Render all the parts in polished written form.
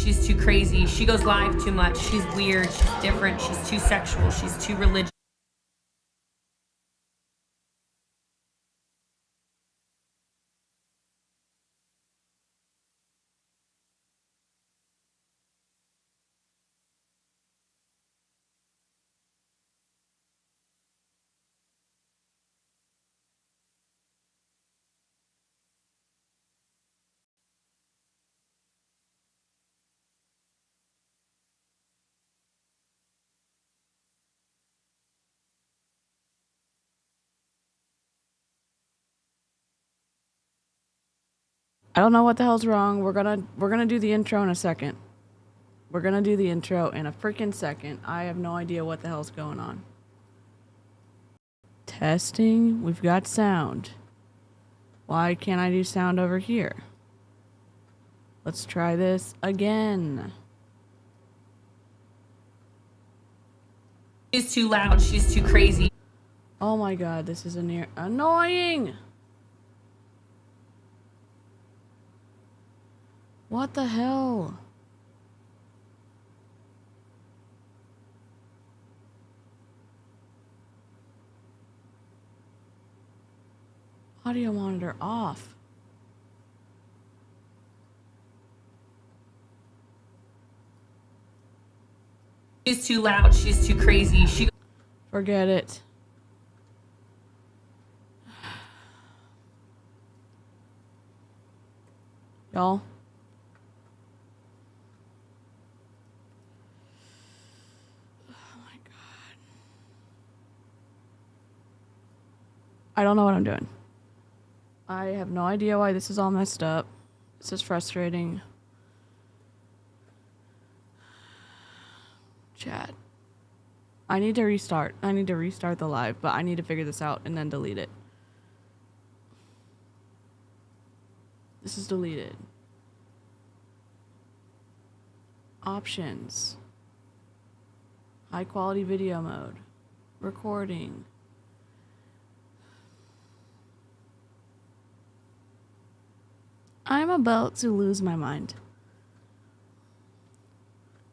She's too crazy. She goes live too much. She's weird. She's different. She's too sexual. She's too religious. I don't know what the hell's wrong. We're gonna do the intro in a second. We're gonna do the intro in a freaking second. I have no idea what the hell's going on. Testing. We've got sound. Why can't I do sound over here? Let's try this again. She's too loud. She's too crazy. Oh my god, this is annoying! What the hell? Audio monitor off. She's too loud. She's too crazy. Forget it. Y'all. Oh my god. I don't know what I'm doing. I have no idea why this is all messed up. This is frustrating. Chat. I need to restart. I need to restart the live, but I need to figure this out and then delete it. This is deleted. Options. High quality video mode. Recording. I'm about to lose my mind.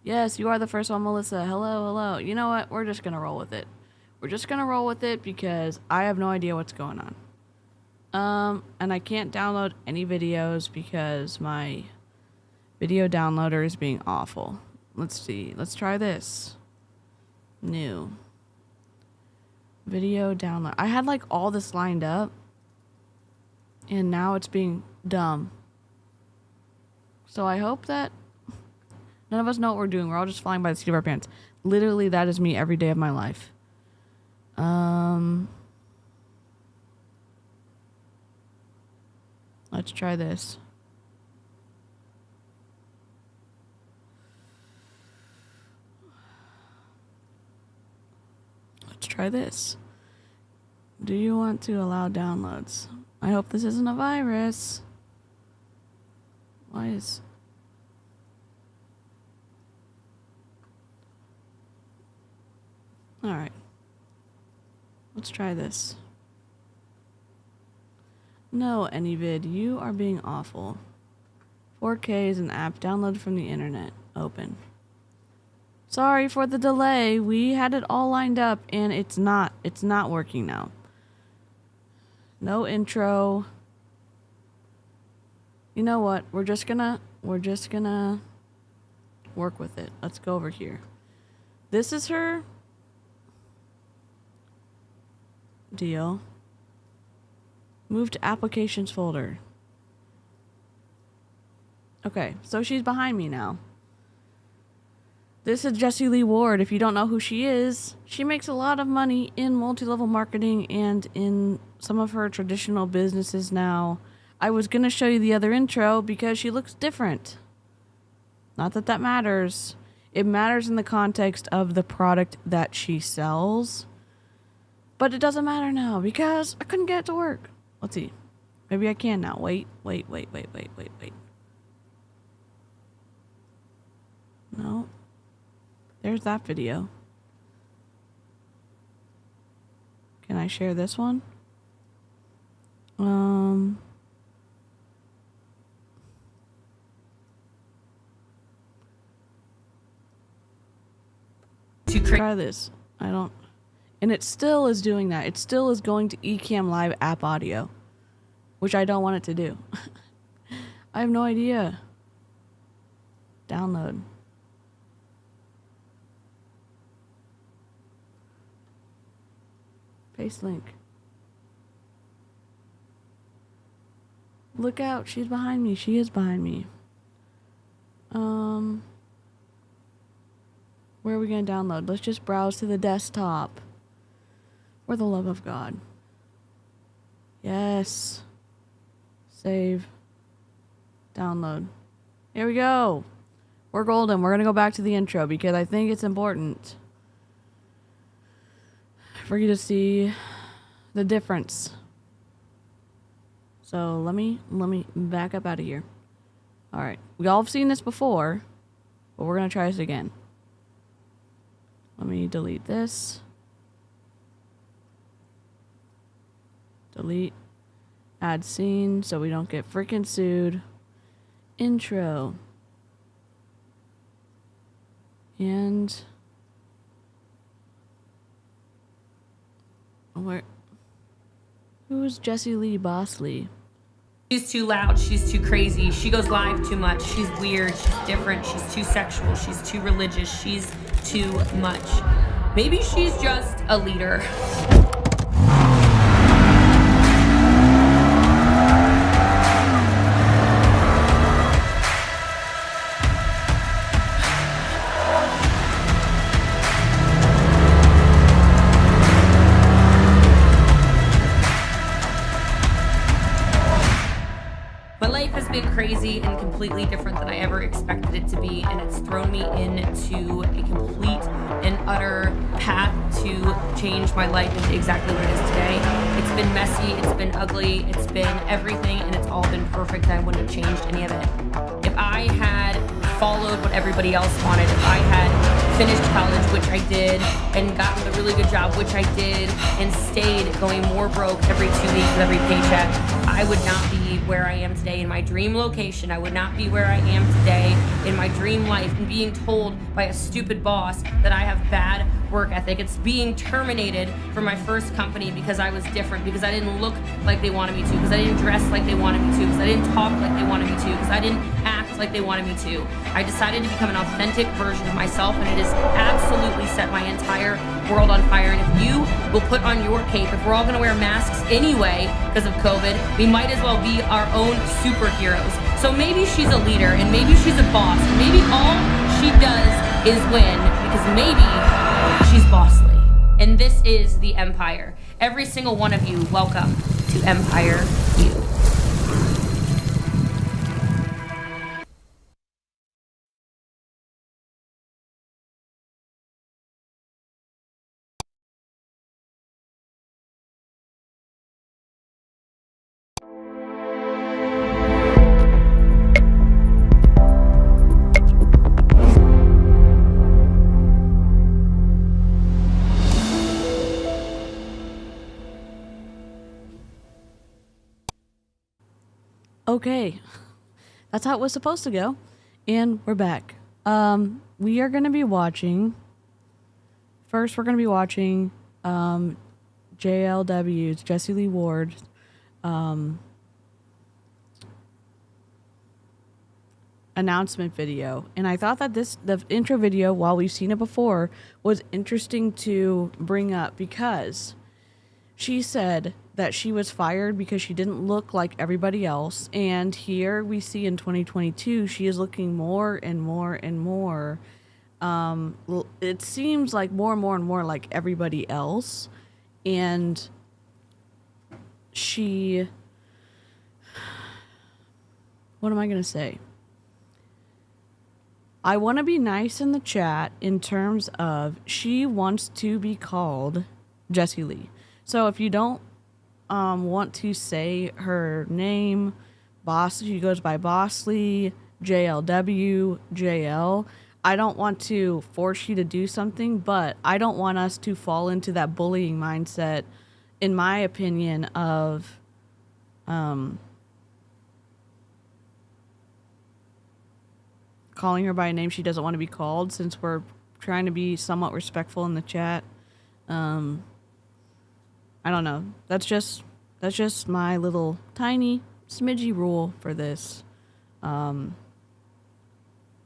Yes, you are the first one, Melissa. Hello, hello. You know what? We're just gonna roll with it. We're just gonna roll with it because I have no idea what's going on. And I can't download any videos because my video downloader is being awful. Let's see. Let's try this. New. Video download. I had like all this lined up. And now it's being dumb. So I hope that none of us know what we're doing. We're all just flying by the seat of our pants. Literally, that is me every day of my life. Let's try this. Let's try this. Do you want to allow downloads? I hope this isn't a virus. Why is... Alright. Let's try this. No, AnyVid, you are being awful. 4K is an app downloaded from the internet. Open. Sorry for the delay. We had it all lined up and it's not working now. No intro. You know what? We're just gonna work with it. Let's go over here. This is her deal. Move to applications folder. Okay, so she's behind me now. This is Jessie Lee Ward. If you don't know who she is, she makes a lot of money in multi-level marketing and in some of her traditional businesses now. I was going to show you the other intro because she looks different. Not that that matters. It matters in the context of the product that she sells. But it doesn't matter now because I couldn't get it to work. Let's see. Maybe I can now. Wait. No. There's that video. Can I share this one? Try this. I don't. And it still is doing that. It still is going to Ecamm Live app audio, which I don't want it to do. I have no idea. Download. Paste link. Look out, she's behind me. She is behind me. Where are we gonna download? Let's just browse to the desktop. For the love of God. Yes. Save. Download. Here we go. We're golden. We're gonna go back to the intro because I think it's important for you to see the difference. So let me back up out of here. All right, we all have seen this before, but we're gonna try this again. Let me delete this. Delete. Add scene so we don't get freaking sued. Intro. And where? Who is Jessie Lee Bosley? She's too loud, she's too crazy, she goes live too much, she's weird, she's different, she's too sexual, she's too religious, she's too much. Maybe she's just a leader. My life has been crazy and completely different than I ever expected it to be, and it's thrown me into a complete and utter path to change my life into exactly what it is today. It's been messy, it's been ugly, it's been everything, and it's all been perfect, and I wouldn't have changed any of it. If I had followed what everybody else wanted, if I had finished college, which I did, and gotten a really good job, which I did, and stayed going more broke every 2 weeks with every paycheck, I would not be where I am today in my dream location. I would not be where I am today in my dream life, and being told by a stupid boss that I have bad work ethic. It's being terminated from my first company because I was different, because I didn't look like they wanted me to, because I didn't dress like they wanted me to, because I didn't talk like they wanted me to, because I didn't act like they wanted me to. I decided to become an authentic version of myself, and it has absolutely set my entire world on fire. And if you will put on your cape, if we're all gonna wear masks anyway because of COVID, we might as well be our own superheroes. So maybe she's a leader, and maybe she's a boss, and maybe all she does is win, because maybe she's bossly. And this is the Empire. Every single one of you, welcome to Empire U. Okay, that's how it was supposed to go, and we're back. We are going to be watching. First, we're going to be watching JLW's Jessie Lee Ward announcement video, and I thought that the intro video, while we've seen it before, was interesting to bring up because she said that she was fired because she didn't look like everybody else. And here we see in 2022, she is looking more and more and more. It seems like more and more and more like everybody else. And she, what am I going to say? I want to be nice in the chat in terms of she wants to be called Jessie Lee. So if you don't want to say her name, she goes by Bosley, JLW, JL. I don't want to force you to do something, but I don't want us to fall into that bullying mindset, in my opinion, of calling her by a name she doesn't want to be called, since we're trying to be somewhat respectful in the chat. I don't know. That's just my little tiny smidgy rule for this. I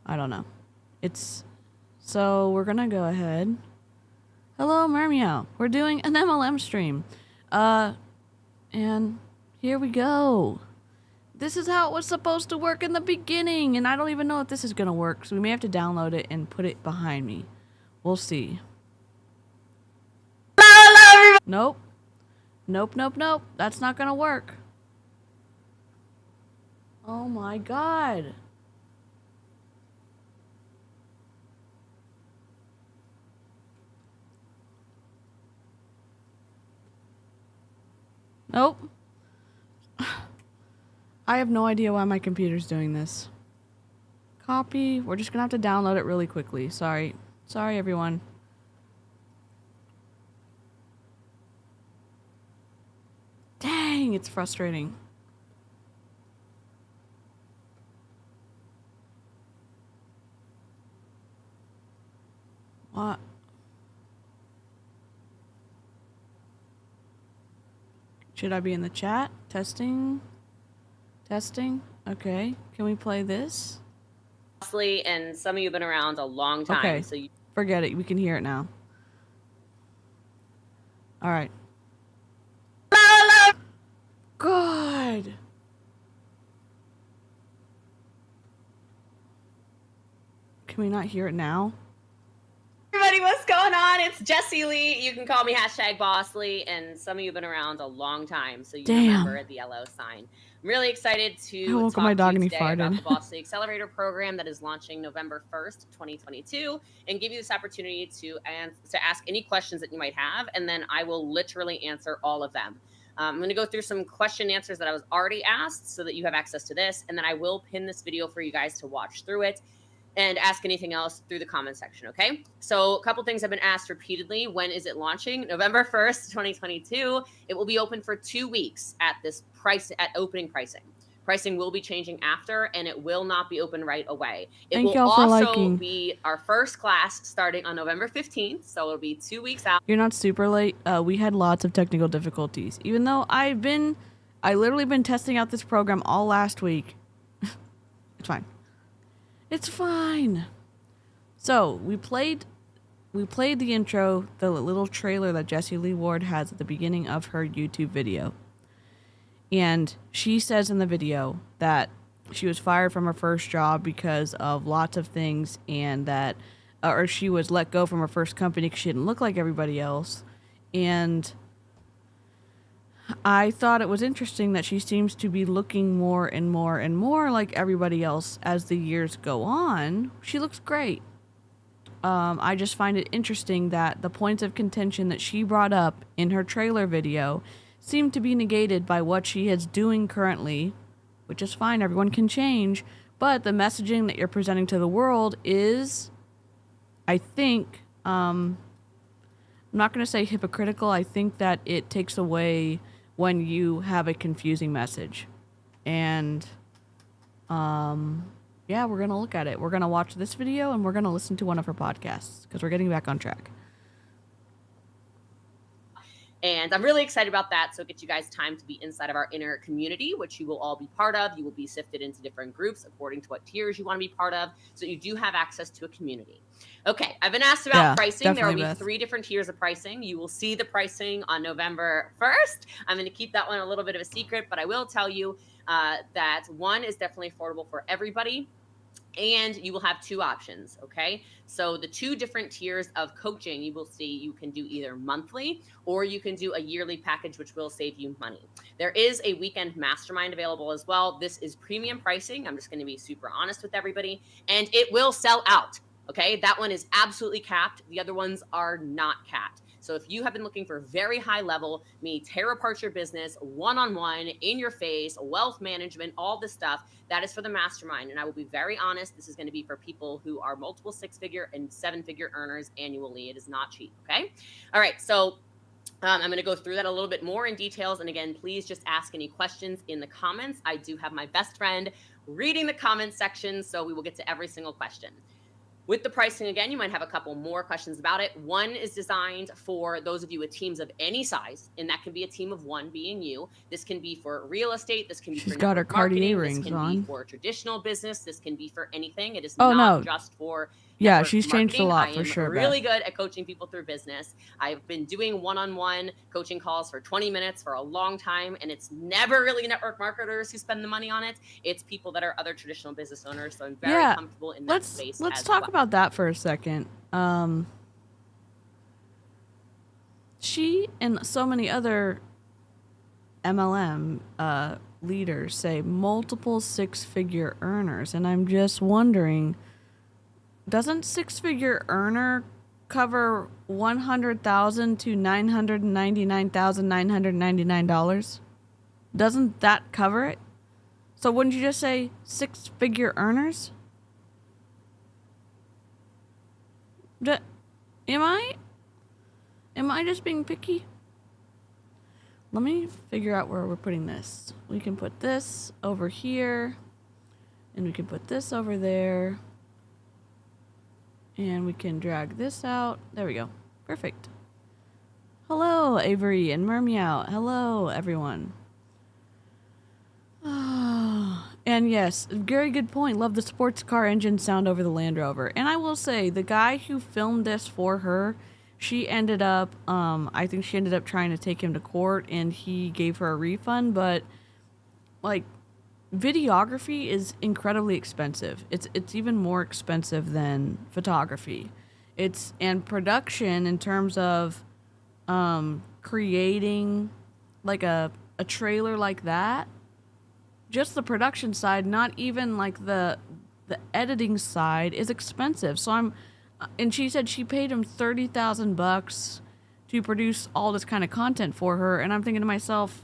don't know. So we're gonna go ahead. Hello, Mermeow. We're doing an MLM stream. And here we go. This is how it was supposed to work in the beginning, and I don't even know if this is gonna work, so we may have to download it and put it behind me. We'll see. Nope. Nope. That's not gonna work. Oh my god. Nope. I have no idea why my computer's doing this. Copy. We're just gonna have to download it really quickly. Sorry, everyone. Dang, it's frustrating. What? Should I be in the chat? Testing. Okay. Can we play this? And some of you have been around a long time. Okay. So forget it. We can hear it now. All right. God. Can we not hear it now? everybody, what's going on? It's Jessie Lee. You can call me #BossLee, and some of you have been around a long time, so you remember the yellow sign. I'm really excited to talk to you today about the Boss Lee Accelerator program that is launching November 1st, 2022, and give you this opportunity to ask any questions that you might have, and then I will literally answer all of them. I'm going to go through some question answers that I was already asked so that you have access to this, and then I will pin this video for you guys to watch through it and ask anything else through the comment section, okay? So a couple things have been asked repeatedly. When is it launching? November 1st, 2022. It will be open for 2 weeks at this price, at opening pricing. Pricing will be changing after, and it will not be open right away. It will also be our first class starting on November 15th, so it'll be 2 weeks out. You're not super late. We had lots of technical difficulties. Even though I literally been testing out this program all last week. It's fine. It's fine. So we played the intro, the little trailer that Jessie Lee Ward has at the beginning of her YouTube video. And she says in the video that she was fired from her first job because of lots of things, and that, or she was let go from her first company because she didn't look like everybody else. And I thought it was interesting that she seems to be looking more and more and more like everybody else as the years go on. She looks great. I just find it interesting that the points of contention that she brought up in her trailer video seem to be negated by what she is doing currently, which is fine. Everyone can change. But the messaging that you're presenting to the world is, I think, I'm not going to say hypocritical. I think that it takes away when you have a confusing message. And yeah, we're going to look at it. We're going to watch this video and we're going to listen to one of her podcasts because we're getting back on track. And I'm really excited about that. So it gets you guys time to be inside of our inner community, which you will all be part of. You will be sifted into different groups according to what tiers you want to be part of. So you do have access to a community. Okay, I've been asked about pricing. There will be 3 different tiers of pricing. You will see the pricing on November 1st. I'm going to keep that one a little bit of a secret, but I will tell you that one is definitely affordable for everybody. And you will have 2 options, okay? So the 2 different tiers of coaching you will see, you can do either monthly or you can do a yearly package, which will save you money. There is a weekend mastermind available as well. This is premium pricing. I'm just going to be super honest with everybody. And it will sell out, okay? That one is absolutely capped. The other ones are not capped. So if you have been looking for very high level, me tear apart your business, one-on-one, in your face, wealth management, all this stuff, that is for the mastermind. And I will be very honest, this is going to be for people who are multiple 6-figure and 7-figure earners annually. It is not cheap, okay? All right, so I'm going to go through that a little bit more in details. And again, please just ask any questions in the comments. I do have my best friend reading the comments section, so we will get to every single question. With the pricing, again, you might have a couple more questions about it. One is designed for those of you with teams of any size, and that can be a team of one being you. This can be for real estate. This can be She's for got her network marketing. Cartier This rings can on. be for traditional business. This can be for anything. It is Oh, not no. just for Yeah, network she's changed a marketing. lot I for am sure, really Beth. good at coaching people through business. I've been doing one-on-one coaching calls for 20 minutes for a long time, and it's never really network marketers who spend the money on it. It's people that are other traditional business owners. So I'm very comfortable in that space. Let's talk about that for a second. She and so many other MLM leaders say multiple six-figure earners, and I'm just wondering, doesn't six-figure earner cover $100,000 to $999,999? Doesn't that cover it? So wouldn't you just say six-figure earners? Am I just being picky? Let me figure out where we're putting this. We can put this over here, and we can put this over there, and we can drag this out. There we go. Perfect. Hello, Avery and Mermeow. Hello, everyone. And yes, very good point. Love the sports car engine sound over the Land Rover. And I will say, the guy who filmed this for her, she ended up, I think she ended up trying to take him to court, and he gave her a refund. But, like, videography is incredibly expensive. It's even more expensive than photography. And production in terms of creating, like, a trailer like that. Just the production side, not even like the editing side, is expensive. So and she said she paid him $30,000 to produce all this kind of content for her, and I'm thinking to myself,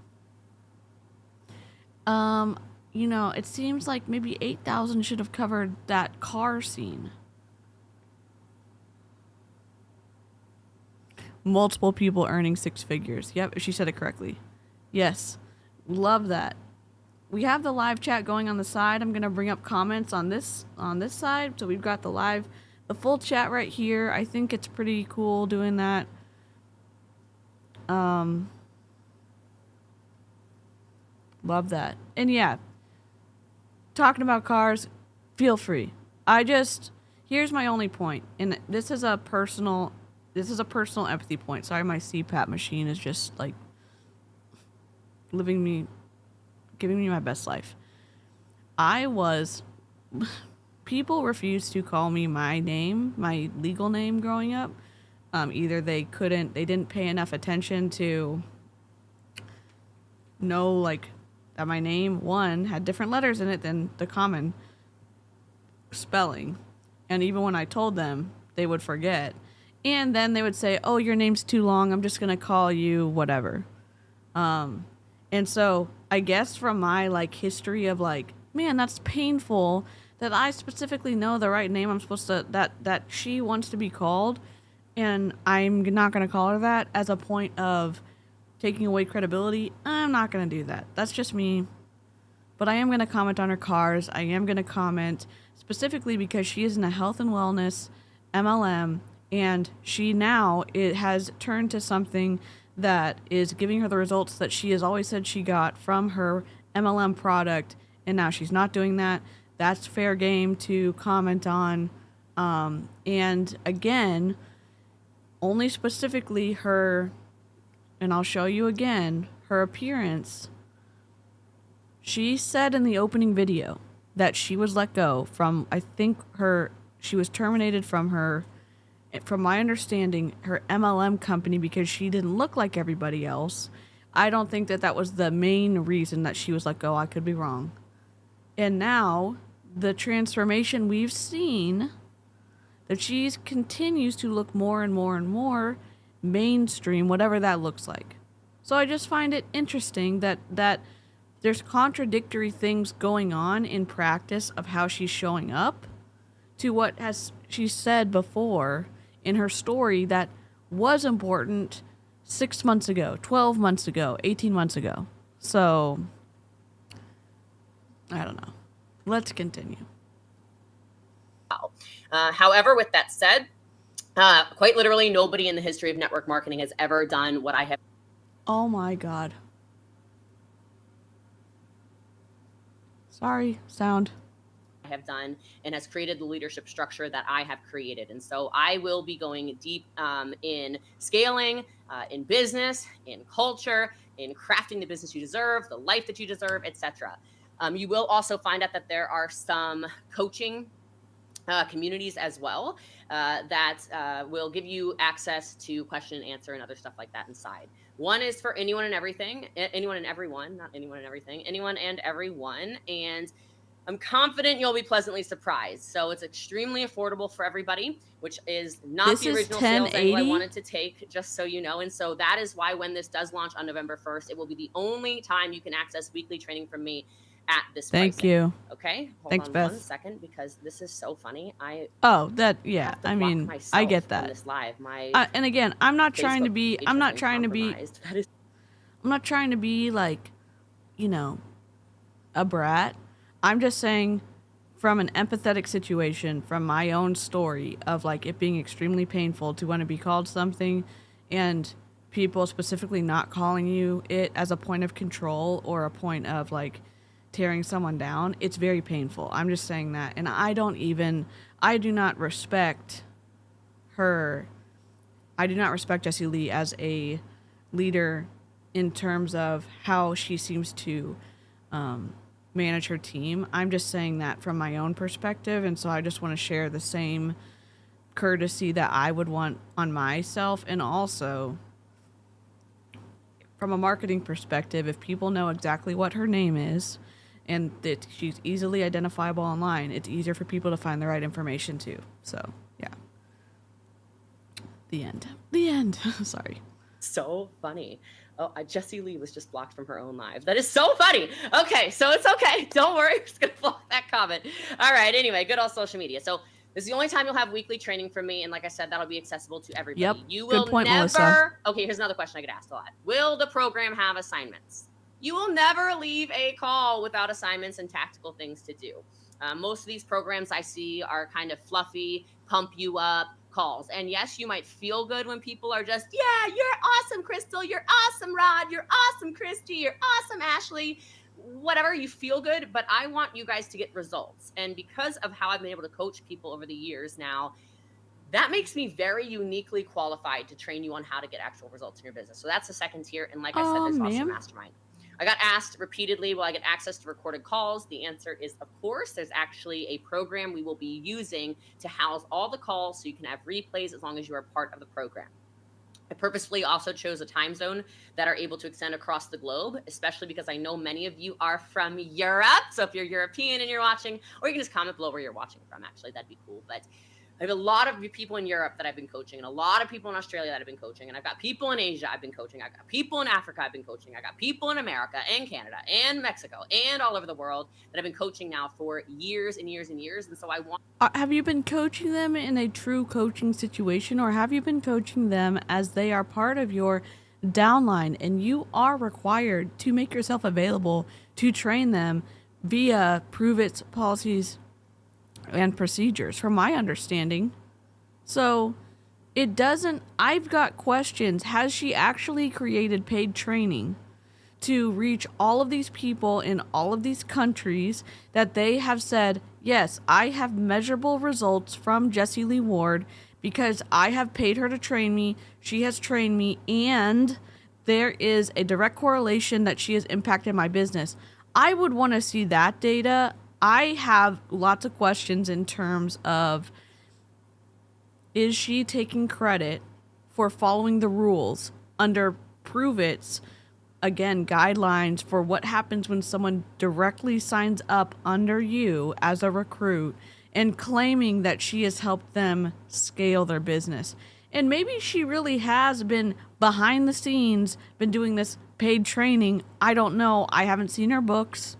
it seems like maybe $8,000 should have covered that car scene. Multiple people earning six figures. Yep, she said it correctly. Yes, love that. We have the live chat going on the side. I'm going to bring up comments on this side. So we've got the full chat right here. I think it's pretty cool doing that. Love that. And yeah, talking about cars, feel free. Here's my only point. And this is a personal empathy point. Sorry, my CPAP machine is just like giving me my best life. People refused to call me my name, my legal name growing up. Either they didn't pay enough attention to know, like, that my name, one, had different letters in it than the common spelling. And even when I told them, they would forget. And then they would say, oh, your name's too long, I'm just going to call you whatever. And so I guess from my, like, history of, like, man, that's painful that I specifically know the right name I'm supposed to, that she wants to be called, and I'm not going to call her that as a point of taking away credibility. I'm not going to do that. That's just me. But I am going to comment on her cars. I am going to comment specifically because she is in a health and wellness MLM, and it has turned to something that is giving her the results that she has always said she got from her MLM product, and now she's not doing that. That's fair game to comment on. And again, only specifically her, and I'll show you again, her appearance. She said in the opening video that she was let go from, she was terminated from my understanding, her MLM company because she didn't look like everybody else. I don't think that was the main reason that she was let go. I could be wrong. And now, the transformation we've seen, that she continues to look more and more and more mainstream, whatever that looks like. So I just find it interesting that there's contradictory things going on in practice of how she's showing up to what she said before in her story that was important 6 months ago, 12 months ago, 18 months ago. So, I don't know. Let's continue. However, with that said, quite literally, nobody in the history of network marketing has ever done what I have. Oh my God. Sorry, sound. Have done and has created the leadership structure that I have created. And so I will be going deep in scaling, in business, in culture, in crafting the business you deserve, the life that you deserve, etc. You will also find out that there are some coaching communities as well that will give you access to question and answer and other stuff like that inside. One is for anyone and everything, anyone and everyone, not anyone and everything, anyone and everyone. And I'm confident you'll be pleasantly surprised. So it's extremely affordable for everybody, which is not This the is original sales angle I 1080? wanted to take, just so you know. And so that is why when this does launch on November 1st, it will be the only time you can access weekly training from me at this Thank pricing. you. Okay, hold Thanks, on Beth. 1 second, because this is so funny. Oh, that, yeah, have to I block mean, myself I get from that. this live. My And again, I'm not trying to Facebook be, page I'm has not been trying to be, compromised. That is I'm not trying to be like, you know, a brat. I'm just saying from an empathetic situation, from my own story of like it being extremely painful to want to be called something and people specifically not calling you it as a point of control or a point of like tearing someone down, it's very painful. I'm just saying that. And I do not respect her. I do not respect Jessie Lee as a leader in terms of how she seems to manage her team. I'm just saying that from my own perspective, and so I just want to share the same courtesy that I would want on myself. And also from a marketing perspective, if people know exactly what her name is and that she's easily identifiable online, it's easier for people to find the right information too. So yeah, the end. Sorry. so funny. Oh, Jessie Lee was just blocked from her own live. That is so funny. Okay, so it's okay. Don't worry. I'm just going to block that comment. All right. Anyway, good old social media. So this is the only time you'll have weekly training from me. And like I said, that'll be accessible to everybody. Yep. You Good will point, never. Melissa. Okay, here's another question I get asked a lot. Will the program have assignments? You will never leave a call without assignments and tactical things to do. Most of these programs I see are kind of fluffy, pump you up calls. And yes, you might feel good when people are just, yeah, you're awesome, Crystal. You're awesome, Rod. You're awesome, Christy. You're awesome, Ashley. Whatever, you feel good, but I want you guys to get results. And because of how I've been able to coach people over the years now, that makes me very uniquely qualified to train you on how to get actual results in your business. So that's the second tier. And like I said, there's also mastermind. I got asked repeatedly, will I get access to recorded calls? The answer is, of course. There's actually a program we will be using to house all the calls so you can have replays as long as you are part of the program. I purposefully also chose a time zone that are able to extend across the globe, especially because I know many of you are from Europe. So if you're European and you're watching, or you can just comment below where you're watching from, actually, that'd be cool. But I have a lot of people in Europe that I've been coaching, and a lot of people in Australia that I've been coaching, and I've got people in Asia I've been coaching, I've got people in Africa I've been coaching, I got people in America and Canada and Mexico and all over the world that I've been coaching now for years and years and years. And so I want. Have you been coaching them in a true coaching situation, or have you been coaching them as they are part of your downline and you are required to make yourself available to train them via Prove It's policies and procedures, from my understanding? So it doesn't, I've got questions. Has she actually created paid training to reach all of these people in all of these countries that they have said, yes, I have measurable results from Jessie Lee Ward because I have paid her to train me, she has trained me, and there is a direct correlation that she has impacted my business? I would want to see that data. I have lots of questions in terms of, is she taking credit for following the rules under Prove It's, again, guidelines for what happens when someone directly signs up under you as a recruit and claiming that she has helped them scale their business? And maybe she really has been behind the scenes, been doing this paid training. I don't know. I haven't seen her books.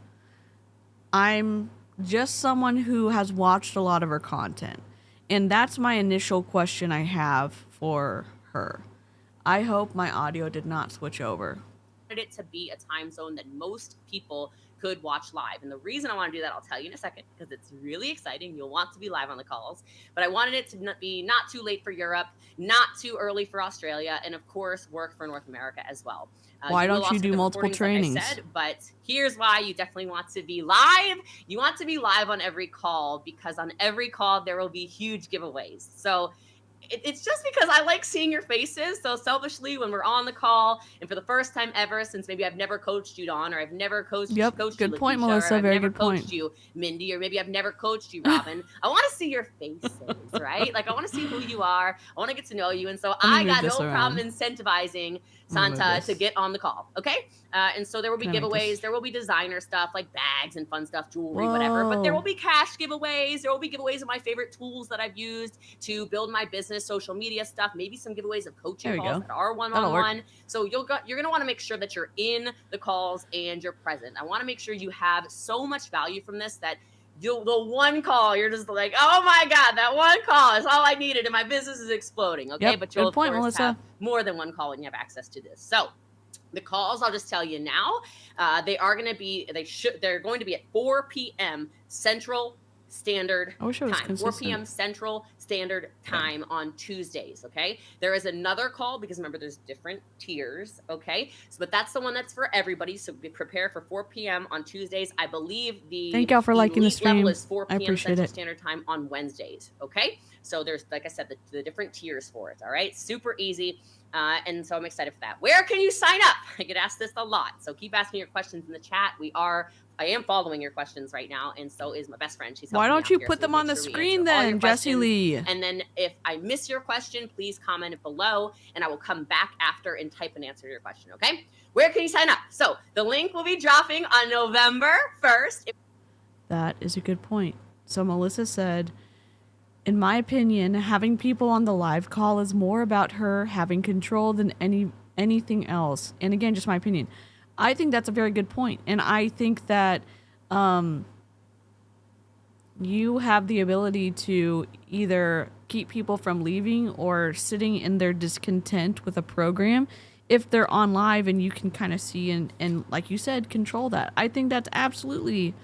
I'm just someone who has watched a lot of her content. And that's my initial question I have for her. I hope my audio did not switch over. it to be a time zone that most people could watch live. And the reason I want to do that, I'll tell you in a second, because it's really exciting. You'll want to be live on the calls. But I wanted it to be not too late for Europe, not too early for Australia, and of course, work for North America as well. Why don't you do multiple trainings? Like I said, but here's why you definitely want to be live. You want to be live on every call, because on every call, there will be huge giveaways. So it's just because I like seeing your faces. So selfishly, when we're on the call, and for the first time ever, since maybe I've never coached you, Dawn, or I've never coached good you, point, Lakeisha, Melissa. or I've Very never good point. coached you, Mindy, or maybe I've never coached you, Robin. I want to see your faces, right? Like I want to see who you are. I want to get to know you, and so I got no problem incentivizing Santa to get on the call. Okay. And so there will be giveaways. There will be designer stuff like bags and fun stuff, jewelry, whatever. But there will be cash giveaways. There will be giveaways of my favorite tools that I've used to build my business, social media stuff, maybe some giveaways of coaching calls that are one-on-one. So you're going to want to make sure that you're in the calls and you're present. I want to make sure you have so much value from this that the one call, you're just like, oh my God, that one call is all I needed and my business is exploding. Okay. But you'll, of course, have more than one call when you have access to this. So the calls, I'll just tell you now, they're going to be at 4 p.m. Central Standard Time. 4 p.m. Central Standard Time on Tuesdays. Okay. There is another call because remember, there's different tiers. Okay. So, but that's the one that's for everybody. So be prepared for 4 p.m. on Tuesdays. I believe thank y'all for liking the stream. Level is 4 p.m. Central Standard Time on Wednesdays. Okay. So there's, like I said, the different tiers for it. All right. Super easy. And so I'm excited for that. Where can you sign up? I get asked this a lot. So keep asking your questions in the chat. I am following your questions right now, and so is my best friend. She's helping me out. Why don't you put them on the screen then, Jessie Lee? And then if I miss your question, please comment it below, and I will come back after and type an answer to your question, okay? Where can you sign up? So the link will be dropping on November 1st. That is a good point. So Melissa said, in my opinion, having people on the live call is more about her having control than anything else. And again, just my opinion. I think that's a very good point. And I think that you have the ability to either keep people from leaving or sitting in their discontent with a program if they're on live and you can kind of see and like you said, control that. I think that's absolutely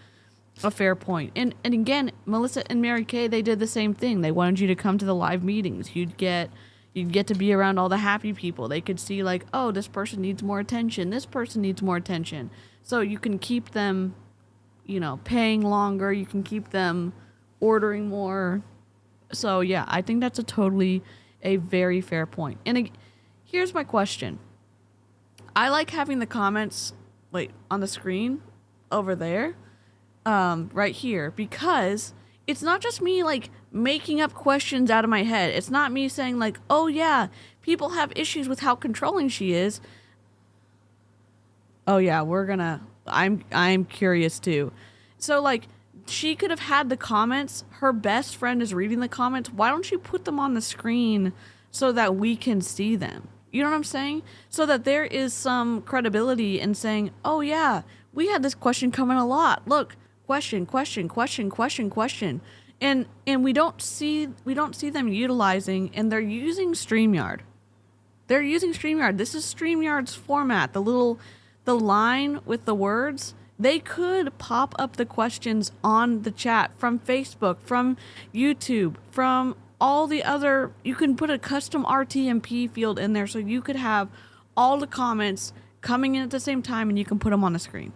a fair point. And again, Melissa and Mary Kay, they did the same thing. They wanted you to come to the live meetings. You'd get to be around all the happy people. They could see like, oh, this person needs more attention. This person needs more attention. So you can keep them, paying longer. You can keep them ordering more. So yeah, I think that's a very fair point. And here's my question. I like having the comments on the screen over there, right here, because it's not just me making up questions out of my head. It's not me saying oh yeah, people have issues with how controlling she is. Oh yeah, I'm curious too. So she could have had the comments. Her best friend is reading the comments. Why don't you put them on the screen so that we can see them? You know what I'm saying? So that there is some credibility in saying, oh yeah, we had this question coming a lot. Look, question. And we don't see them utilizing, and they're using StreamYard. This is StreamYard's format. The line with the words, they could pop up the questions on the chat from Facebook, from YouTube, from all the other, you can put a custom RTMP field in there so you could have all the comments coming in at the same time and you can put them on the screen.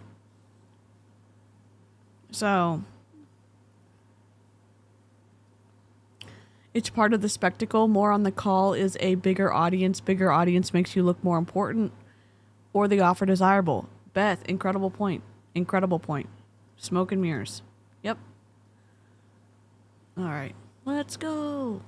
So it's part of the spectacle. More on the call is a bigger audience. Bigger audience makes you look more important or the offer desirable. Beth, incredible point. Smoke and mirrors. Yep. All right, let's go.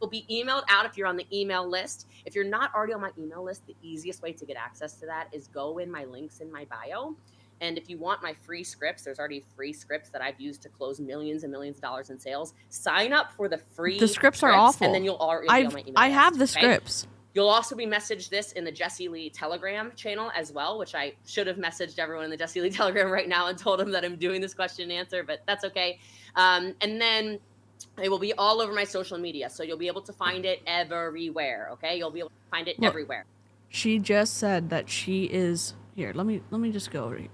Will be emailed out if you're on the email list. If you're not already on my email list, the easiest way to get access to that is go in my links in my bio. And if you want my free scripts, there's already free scripts that I've used to close millions and millions of dollars in sales. Sign up for the free The scripts are awful. And then you'll already be on my email I list, have the scripts. You'll also be messaged this in the Jessie Lee Telegram channel as well, which I should have messaged everyone in the Jessie Lee Telegram right now and told them that I'm doing this question and answer, but that's okay. And then it will be all over my social media. So you'll be able to find it everywhere. Okay. You'll be able to find it everywhere. She just said that she is here. Let me just go over here.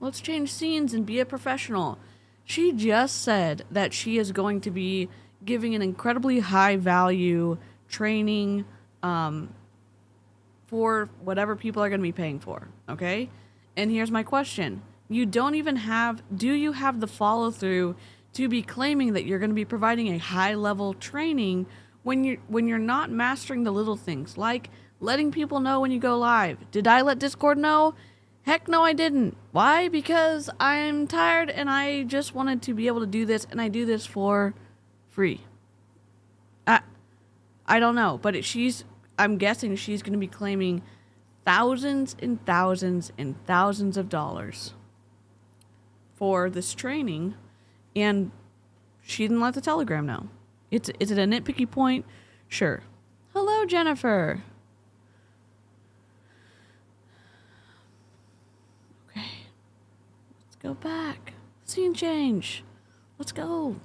Let's change scenes and be a professional. She just said that she is going to be giving an incredibly high value training for whatever people are going to be paying for, okay? And here's my question. Do you have the follow through to be claiming that you're going to be providing a high level training when you're not mastering the little things, like letting people know when you go live? Did I let Discord know? Heck no, I didn't. Why? Because I'm tired and I just wanted to be able to do this, and I do this for free. I don't know, but I'm guessing she's going to be claiming thousands and thousands and thousands of dollars for this training, and she didn't let the Telegram know. Is it a nitpicky point? Sure. Hello, Jennifer. Okay. Let's go back. Scene change. Let's go.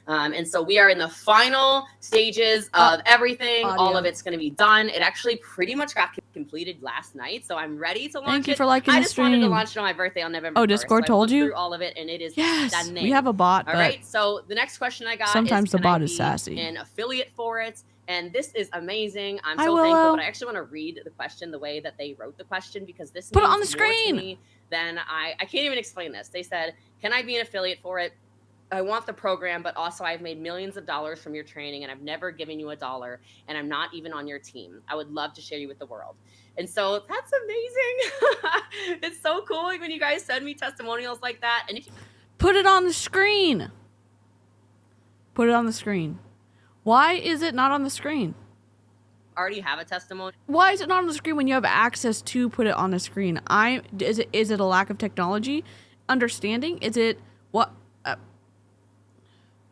And so we are in the final stages of everything. Audio. All of it's going to be done. It actually pretty much got completed last night, so I'm ready to launch it. Thank you for liking I the just wanted to stream. launch it on my birthday on November 1st. Oh, Discord so told you? through all of it, and it is Yes, stunning. we have a bot. All but right, so the next question I got sometimes is, the can bot I is be sassy. an affiliate for it? And this is amazing. I'm Hi, so Willow. thankful, but I actually want to read the question the way that they wrote the question, because this Put it means on the more to screen. me than I can't even explain this. They said, can I be an affiliate for it? I want the program, but also I've made millions of dollars from your training, and I've never given you $1, and I'm not even on your team. I would love to share you with the world. And so that's amazing. It's so cool when you guys send me testimonials like that. And if you Put it on the screen. Put it on the screen. Why is it not on the screen? already have a testimony, Why is it not on the screen when you have access to put it on the screen? Is it a lack of technology? Understanding? Is it what?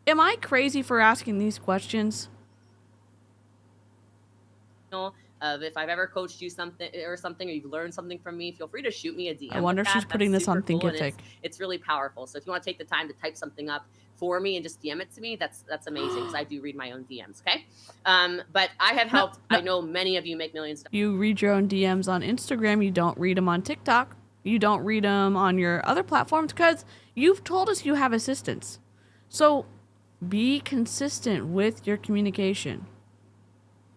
Am I crazy for asking these questions? of if I've ever coached you something, or you've learned something from me, feel free to shoot me a DM. I wonder if she's putting this on Thinkific. It's really powerful. So if you want to take the time to type something up for me and just DM it to me, that's amazing, because I do read my own DMs. Okay, but I have helped. I know many of you make millions. You read your own DMs on Instagram. You don't read them on TikTok. You don't read them on your other platforms because you've told us you have assistants. So be consistent with your communication.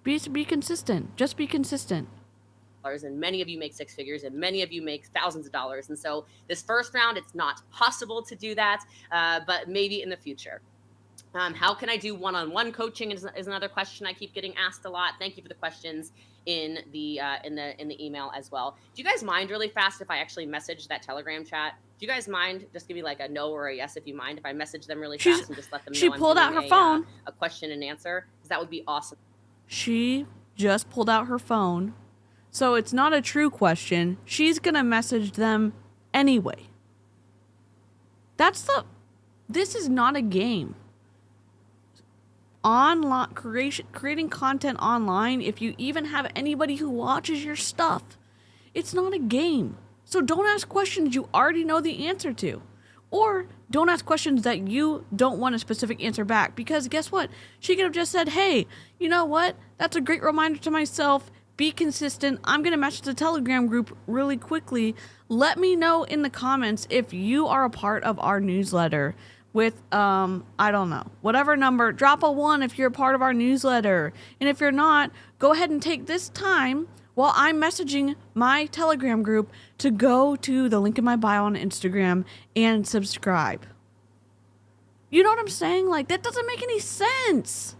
Be consistent. Just be consistent. And many of you make six figures, and many of you make thousands of dollars. And so this first round, it's not possible to do that, but maybe in the future. How can I do one-on-one coaching is another question I keep getting asked a lot. Thank you for the questions in the email as well. Do you guys mind really fast if I actually message that Telegram chat? Do you guys mind? Just give me like a no or a yes if you mind if I message them really fast and just let them know. She pulled out her phone. A question and answer, because that would be awesome. She just pulled out her phone. So it's not a true question. She's going to message them anyway. This is not a game. Online creating content online, if you even have anybody who watches your stuff, it's not a game. So don't ask questions you already know the answer to. Or don't ask questions that you don't want a specific answer back, because guess what? She could have just said, hey, you know what? That's a great reminder to myself. Be consistent. I'm going to message the Telegram group really quickly. Let me know in the comments if you are a part of our newsletter with, I don't know, whatever number. Drop a 1 if you're a part of our newsletter. And if you're not, go ahead and take this time while I'm messaging my Telegram group to go to the link in my bio on Instagram and subscribe. You know what I'm saying? Like, that doesn't make any sense.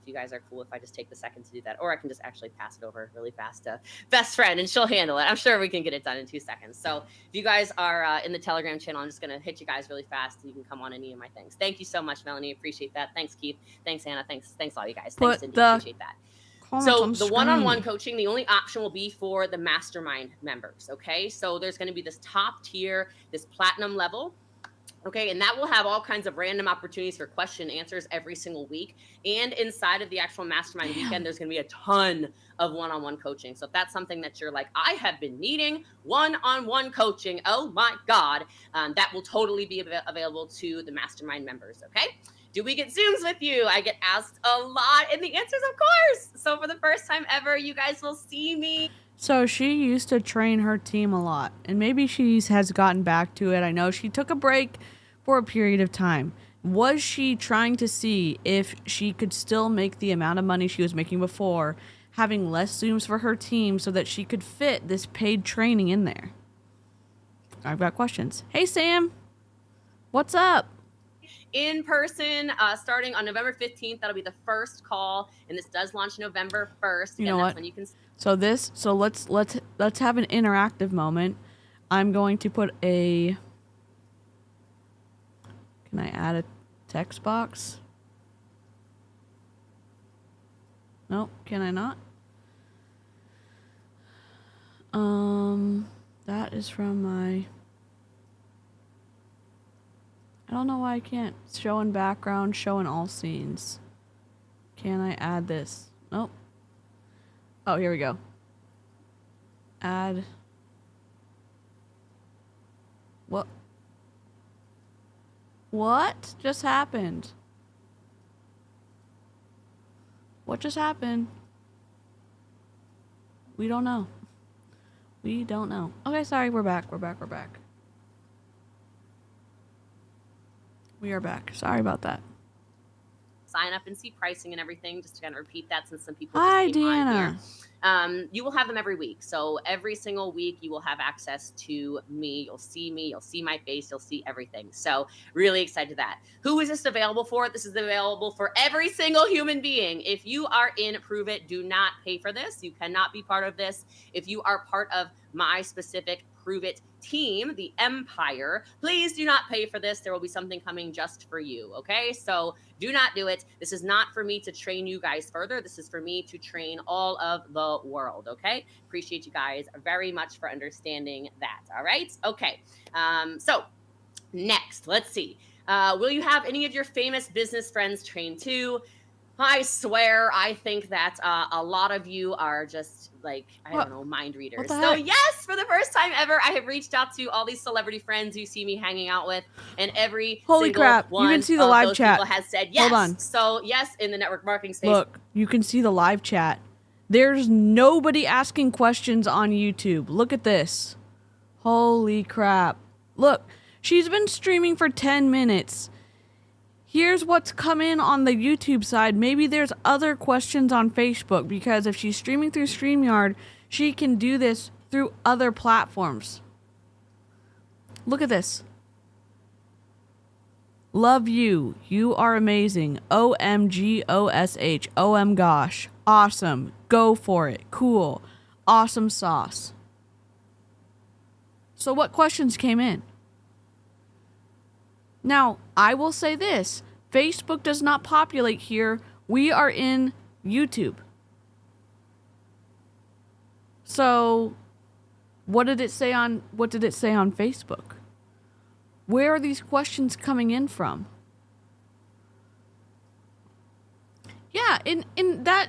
If you guys are cool, if I just take the second to do that, or I can just actually pass it over really fast to best friend and she'll handle it. I'm sure we can get it done in 2 seconds. So if you guys are in the Telegram channel, I'm just going to hit you guys really fast and you can come on any of my things. Thank you so much, Melanie. Appreciate that. Thanks, Keith. Thanks, Hannah. Thanks all you guys. Thanks, Cindy. Appreciate that. So the one-on-one coaching, the only option will be for the mastermind members. Okay. So there's going to be this top tier, this platinum level. Okay. And that will have all kinds of random opportunities for question and answers every single week. And inside of the actual mastermind weekend, there's going to be a ton of one-on-one coaching. So if that's something that you're like, I have been needing one-on-one coaching, oh my God, that will totally be available to the mastermind members. Okay. Do we get Zooms with you? I get asked a lot, and the answer is of course. So for the first time ever, you guys will see me. So she used to train her team a lot, and maybe she has gotten back to it. I know she took a break for a period of time. Was she trying to see if she could still make the amount of money she was making before, having less Zooms for her team so that she could fit this paid training in there? I've got questions. Hey, Sam. What's up? In person, starting on November 15th. That'll be the first call, and this does launch November 1st. You know what? When you can... So let's have an interactive moment. I'm going to put a... Can I add a text box? No, can I not? That is from my... I don't know why I can't. Show in background, show in all scenes. Can I add this? Nope. Oh, here we go. Add. What? What just happened? What just happened? We don't know. We don't know. Okay, sorry, we're back. We're back. We are back. Sorry about that. Sign up and see pricing and everything, just to kind of repeat that since some people Hi, just came on Deanna. here. You will have them every week. So every single week you will have access to me. You'll see my face, you'll see everything. So really excited to that. Who is this available for? This is available for every single human being. If you are in Prove It, do not pay for this. You cannot be part of this. If you are part of my specific Prove It team, the Empire, please do not pay for this. There will be something coming just for you. Okay, so do not do it. This is not for me to train you guys further. This is for me to train all of the world. Okay, appreciate you guys very much for understanding that. All right, okay. So next, let's see. Will you have any of your famous business friends train too? I swear, I think that a lot of you are just like, I don't know, mind readers. So yes, for the first time ever, I have reached out to all these celebrity friends you see me hanging out with, and every Holy crap, one you can see the live those chat. people has said yes. Hold on. So yes, in the network marketing space. Look, you can see the live chat. There's nobody asking questions on YouTube. Look at this. Holy crap. Look, she's been streaming for 10 minutes. Here's what's come in on the YouTube side. Maybe there's other questions on Facebook, because if she's streaming through StreamYard, she can do this through other platforms. Look at this. Love you. You are amazing. OMGOSH. OM gosh. Awesome. Go for it. Cool. Awesome sauce. So what questions came in? Now, I will say this. Facebook does not populate here. We are in YouTube. So, what did it say on Facebook? Where are these questions coming in from? Yeah, in that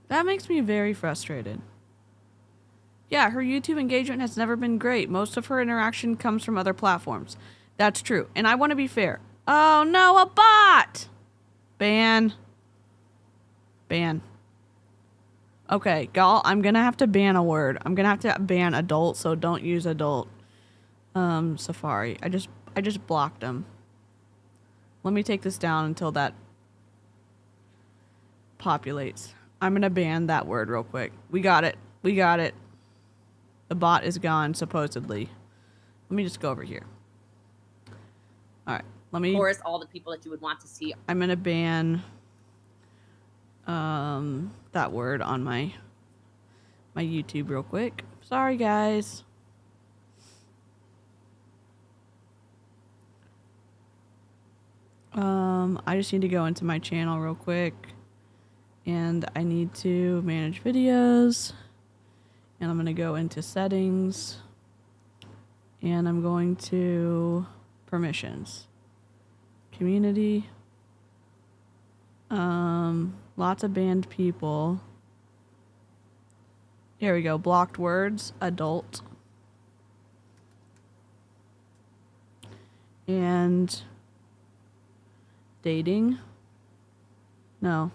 makes me very frustrated. Yeah, her YouTube engagement has never been great. Most of her interaction comes from other platforms. That's true. And I want to be fair. Oh no, a bot! Ban. Okay, y'all, I'm gonna have to ban a word. I'm gonna have to ban adult, so don't use adult. Safari. I just blocked them. Let me take this down until that populates. I'm gonna ban that word real quick. We got it. The bot is gone, supposedly. Let me just go over here. All right, let me... Of course, all the people that you would want to see. I'm going to ban that word on my YouTube real quick. Sorry, guys. I just need to go into my channel real quick. And I need to manage videos. And I'm going to go into settings. And I'm going to permissions. Community. Lots of banned people. Here we go. Blocked words. Adult. And Dating? No.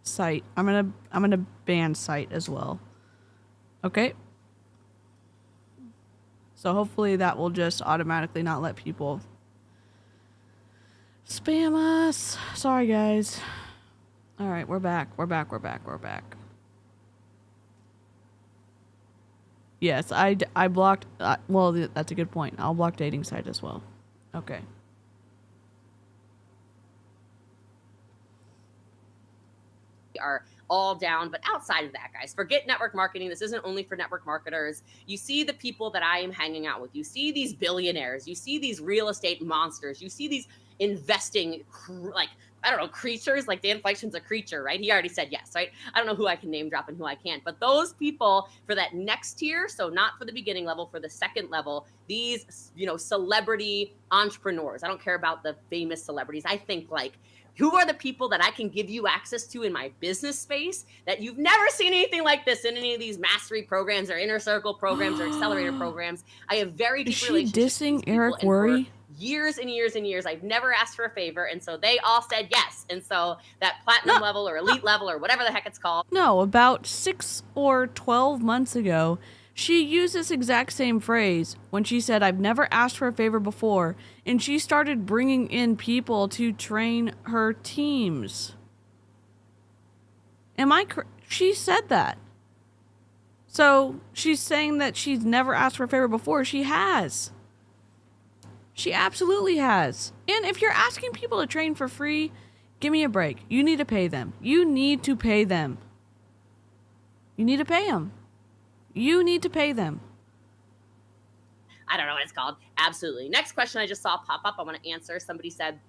Site. I'm gonna ban site as well. Okay. So hopefully that will just automatically not let people spam us. Sorry, guys. All right, we're back. We're back. Yes, I blocked. Well, that's a good point. I'll block dating site as well. Okay. Are all down. But outside of that, guys, forget network marketing. This isn't only for network marketers. You see the people that I am hanging out with. You see these billionaires. You see these real estate monsters. You see these investing, like, I don't know, creatures. Like Dan Fleischman's a creature, right? He already said yes, right? I don't know who I can name drop and who I can't. But those people for that next tier, so not for the beginning level, for the second level, these, celebrity entrepreneurs. I don't care about the famous celebrities. I think, like, who are the people that I can give you access to in my business space that you've never seen anything like this in any of these mastery programs or inner circle programs or accelerator programs? I have very deep relationships. Is she dissing Eric Worre? Years and years and years, I've never asked for a favor, and so they all said yes. And so that platinum level or elite level or whatever the heck it's called. No, about 6 or 12 months ago, she used this exact same phrase when she said, I've never asked for a favor before, and she started bringing in people to train her teams. She said that. So she's saying that she's never asked for a favor before. She has. She absolutely has. And if you're asking people to train for free, give me a break. You need to pay them. You need to pay them. You need to pay them. You need to pay them. I don't know what it's called. Absolutely. Next question I just saw pop up. I want to answer. Somebody said,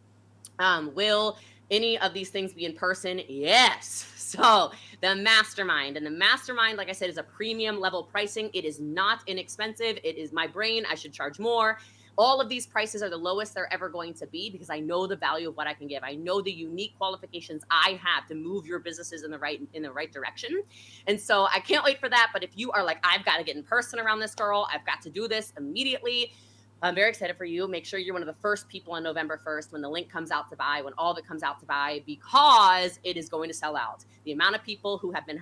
will any of these things be in person? Yes. So the mastermind, and the mastermind, like I said, is a premium level pricing. It is not inexpensive. It is my brain. I should charge more. All of these prices are the lowest they're ever going to be because I know the value of what I can give. I know the unique qualifications I have to move your businesses in the right direction. And so I can't wait for that. But if you are like, I've got to get in person around this girl, I've got to do this immediately, I'm very excited for you. Make sure you're one of the first people on November 1st when the link comes out to buy, when all of it comes out to buy, because it is going to sell out. The amount of people who have been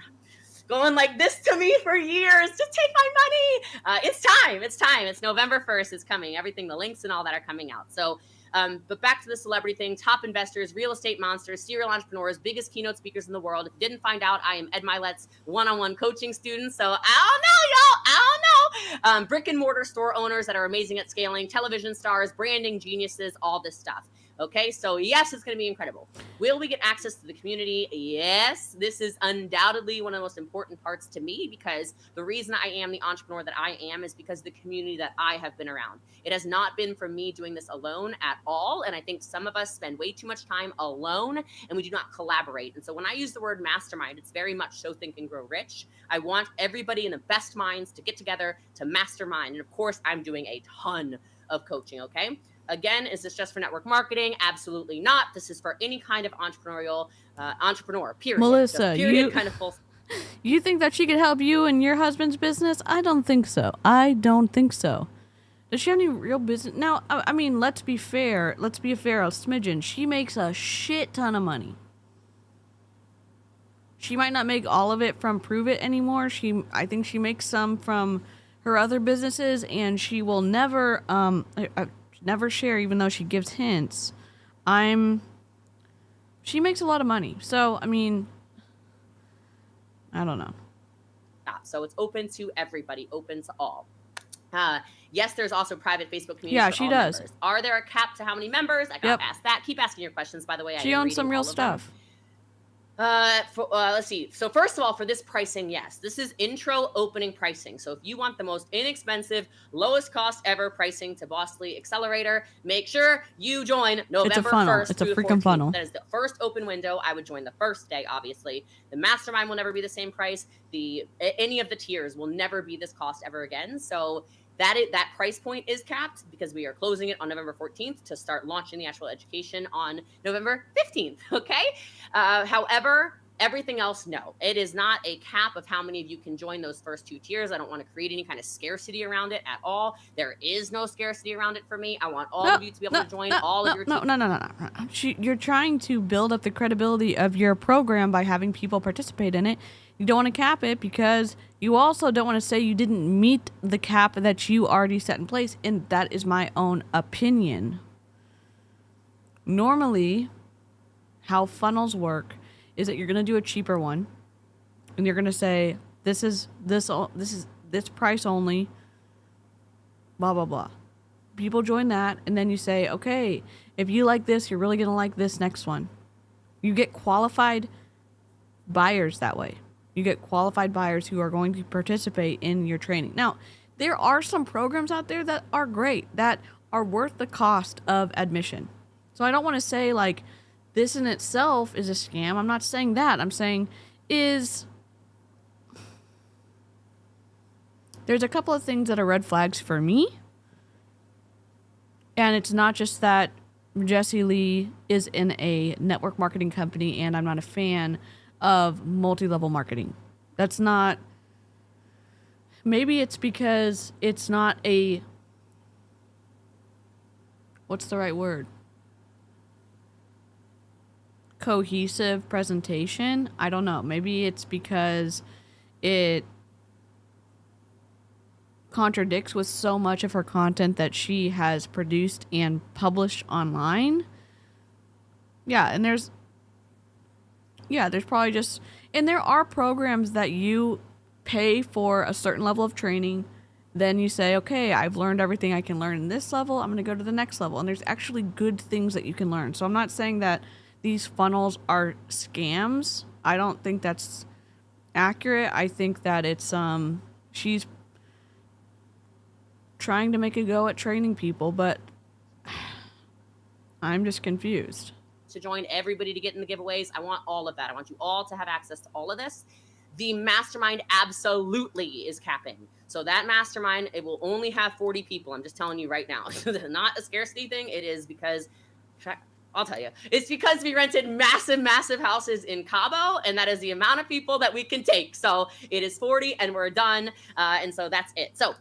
going like this to me for years, just take my money. It's time. It's November 1st. It's coming. Everything, the links and all that are coming out. So, but back to the celebrity thing, top investors, real estate monsters, serial entrepreneurs, biggest keynote speakers in the world. If you didn't find out, I am Ed Milet's one-on-one coaching student. So I don't know, y'all. I don't know. Brick and mortar store owners that are amazing at scaling, television stars, branding geniuses, all this stuff. Okay, so yes, it's going to be incredible. Will we get access to the community? Yes, this is undoubtedly one of the most important parts to me because the reason I am the entrepreneur that I am is because of the community that I have been around. It has not been from me doing this alone at all, and I think some of us spend way too much time alone and we do not collaborate. And so when I use the word mastermind, it's very much so think and grow rich. I want everybody in the best minds to get together to mastermind, and of course, I'm doing a ton of coaching, okay? Again, is this just for network marketing? Absolutely not. This is for any kind of entrepreneur, period. Melissa, period, kind of full. You think that she could help you in your husband's business? I don't think so. Does she have any real business? Now, I mean, let's be fair. Let's be fair, a smidgen. She makes a shit ton of money. She might not make all of it from Prove It anymore. I think she makes some from her other businesses, and she will never share, even though she gives hints. She makes a lot of money. So, I mean, I don't know. So it's open to everybody, open to all. Yes, there's also private Facebook communities. Yeah, she does. Members. Are there a cap to how many members? I got to ask that. Keep asking your questions, by the way. She owns some real stuff. Let's see. So first of all, for this pricing, yes, this is intro opening pricing. So if you want the most inexpensive, lowest cost ever pricing to Bossly Accelerator, make sure you join November 1st. It's a freaking funnel. That is the first open window. I would join the first day, obviously. The mastermind will never be the same price. Any of the tiers will never be this cost ever again. So that price point is capped because we are closing it on November 14th to start launching the actual education on November 15th. Okay. However, Everything else, no. It is not a cap of how many of you can join those first 2 tiers. I don't want to create any kind of scarcity around it at all. There is no scarcity around it for me. I want all of you to be able to join all of your tiers. No. You're trying to build up the credibility of your program by having people participate in it. You don't want to cap it because you also don't want to say you didn't meet the cap that you already set in place, and that is my own opinion. Normally, how funnels work is that you're going to do a cheaper one, and you're going to say this is this price only, blah blah blah. People join that, and then you say, okay, if you like this, you're really going to like this next one. You get qualified buyers that way. You get qualified buyers who are going to participate in your training. Now, there are some programs out there that are great, that are worth the cost of admission. So I don't want to say like this in itself is a scam. I'm not saying that. I'm saying there's a couple of things that are red flags for me. And it's not just that Jessie Lee is in a network marketing company and I'm not a fan of multi-level marketing. That's not, maybe it's because it's not a, what's the right word? Cohesive presentation. I don't know. Maybe it's because it contradicts with so much of her content that she has produced and published online. There's probably just, and there are programs that you pay for a certain level of training. Then you say, okay, I've learned everything I can learn in this level. I'm going to go to the next level. And there's actually good things that you can learn. So I'm not saying that these funnels are scams. I don't think that's accurate. I think that it's, she's trying to make a go at training people, but I'm just confused. To join everybody to get in the giveaways. I want all of that. I want you all to have access to all of this. The mastermind absolutely is capping. So that mastermind, it will only have 40 people. I'm just telling you right now. Not a scarcity thing. It is because, I'll tell you, it's because we rented massive houses in Cabo, and that is the amount of people that we can take. So it is 40 and we're done. And so that's it. So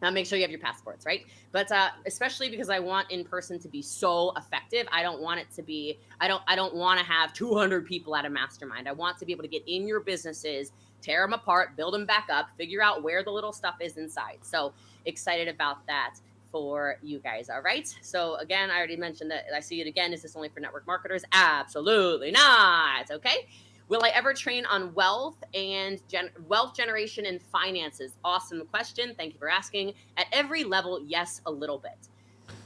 now make sure you have your passports, right? But especially because I want in-person to be so effective. I don't want it to be, I don't want to have 200 people at a mastermind. I want to be able to get in your businesses, tear them apart, build them back up, figure out where the little stuff is inside. So excited about that for you guys. All right. So again, I already mentioned that I see it again. Is this only for network marketers? Absolutely not. Okay. Will I ever train on wealth and wealth generation and finances? Awesome question. Thank you for asking. At every level, yes, a little bit.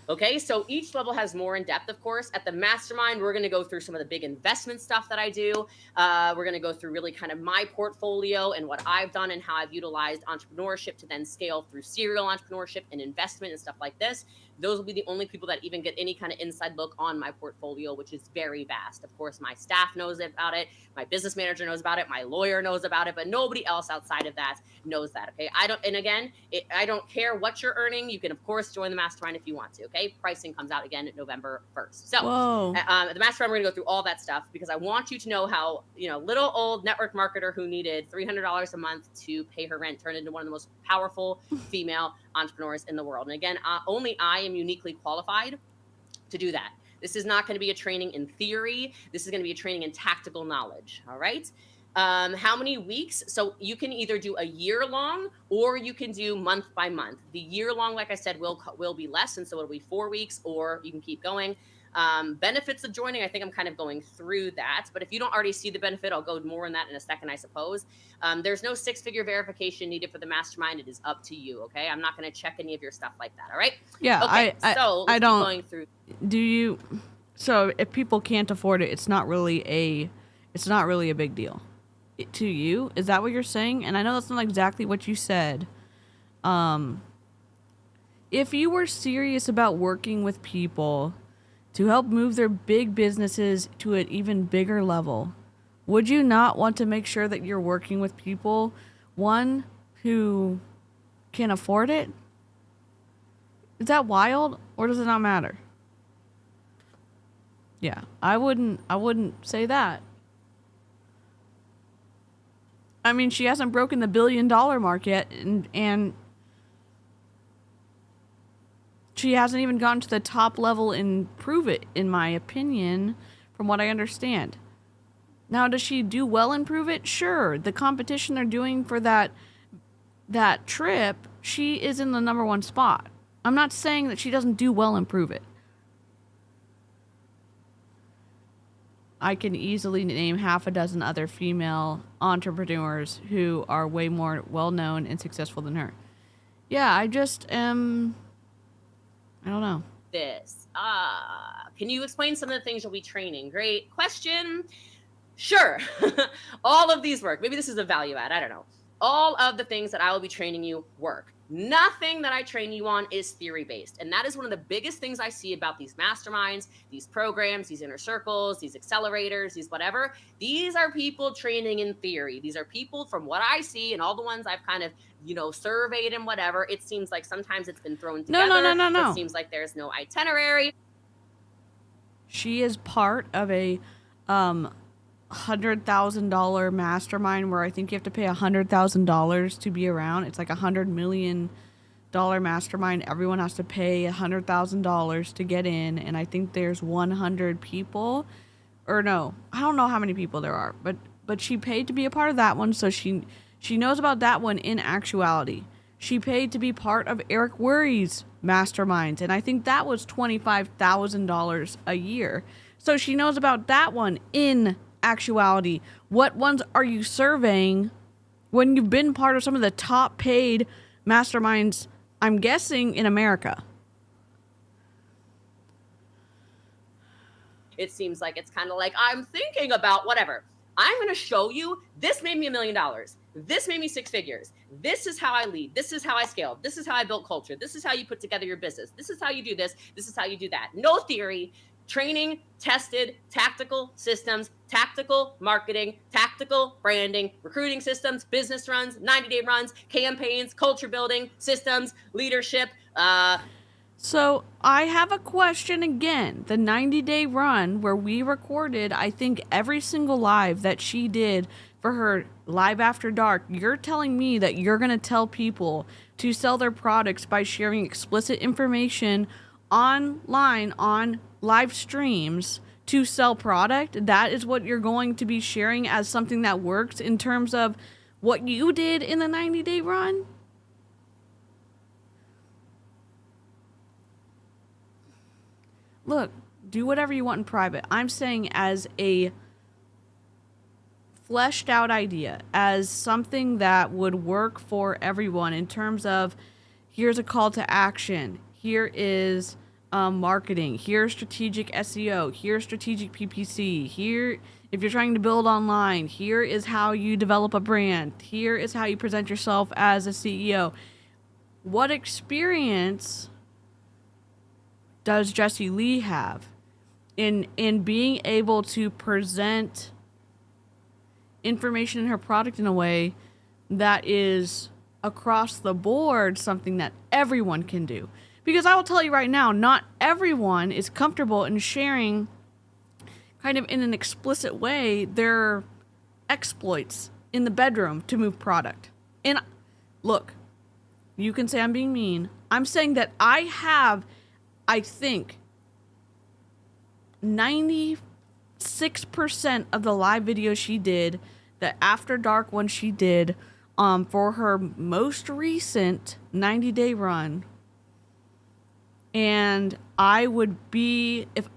Okay, so each level has more in depth, of course. At the mastermind, we're going to go through some of the big investment stuff that I do. We're going to go through really kind of my portfolio and what I've done and how I've utilized entrepreneurship to then scale through serial entrepreneurship and investment and stuff like this. Those will be the only people that even get any kind of inside look on my portfolio, which is very vast. Of course, my staff knows about it. My business manager knows about it. My lawyer knows about it, but nobody else outside of that knows that. Okay. I don't care what you're earning. You can, of course, join the mastermind if you want to. Okay. Pricing comes out again November 1st. So the mastermind, we're going to go through all that stuff because I want you to know how, little old network marketer who needed $300 a month to pay her rent turned into one of the most powerful female entrepreneurs in the world. And again, only I am uniquely qualified to do that. This is not going to be a training in theory. This is going to be a training in tactical knowledge. All right. How many weeks? So you can either do a year long or you can do month by month. The year long, like I said, will be less. And so it'll be 4 weeks, or you can keep going. Benefits of joining, I think I'm kind of going through that. But if you don't already see the benefit, I'll go more in that in a second, I suppose. There's no 6-figure verification needed for the mastermind. It is up to you. Okay. I'm not going to check any of your stuff like that. All right. Yeah. Okay. I don't. Going through. Do you? So if people can't afford it, it's not really a big deal to you. Is that what you're saying? And I know that's not exactly what you said. If you were serious about working with people to help move their big businesses to an even bigger level, would you not want to make sure that you're working with people, one, who can afford it? Is that wild, or does it not matter? Yeah, I wouldn't say that. I mean, she hasn't broken the $1 billion mark yet, and she hasn't even gotten to the top level in Prove It, in my opinion, from what I understand. Now, does she do well in Prove It? Sure. The competition they're doing for that trip, she is in the number 1 spot. I'm not saying that she doesn't do well in Prove It. I can easily name half a dozen other female entrepreneurs who are way more well-known and successful than her. Yeah, I just am... I don't know. This. Can you explain some of the things you'll be training? Great question. Sure. All of these work. Maybe this is a value add. I don't know. All of the things that I will be training you work. Nothing that I train you on is theory-based. And that is one of the biggest things I see about these masterminds, these programs, these inner circles, these accelerators, these whatever. These are people training in theory. These are people, from what I see and all the ones I've kind of, surveyed and whatever, it seems like sometimes it's been thrown together. No. It seems like there's no itinerary. She is part of a $100,000 mastermind where I think you have to pay $100,000 to be around. It's like $100 million mastermind. Everyone has to pay $100,000 to get in, and I think there's 100 people, or no, I don't know how many people there are, but she paid to be a part of that one, so she knows about that one in actuality. She paid to be part of Eric Worre's masterminds, and I think that was $25,000 a year. So she knows about that one in actuality. What ones are you surveying when you've been part of some of the top paid masterminds, I'm guessing, in America? It seems like it's kind of like, I'm thinking about whatever. I'm going to show you, this made me $1 million. This made me 6 figures. This is how I lead. This is how I scale. This is how I built culture. This is how you put together your business. This is how you do this. This is how you do that. No theory. Training, tested, tactical systems, tactical marketing, tactical branding, recruiting systems, business runs, 90-day runs, campaigns, culture building, systems, leadership. So I have a question again. The 90-day run where we recorded, I think, every single live that she did for her Live After Dark, you're telling me that you're going to tell people to sell their products by sharing explicit information online on live streams to sell product? That is what you're going to be sharing as something that works in terms of what you did in the 90-day run? Look, do whatever you want in private. I'm saying as a fleshed out idea, as something that would work for everyone in terms of, here's a call to action, here is marketing, here's strategic SEO, here's strategic PPC, here, if you're trying to build online, here is how you develop a brand, here is how you present yourself as a CEO. What experience does Jessie Lee have in being able to present information in her product in a way that is across the board something that everyone can do? Because I will tell you right now, not everyone is comfortable in sharing kind of in an explicit way their exploits in the bedroom to move product. And look, you can say I'm being mean. I'm saying that I have, I think, 96% of the live videos she did, the After Dark one she did for her most recent 90-day run. And I would be, if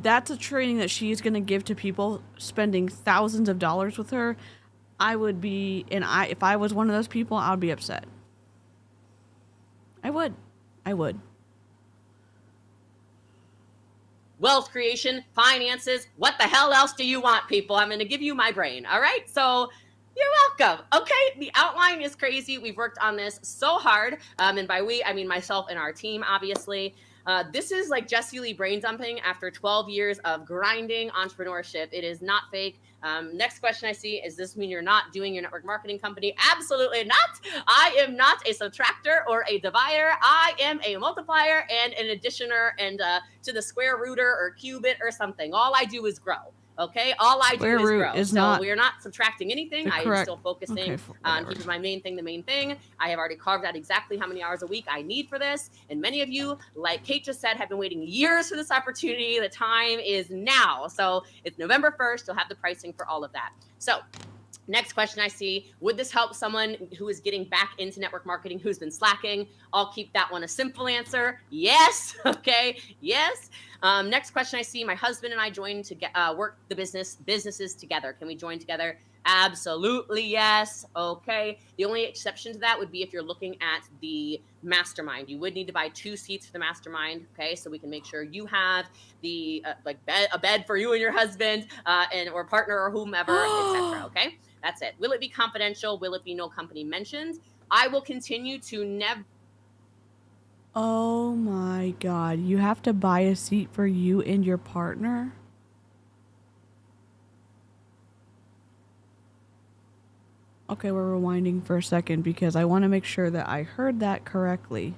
that's a training that she's going to give to people spending thousands of dollars with her, I would be, and if I was one of those people, I would be upset. I would. Wealth creation, finances. What the hell else do you want, people? I'm going to give you my brain. All right. So you're welcome. Okay. The outline is crazy. We've worked on this so hard. And by we, I mean myself and our team, obviously. This is like Jessie Lee brain dumping after 12 years of grinding entrepreneurship. It is not fake. Next question I see, is this mean you're not doing your network marketing company? Absolutely not. I am not a subtractor or a divider. I am a multiplier and an additioner and to the square rooter or cubit or something. All I do is grow. Okay, all I do Square is root grow. is So not we are not subtracting anything. the I am correct. still focusing Okay, on whatever. keeping my main thing the main thing. I have already carved out exactly how many hours a week I need for this. And many of you, like Kate just said, have been waiting years for this opportunity. The time is now. So it's November 1st. You'll have the pricing for all of that. So next question I see, would this help someone who is getting back into network marketing who's been slacking? I'll keep that one a simple answer. Yes. Okay. Yes. Next question I see, my husband and I joined to work the businesses together. Can we join together? Absolutely yes. Okay. The only exception to that would be if you're looking at the mastermind. You would need to buy 2 seats for the mastermind. Okay. So we can make sure you have the a bed for you and your husband and or partner or whomever, etc. Okay. That's it. Will it be confidential? Will it be no company mentioned? I will continue to never. Oh my God. You have to buy a seat for you and your partner? Okay, we're rewinding for a second because I want to make sure that I heard that correctly.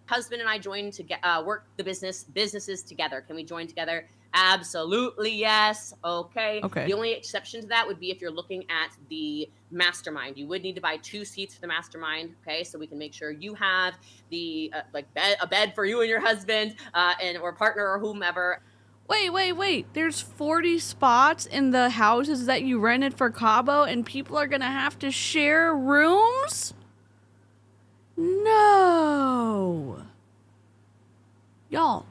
Husband and I joined to work the businesses together. Can we join together? Absolutely yes. Okay. Okay. The only exception to that would be if you're looking at the mastermind. You would need to buy 2 seats for the mastermind. Okay. So we can make sure you have the a bed for you and your husband and or partner or whomever. Wait. There's 40 spots in the houses that you rented for Cabo and people are going to have to share rooms? No. Y'all,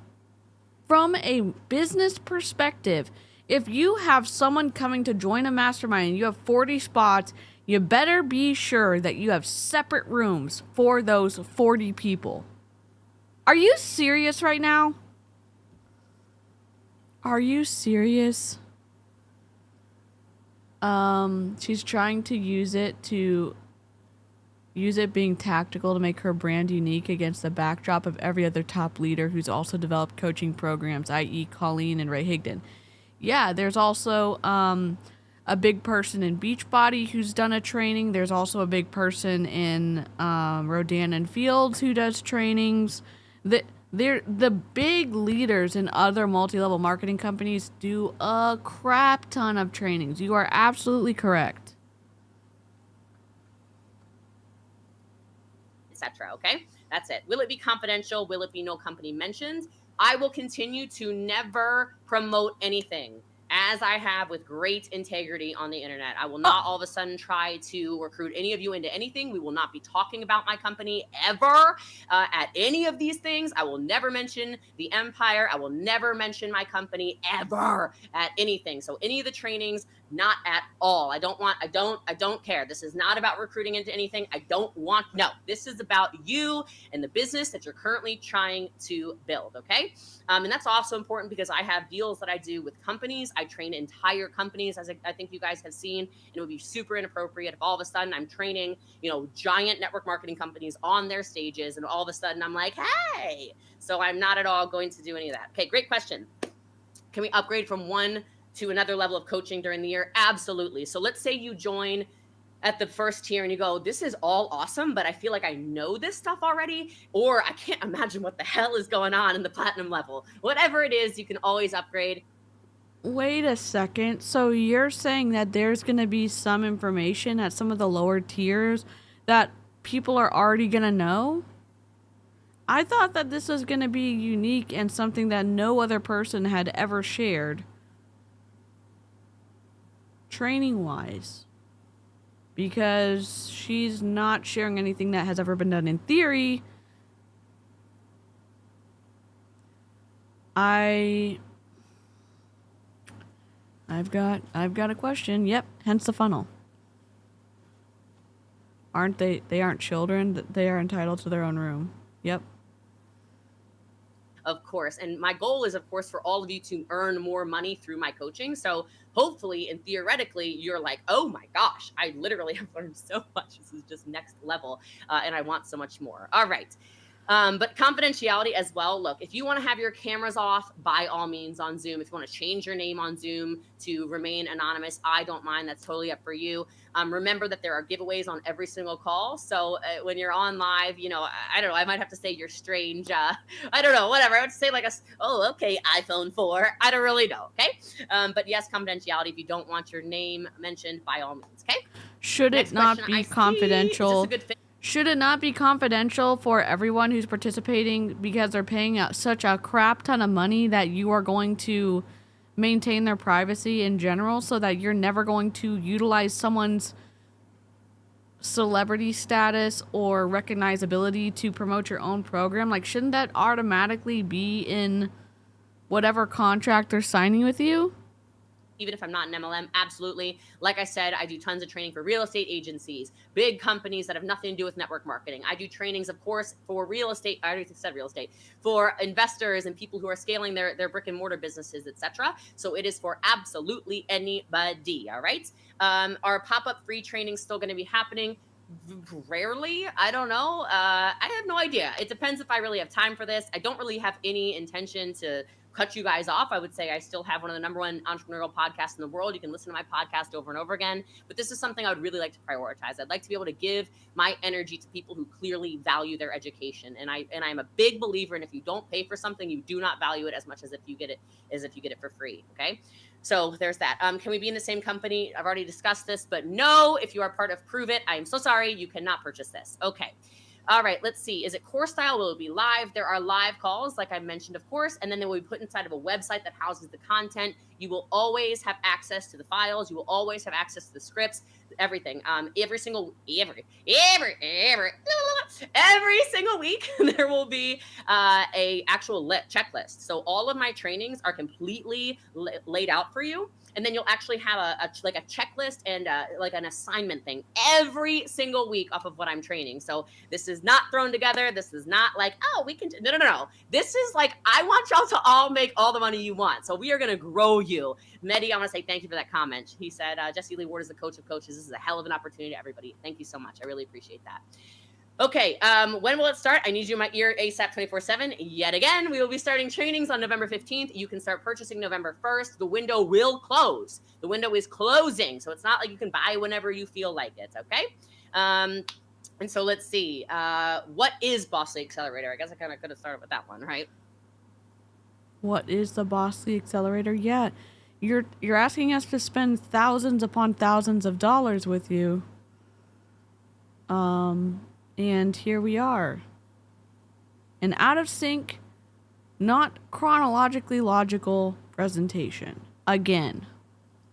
from a business perspective, if you have someone coming to join a mastermind and you have 40 spots, you better be sure that you have separate rooms for those 40 people. Are you serious right now? Are you serious? She's trying to use it being tactical to make her brand unique against the backdrop of every other top leader who's also developed coaching programs, i.e. Colleen and Ray Higdon. Yeah, there's also a big person in Beachbody who's done a training. There's also a big person in Rodan and Fields who does trainings. The big leaders in other multi-level marketing companies do a crap ton of trainings. You are absolutely correct. Etc. Okay, that's it. Will it be confidential? Will it be no company mentioned? I will continue to never promote anything as I have with great integrity on the internet. I will not all of a sudden try to recruit any of you into anything. We will not be talking about my company ever at any of these things. I will never mention the empire. I will never mention my company ever at anything. So any of the trainings, not at all. I don't care. This is not about recruiting into anything. No, this is about you and the business that you're currently trying to build. Okay. And that's also important because I have deals that I do with companies. I train entire companies, as I think you guys have seen. And it would be super inappropriate if all of a sudden I'm training, giant network marketing companies on their stages, and all of a sudden I'm like, hey. So I'm not at all going to do any of that. Okay, great question. Can we upgrade from one to another level of coaching during the year? Absolutely. So let's say you join at the first tier and you go, this is all awesome, but I feel like I know this stuff already, or I can't imagine what the hell is going on in the platinum level. Whatever it is, you can always upgrade. Wait a second. So you're saying that there's going to be some information at some of the lower tiers that people are already going to know? I thought that this was going to be unique and something that no other person had ever shared. Training-wise. Because she's not sharing anything that has ever been done in theory. I've got a question. Yep, hence the funnel. Aren't they aren't children, they are entitled to their own room. Yep. Of course. And my goal is, of course, for all of you to earn more money through my coaching. So hopefully and theoretically, you're like, oh my gosh, I literally have learned so much. This is just next level. And I want so much more. All right. But confidentiality as well. Look, if you want to have your cameras off, by all means on Zoom. If you want to change your name on Zoom to remain anonymous, I don't mind. That's totally up for you. Remember that there are giveaways on every single call. So when you're on live, I don't know, I might have to say you're strange. I don't know, whatever. I would say like okay, iPhone 4. I don't really know. Okay. But yes, confidentiality. If you don't want your name mentioned, by all means. Okay. Should it not be confidential? Should it not be confidential for everyone who's participating because they're paying such a crap ton of money that you are going to maintain their privacy in general so that you're never going to utilize someone's celebrity status or recognizability to promote your own program? Like, shouldn't that automatically be in whatever contract they're signing with you? Even if I'm not an MLM, absolutely. Like I said, I do tons of training for real estate agencies, big companies that have nothing to do with network marketing. I do trainings, of course, for real estate. I already said real estate, for investors and people who are scaling their brick and mortar businesses, etc. So it is for absolutely anybody. All right. Our pop-up free training still going to be happening. Rarely. I don't know. I have no idea. It depends if I really have time for this. I don't really have any intention to cut you guys off. I would say I still have one of the #1 entrepreneurial podcasts in the world. You can listen to my podcast over and over again, but this is something I would really like to prioritize. I'd like to be able to give my energy to people who clearly value their education. And I'm a big believer in, if you don't pay for something, you do not value it as much as if you get it for free. Okay. So there's that. Can we be in the same company? I've already discussed this, but no, if you are part of Prove It, I am so sorry. You cannot purchase this. Okay. All right, let's see. Is it course style? Will it be live? There are live calls, like I mentioned, of course, and then they will be put inside of a website that houses the content. You will always have access to the files. You will always have access to the scripts, everything. Every single week, there will be a actual checklist. So all of my trainings are completely laid out for you. And then you'll actually have a checklist and like an assignment thing every single week off of what I'm training. So this is not thrown together. This is not like, oh, we can no. This is like, I want y'all to all make all the money you want. So we are going to grow you. Mehdi, I want to say thank you for that comment. He said, Jessie Lee Ward is the coach of coaches. This is a hell of an opportunity, everybody. Thank you so much. I really appreciate that. Okay, when will it start? I need you in my ear ASAP 24/7. Yet again, we will be starting trainings on November 15th. You can start purchasing November 1st. The window will close. The window is closing, so it's not like you can buy whenever you feel like it, okay? And so let's see. What is Bossly Accelerator? I guess I kind of could have started with that one, right? What is the Bossly Accelerator? Yeah, you're asking us to spend thousands upon thousands of dollars with you. And here we are. An out of sync, not chronologically logical presentation. Again.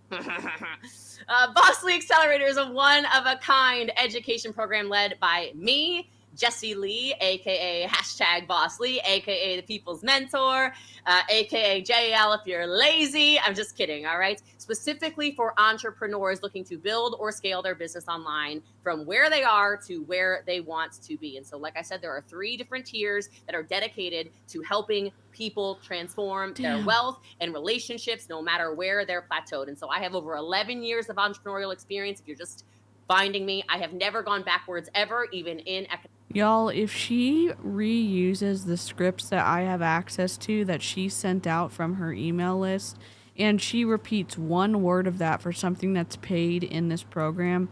Bossly Accelerator is a one-of-a-kind education program led by me, Jessie Lee, aka #Bossly, aka the people's mentor, aka JL if you're lazy. I'm just kidding, all right? Specifically for entrepreneurs looking to build or scale their business online from where they are to where they want to be. And so, like I said, there are 3 different tiers that are dedicated to helping people transform their wealth and relationships no matter where they're plateaued. And so I have over 11 years of entrepreneurial experience. If you're just finding me, I have never gone backwards ever, even in economics. Y'all, if she reuses the scripts that I have access to that she sent out from her email list, and she repeats one word of that for something that's paid in this program,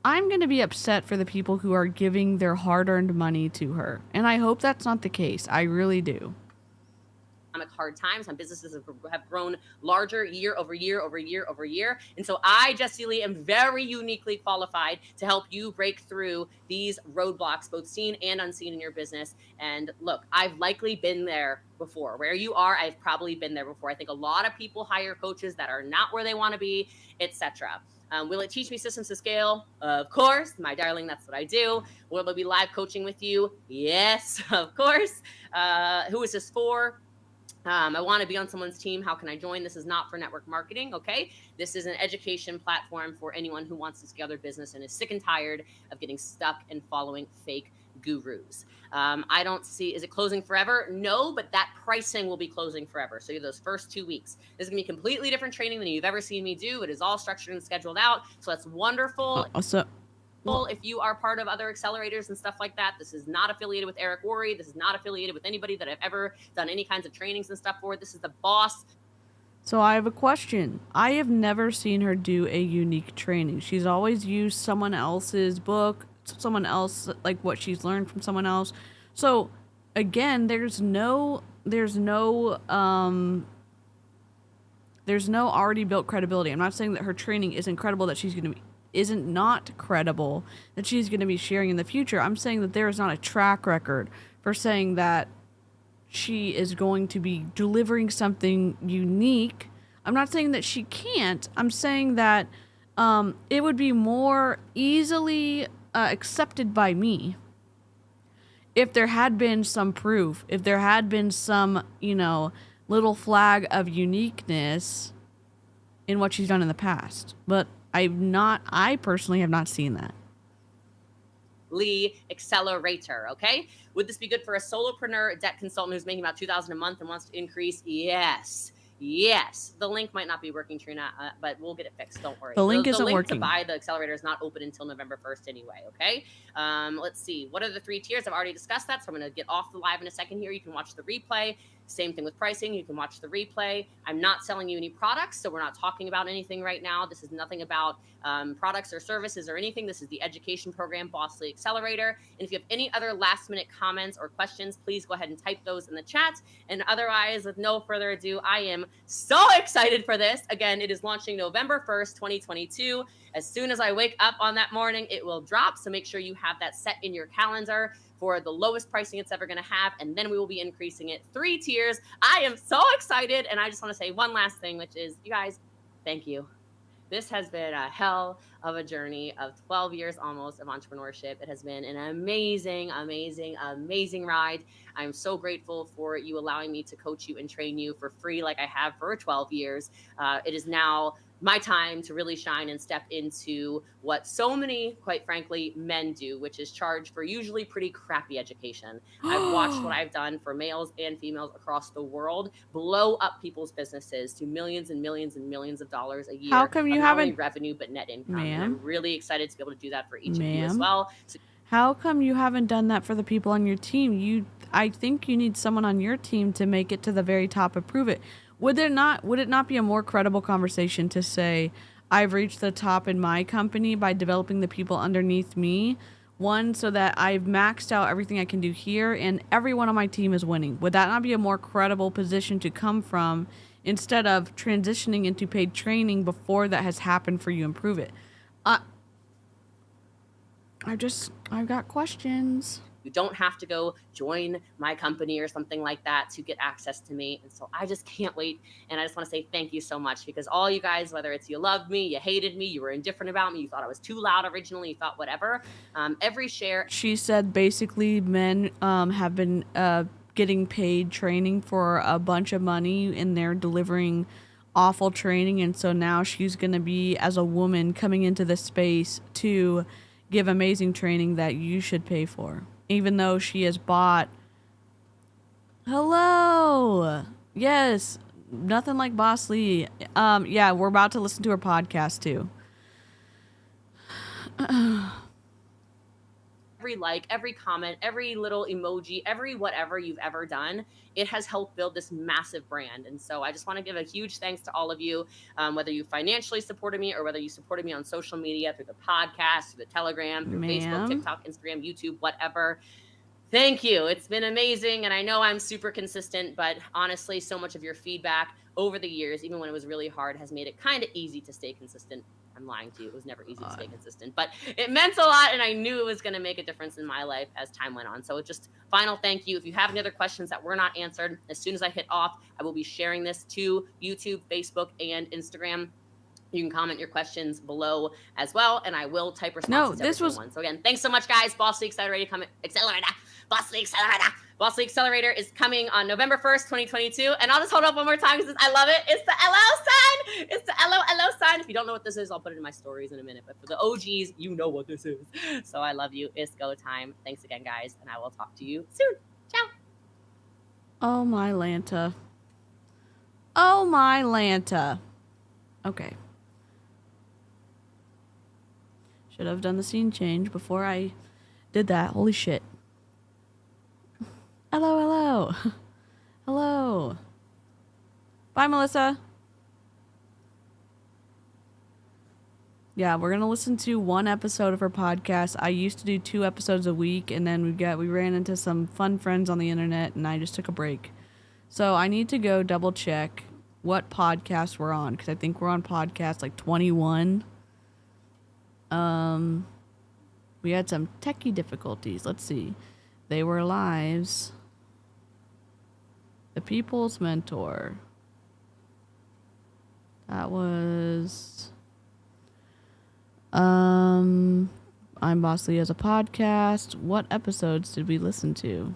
I'm going to be upset for the people who are giving their hard-earned money to her. And I hope that's not the case. I really do. Hard times. Some businesses have grown larger year over year over year over year. And so I, Jessie Lee, am very uniquely qualified to help you break through these roadblocks, both seen and unseen in your business. And look, I've likely been there before. Where you are, I've probably been there before. I think a lot of people hire coaches that are not where they want to be, etc. Will it teach me systems to scale? Of course, my darling, that's what I do. Will there be live coaching with you? Yes, of course. Who is this for? I want to be on someone's team. How can I join? This is not for network marketing, okay? This is an education platform for anyone who wants to scale their business and is sick and tired of getting stuck and following fake gurus. I don't see, is it closing forever? No, but that pricing will be closing forever. So you have those first 2 weeks. This is going to be completely different training than you've ever seen me do. It is all structured and scheduled out. So that's wonderful. if you are part of other accelerators and stuff like that. This is not affiliated with Eric Worre. This is not affiliated with anybody that I've ever done any kinds of trainings and stuff for. This is the boss. So I have a question. I have never seen her do a unique training. She's always used someone else's book, someone else, like what she's learned from someone else. So again, there's no already built credibility. I'm not saying that her training is incredible, that she's going to be isn't not credible, that she's going to be sharing in the future. I'm saying that there is not a track record for saying that she is going to be delivering something unique. I'm not saying that she can't. I'm saying that it would be more easily accepted by me if there had been some proof, if there had been some, little flag of uniqueness in what she's done in the past. But I personally have not seen that. Accelerator, okay? Would this be good for a solopreneur debt consultant who's making about $2,000 a month and wants to increase? Yes. The link might not be working, Trina, but we'll get it fixed. Don't worry. The link isn't working. working. To buy the accelerator is not open until November 1st anyway, okay? Let's see. What are the 3 tiers? I've already discussed that, so I'm going to get off the live in a second here. You can watch the replay. Same thing with pricing. You can watch the replay. I'm not selling you any products, so we're not talking about anything right now. This is nothing about products or services or anything. This is the education program, Bossly Accelerator. And if you have any other last-minute comments or questions, please go ahead and type those in the chat. And otherwise, with no further ado, I am so excited for this. Again, it is launching November 1st, 2022. As soon as I wake up on that morning, it will drop. So make sure you have that set in your calendar for the lowest pricing it's ever going to have. And then we will be increasing it 3 tiers. I am so excited. And I just want to say one last thing, which is, you guys, thank you. This has been a hell of a journey of 12 years almost of entrepreneurship. It has been an amazing, amazing, amazing ride. I'm so grateful for you allowing me to coach you and train you for free like I have for 12 years. It is now my time to really shine and step into what so many, quite frankly, men do, which is charge for usually pretty crappy education. I've watched what I've done for males and females across the world blow up people's businesses to millions and millions and millions of dollars a year. How come you not only haven't revenue but net income? Ma'am? And I'm really excited to be able to do that for each of you as Ma'am? well. So How come you haven't done that for the people on your team? I think you need someone on your team to make it to the very top and prove it. Would it not be a more credible conversation to say, I've reached the top in my company by developing the people underneath me? One, so that I've maxed out everything I can do here and everyone on my team is winning. Would that not be a more credible position to come from instead of transitioning into paid training before that has happened for you and prove it? I've got questions. you don't have to go join my company or something like that to get access to me. And so I just can't wait. And I just want to say thank you so much, because all you guys, whether it's you loved me, you hated me, you were indifferent about me, you thought I was too loud originally, you thought whatever, every share. She said basically men have been getting paid training for a bunch of money and they're delivering awful training. And so now she's going to be, as a woman, coming into this space to give amazing training that you should pay for, even though she has bought. Hello. Yes. Nothing like Boss Lee. Yeah, we're about to listen to her podcast too. Every like, every comment, every little emoji, every whatever you've ever done, it has helped build this massive brand. And so I just want to give a huge thanks to all of you, whether you financially supported me or whether you supported me on social media, through the podcast, through the Telegram, through Facebook, TikTok, Instagram, YouTube, whatever. Thank you. It's been amazing. And I know I'm super consistent, but honestly, so much of your feedback over the years, even when it was really hard, has made it kind of easy to stay consistent. I'm lying to you. It was never easy to stay consistent, but it meant a lot, and I knew it was going to make a difference in my life as time went on. So just final thank you. If you have any other questions that were not answered, as soon as I hit off, I will be sharing this to YouTube, Facebook, and Instagram. You can comment your questions below as well, and I will type responses to every single one. So again, thanks so much, guys. Boss Lee Accelerator. Boss Lee Accelerator. Boss Lee Accelerator is coming on November 1st, 2022. And I'll just hold up one more time because I love it. It's the LO sign. It's the LO sign. If you don't know what this is, I'll put it in my stories in a minute. But for the OGs, you know what this is. So I love you. It's go time. Thanks again, guys. And I will talk to you soon. Ciao. Oh, my Lanta. Oh, my Lanta. Okay. Should have done the scene change before I did that. Holy shit. Hello, hello. Hello. Bye, Melissa. Yeah, we're going to listen to one episode of her podcast. I used to do 2 episodes a week, and then we ran into some fun friends on the internet, and I just took a break. So I need to go double check what podcast we're on, because I think we're on podcast like 21. We had some techie difficulties. Let's see. They Were Lives. The People's Mentor. That was... I'm Boss Lee as a podcast. What episodes did we listen to?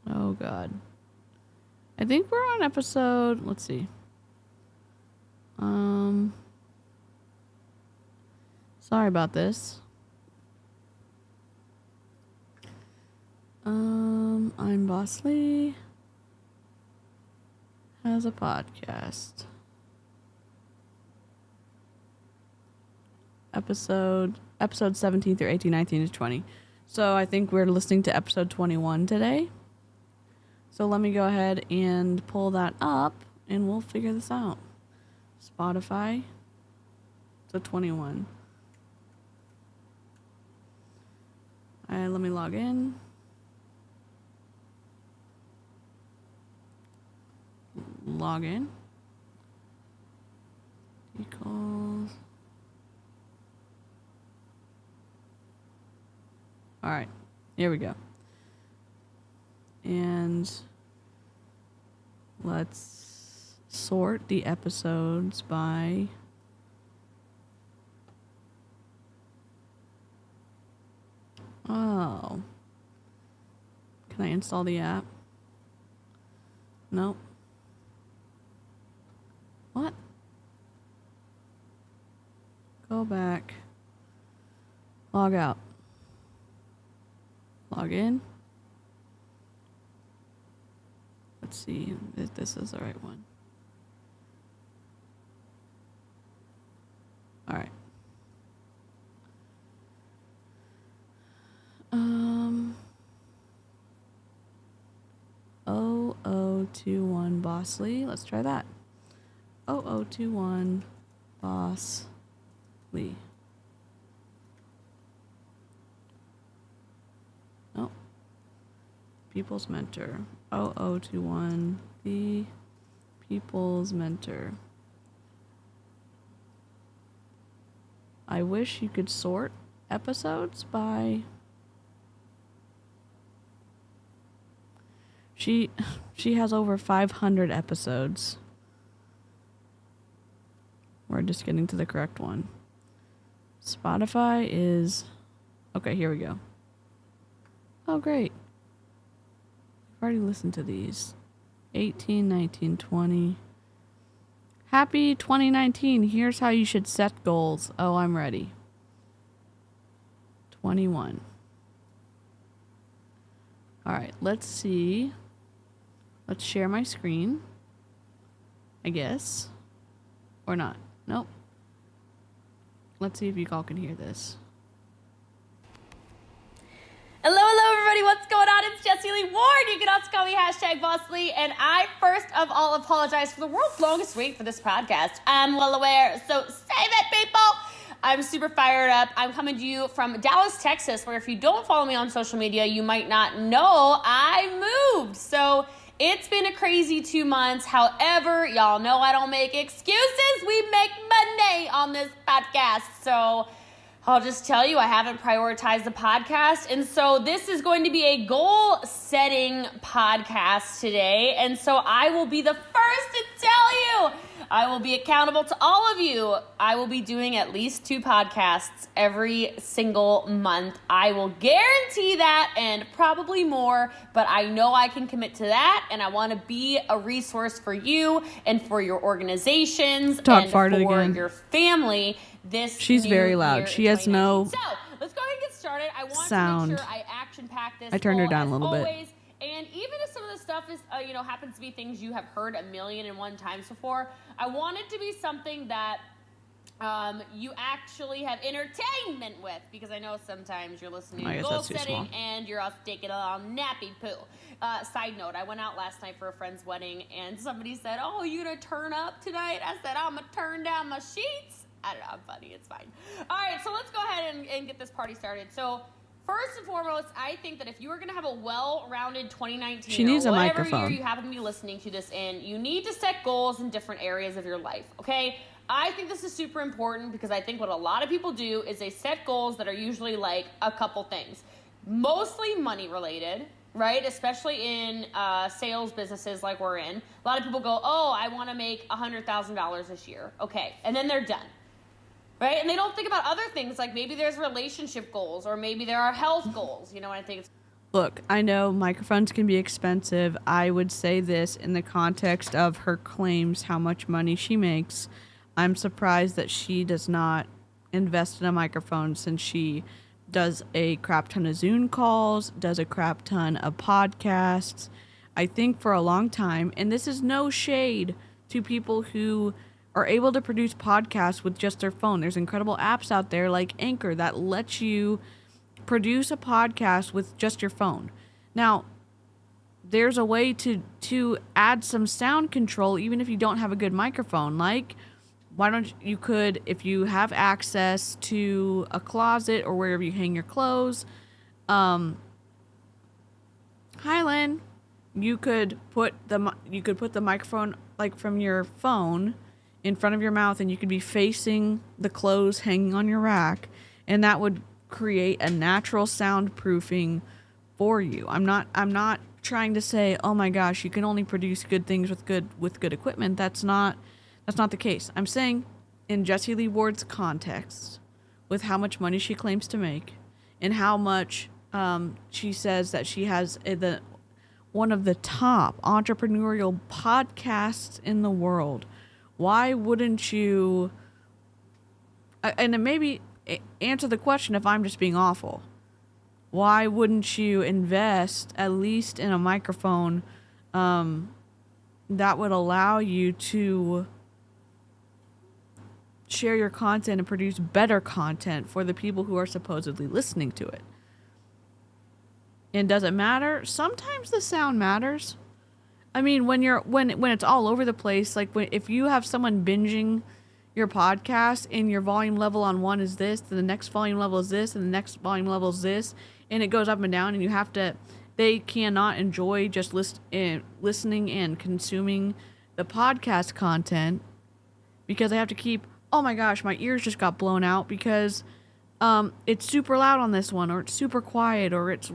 Oh, God. I think we're on episode... Let's see. Sorry about this. I'm Boss Lee has a podcast. Episode 17 through 18, 19 to 20. So I think we're listening to episode 21 today. So let me go ahead and pull that up and we'll figure this out. Spotify. So 21. Alright, let me log in. Log in. Equals. Alright, here we go. And let's sort the episodes by oh. Can I install the app? Nope. What? Go back. Log out. Log in. Let's see if this is the right one. All right. 0021 Boss Lee. Let's try that. 0021 Boss Lee. Oh. People's Mentor. 0021 The People's Mentor. I wish you could sort episodes by... She has over 500 episodes. We're just getting to the correct one. Spotify is... Okay, here we go. Oh, great. I've already listened to these. 18, 19, 20. Happy 2019. Here's how you should set goals. Oh, I'm ready. 21. All right, let's see. Let's share my screen. I guess. Or not. Nope. Let's see if you all can hear this. Hello, everybody. What's going on? It's Jessie Lee Ward. You can also call me #BossLee. And I first of all apologize for the world's longest wait for this podcast. I'm well aware. So save it, people. I'm super fired up. I'm coming to you from Dallas, Texas, where if you don't follow me on social media, you might not know I moved. So it's been a crazy 2 months. However, y'all know I don't make excuses. We make money on this podcast. So I'll just tell you, I haven't prioritized the podcast. And so this is going to be a goal-setting podcast today. And so I will be the first to tell you, I will be accountable to all of you. I will be doing at least 2 podcasts every single month. I will guarantee that and probably more, but I know I can commit to that. And I want to be a resource for you and for your organizations and for your family. She's very loud. She has no So let's go ahead and get started. I want sound. to make sure I action-pack this. I turned her down a little bit. And even if some of the stuff is, happens to be things you have heard 1,000,001 times before, I want it to be something that you actually have entertainment with, because I know sometimes you're listening I to guess goal that's too setting small. and you're off taking a little nappy poo. Side note, I went out last night for a friend's wedding and somebody said, "Oh, you gonna turn up tonight?" I said, "I'm gonna turn down my sheets." I don't know, I'm funny, it's fine. All right, so let's go ahead and get this party started. So first and foremost, I think that if you are going to have a well-rounded 2019 She needs or a whatever microphone. year you happen to be listening to this in, you need to set goals in different areas of your life, okay? I think this is super important because I think what a lot of people do is they set goals that are usually like a couple things. Mostly money related, right? Especially in sales businesses like we're in. A lot of people go, "Oh, I want to make $100,000 this year." Okay, and then they're done. Right? And they don't think about other things, like maybe there's relationship goals or maybe there are health goals. You know, I think it's... Look, I know microphones can be expensive. I would say this in the context of her claims how much money she makes. I'm surprised that she does not invest in a microphone since she does a crap ton of Zoom calls, does a crap ton of podcasts. I think for a long time, and this is no shade to people who are able to produce podcasts with just their phone. There's incredible apps out there like Anchor that lets you produce a podcast with just your phone. Now, there's a way to add some sound control even if you don't have a good microphone. Like, why don't you could, if you have access to a closet or wherever you hang your clothes, Hylan, you could put the microphone like from your phone in front of your mouth, and you could be facing the clothes hanging on your rack, and that would create a natural soundproofing for you. I'm not trying to say, "Oh my gosh, you can only produce good things with good equipment." That's not the case. I'm saying in Jessie Lee Ward's context, with how much money she claims to make and how much she says that she has one of the top entrepreneurial podcasts in the world. Why wouldn't you, and then maybe answer the question if I'm just being awful, why wouldn't you invest at least in a microphone that would allow you to share your content and produce better content for the people who are supposedly listening to it? And does it matter? Sometimes the sound matters. I mean, when it's all over the place, like if you have someone binging your podcast and your volume level on one is this, then the next volume level is this, and the next volume level is this, and it goes up and down, and they cannot enjoy just listening and consuming the podcast content because they have to keep, "Oh my gosh, my ears just got blown out because it's super loud on this one, or it's super quiet, or it's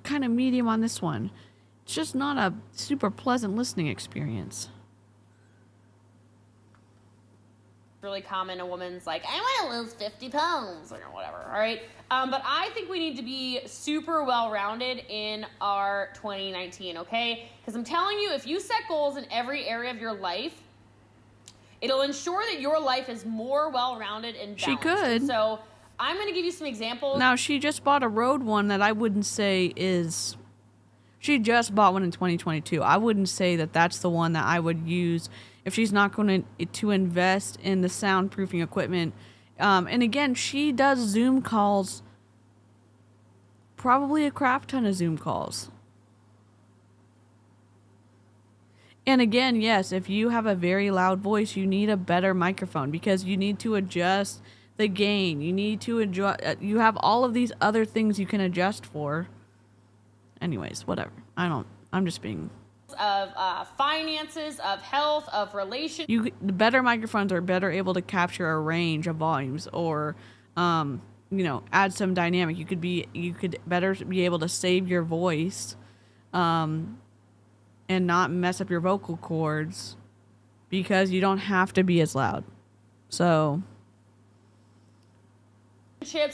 kind of medium on this one." It's just not a super pleasant listening experience. really common. A woman's like, "I want to lose 50 pounds," or whatever, all right? But I think we need to be super well-rounded in our 2019, okay? Because I'm telling you, if you set goals in every area of your life, it'll ensure that your life is more well-rounded and balanced. She could. So I'm going to give you some examples. Now, she just bought a road one that I wouldn't say is... She just bought one in 2022. I wouldn't say that that's the one that I would use if she's not going to invest in the soundproofing equipment. And again, she does Zoom calls, probably a crap ton of Zoom calls. And again, yes, if you have a very loud voice, you need a better microphone because you need to adjust the gain. You need to adjust. You have all of these other things you can adjust for. Anyways, whatever. I'm just being... Of finances, of health, of relation. The better microphones are better able to capture a range of volumes or, add some dynamic. You could better be able to save your voice, and not mess up your vocal cords because you don't have to be as loud. So...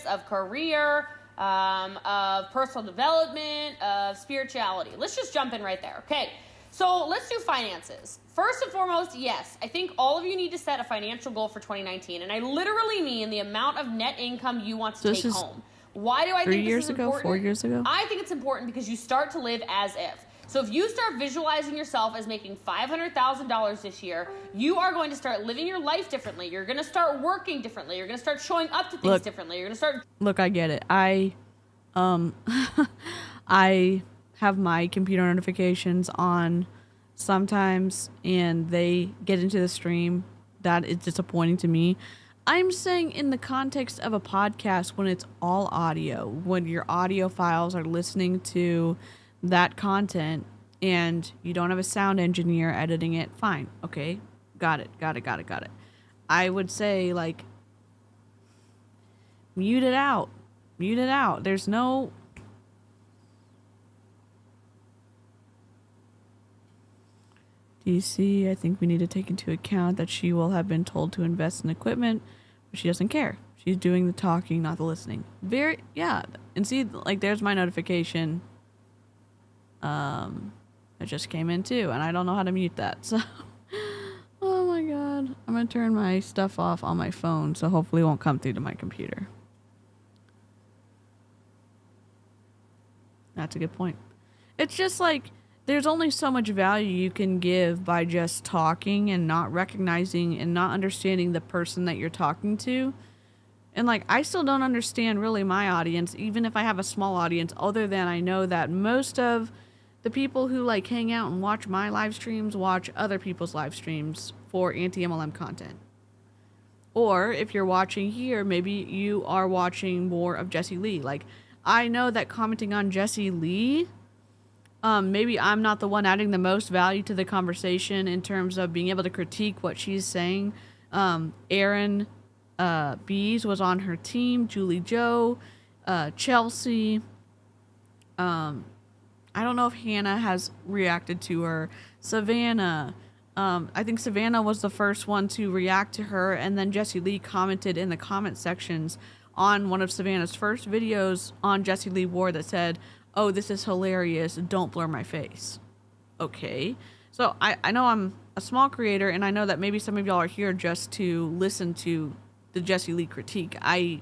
of career, of personal development, of spirituality. Let's just jump in right there. Okay, so let's do finances. First and foremost, yes, I think all of you need to set a financial goal for 2019, and I literally mean the amount of net income you want to take home. Why do I think this is important? 4 years ago? I think it's important because you start to live as if. So if you start visualizing yourself as making $500,000 this year, you are going to start living your life differently. You're going to start working differently. You're going to start showing up to things differently. You're going to start... Look, I get it. I have my computer notifications on sometimes, and they get into the stream. That is disappointing to me. I'm saying in the context of a podcast, when it's all audio, when your audio files are listening to that content and you don't have a sound engineer editing it, fine. Okay. Got it. I would say, like, mute it out. There's no... DC, I think we need to take into account that she will have been told to invest in equipment, but she doesn't care. She's doing the talking, not the listening. Yeah. And see, like, there's my notification. It just came in too, and I don't know how to mute that. So, oh my God. I'm going to turn my stuff off on my phone, so hopefully it won't come through to my computer. That's a good point. It's just like, there's only so much value you can give by just talking and not recognizing and not understanding the person that you're talking to. And, like, I still don't understand really my audience, even if I have a small audience, other than I know that most of the people who, like, hang out and watch my live streams watch other people's live streams for anti-MLM content. Or if you're watching here, maybe you are watching more of Jessie Lee. Like, I know that commenting on Jessie Lee, maybe I'm not the one adding the most value to the conversation in terms of being able to critique what she's saying. Aaron Bees was on her team, Julie Joe, Chelsea. I don't know if Hannah has reacted to her. Savannah. I think Savannah was the first one to react to her, and then Jessie Lee commented in the comment sections on one of Savannah's first videos on Jessie Lee Ward that said, "Oh, this is hilarious. Don't blur my face." Okay. So I know I'm a small creator, and I know that maybe some of y'all are here just to listen to the Jessie Lee critique. I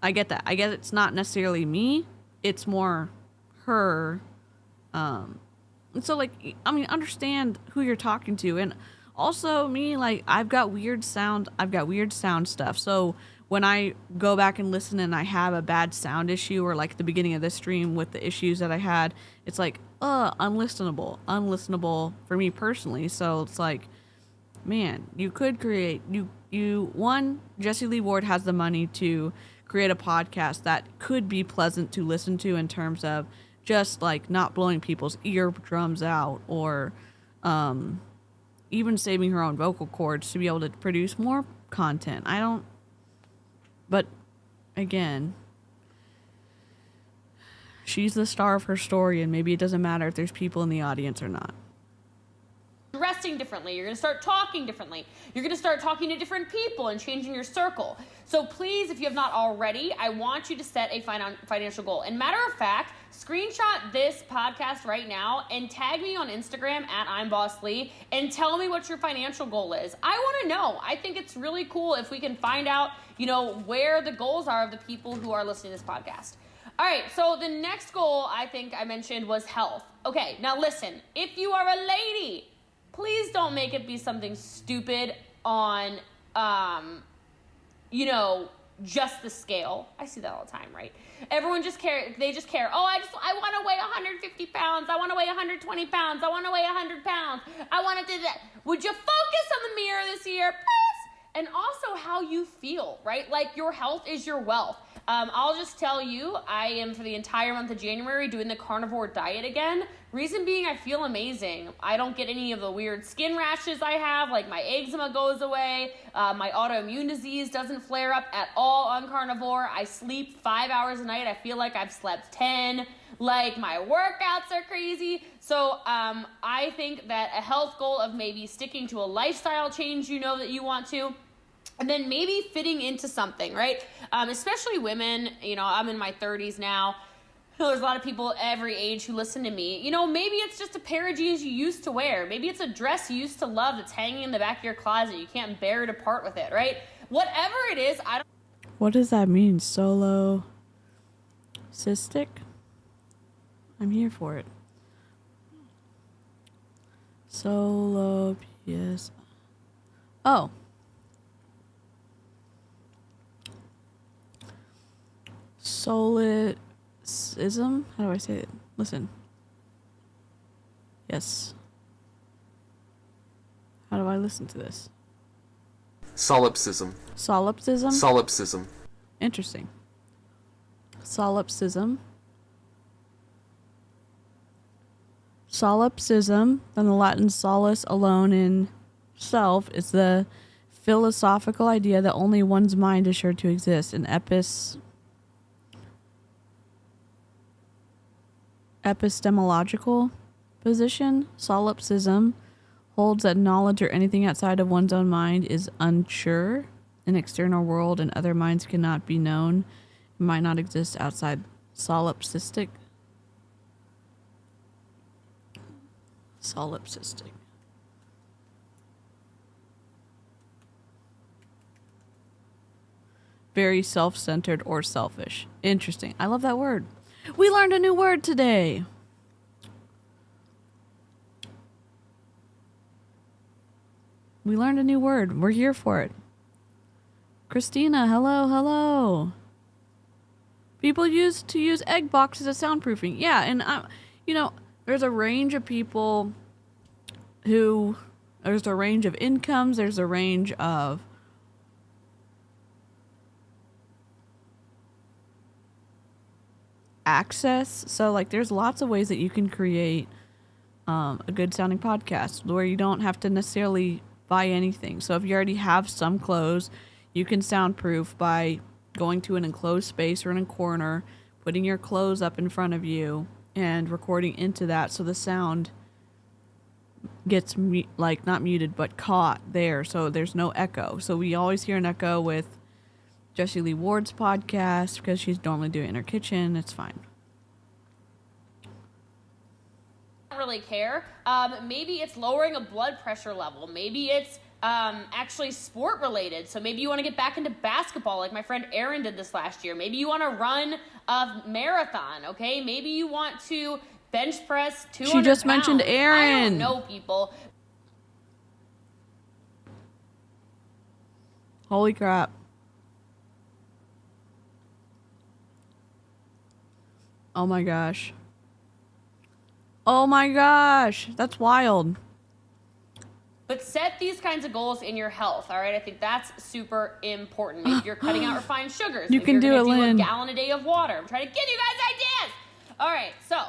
get that. I guess it's not necessarily me. It's more her. And so, like, I mean, understand who you're talking to. And also me, like, I've got weird sound stuff. So when I go back and listen and I have a bad sound issue, or like the beginning of this stream with the issues that I had, it's like, unlistenable for me personally. So it's like, man, you could create, Jessie Lee Ward has the money to create a podcast that could be pleasant to listen to in terms of just, like, not blowing people's eardrums out, or even saving her own vocal cords to be able to produce more content. But again, she's the star of her story, and maybe it doesn't matter if there's people in the audience or not. Dressing differently. You're going to start talking differently. You're going to start talking to different people and changing your circle. So please, if you have not already, I want you to set a financial goal. And matter of fact, screenshot this podcast right now and tag me on Instagram at I'm Boss Lee and tell me what your financial goal is. I want to know. I think it's really cool if we can find out, where the goals are of the people who are listening to this podcast. All right, so the next goal I think I mentioned was health. Okay, now listen, if you are a lady, please don't make it be something stupid on, just the scale. I see that all the time, right? Everyone they just care. Oh, I want to weigh 150 pounds. I want to weigh 120 pounds. I want to weigh 100 pounds. I want to do that. Would you focus on the mirror this year, please? And also how you feel, right? Like, your health is your wealth. I'll just tell you, I am for the entire month of January doing the carnivore diet again. Reason being, I feel amazing. I don't get any of the weird skin rashes I have. Like, my eczema goes away. My autoimmune disease doesn't flare up at all on carnivore. I sleep 5 hours a night. I feel like I've slept 10. Like, my workouts are crazy. So I think that a health goal of maybe sticking to a lifestyle change that you want to, and then maybe fitting into something, right? Especially women, I'm in my 30s now. There's a lot of people every age who listen to me. Maybe it's just a pair of jeans you used to wear. Maybe it's a dress you used to love that's hanging in the back of your closet. You can't bear to part with it, right? Whatever it is, What does that mean? Solo cystic? I'm here for it. Solo PS. Oh. Solipsism? How do I say it? Listen. Yes. How do I listen to this? Solipsism. Solipsism? Solipsism. Interesting. Solipsism. Solipsism, from the Latin solus, alone in self, is the philosophical idea that only one's mind is sure to exist. An epistemological position. Solipsism holds that knowledge or anything outside of one's own mind is unsure. An external world and other minds cannot be known. It might not exist outside solipsistic. Solipsistic. Very self-centered or selfish. Interesting. I love that word. We learned a new word today. We learned a new word. We're here for it. Christina, hello, hello. People used to use egg boxes as soundproofing. Yeah, and there's a range of people there's a range of incomes, there's a range of access. So like there's lots of ways that you can create a good sounding podcast where you don't have to necessarily buy anything. So if you already have some clothes, you can soundproof by going to an enclosed space or in a corner, putting your clothes up in front of you and recording into that so the sound gets not muted but caught there, so there's no echo. So we always hear an echo with Jessie Lee Ward's podcast because she's normally doing it in her kitchen. It's fine. Really care. Maybe it's lowering a blood pressure level. Maybe it's actually sport related. So maybe you want to get back into basketball like my friend Erin did this last year. Maybe you want to run a marathon, okay? Maybe you want to bench press 200 She just pounds. mentioned Erin. I don't know, people. Holy crap. Oh my gosh. Oh my gosh. That's wild. But set these kinds of goals in your health, all right? I think that's super important. Maybe you're cutting out refined sugars. You Maybe can you're do gonna it, Lynn. a gallon a day of water. I'm trying to give you guys ideas. All right, so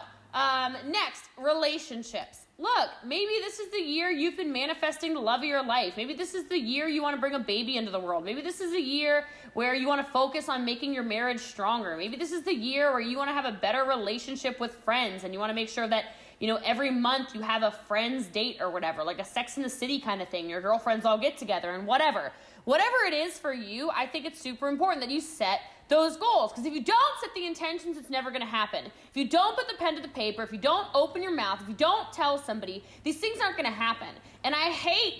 next, relationships. Look, maybe this is the year you've been manifesting the love of your life. Maybe this is the year you want to bring a baby into the world. Maybe this is the year where you want to focus on making your marriage stronger. Maybe this is the year where you want to have a better relationship with friends and you want to make sure that every month you have a friends date or whatever, like a Sex in the City kind of thing. Your girlfriends all get together and whatever. Whatever it is for you, I think it's super important that you set those goals. Because if you don't set the intentions, it's never going to happen. If you don't put the pen to the paper, if you don't open your mouth, if you don't tell somebody, these things aren't going to happen. And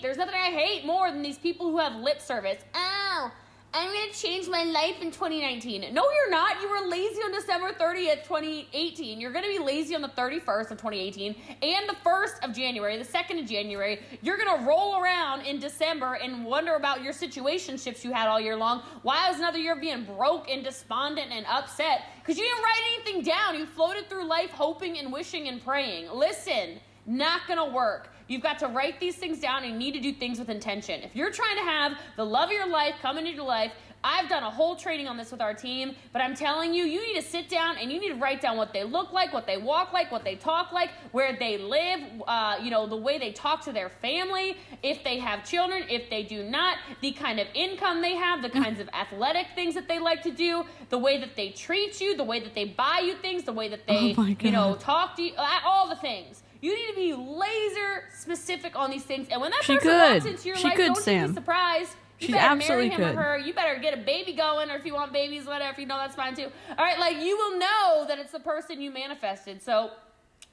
there's nothing I hate more than these people who have lip service. Oh, I'm going to change my life in 2019. No, you're not. You were lazy on December 30th, 2018. You're going to be lazy on the 31st of 2018 and the 1st of January, the 2nd of January. You're going to roll around in December and wonder about your situationships you had all year long. Why was another year of being broke and despondent and upset? Because you didn't write anything down. You floated through life hoping and wishing and praying. Listen, not going to work. You've got to write these things down and you need to do things with intention. If you're trying to have the love of your life come into your life, I've done a whole training on this with our team, but I'm telling you, you need to sit down and you need to write down what they look like, what they walk like, what they talk like, where they live, the way they talk to their family, if they have children, if they do not, the kind of income they have, the kinds of athletic things that they like to do, the way that they treat you, the way that they buy you things, the way that they, talk to you, all the things. You need to be laser specific on these things. And when that person walks into your life, don't you be surprised. You better marry him or her. You better get a baby going, or if you want babies, whatever, that's fine too. All right, you will know that it's the person you manifested. So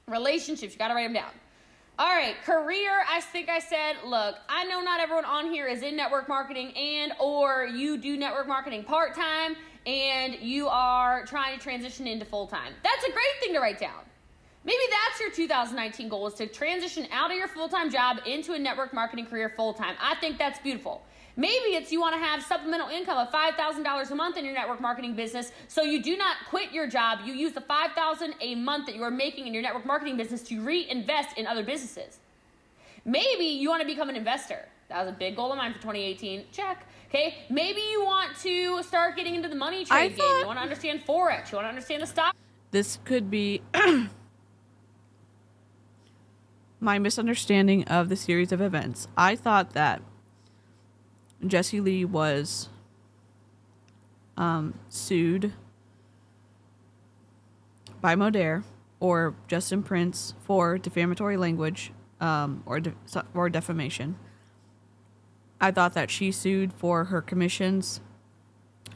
relationships, you got to write them down. All right, career, I think I said, look, I know not everyone on here is in network marketing or you do network marketing part-time and you are trying to transition into full-time. That's a great thing to write down. Maybe that's your 2019 goal, is to transition out of your full-time job into a network marketing career full-time. I think that's beautiful. Maybe it's you want to have supplemental income of $5,000 a month in your network marketing business, so you do not quit your job. You use the $5,000 a month that you are making in your network marketing business to reinvest in other businesses. Maybe you want to become an investor. That was a big goal of mine for 2018. Check. Okay. Maybe you want to start getting into the money trade game. You want to understand Forex. You want to understand the stock. This could be my misunderstanding of the series of events. I thought that Jessie Lee was sued by Modere or Justin Prince for defamatory language or defamation. I thought that she sued for her commissions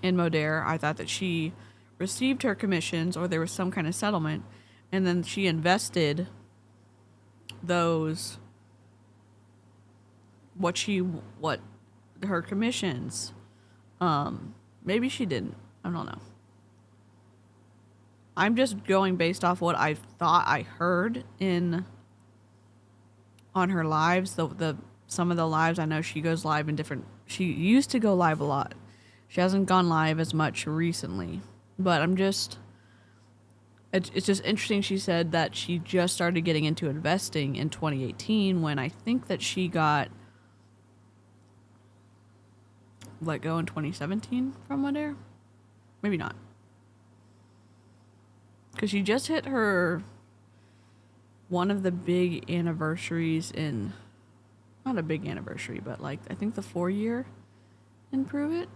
in Modere. I thought that she received her commissions, or there was some kind of settlement, and then she invested those what her commissions. Maybe she didn't. I don't know. I'm just going based off what I thought I heard on her lives. The some of the lives, I know she goes live in different. She used to go live a lot. She hasn't gone live as much recently. But it's just interesting. She said that she just started getting into investing in 2018, when I think that she got let go in 2017 from Modere. Maybe not. Because she just hit one of the big anniversaries not a big anniversary, but like, I think the 4-year in Prove It.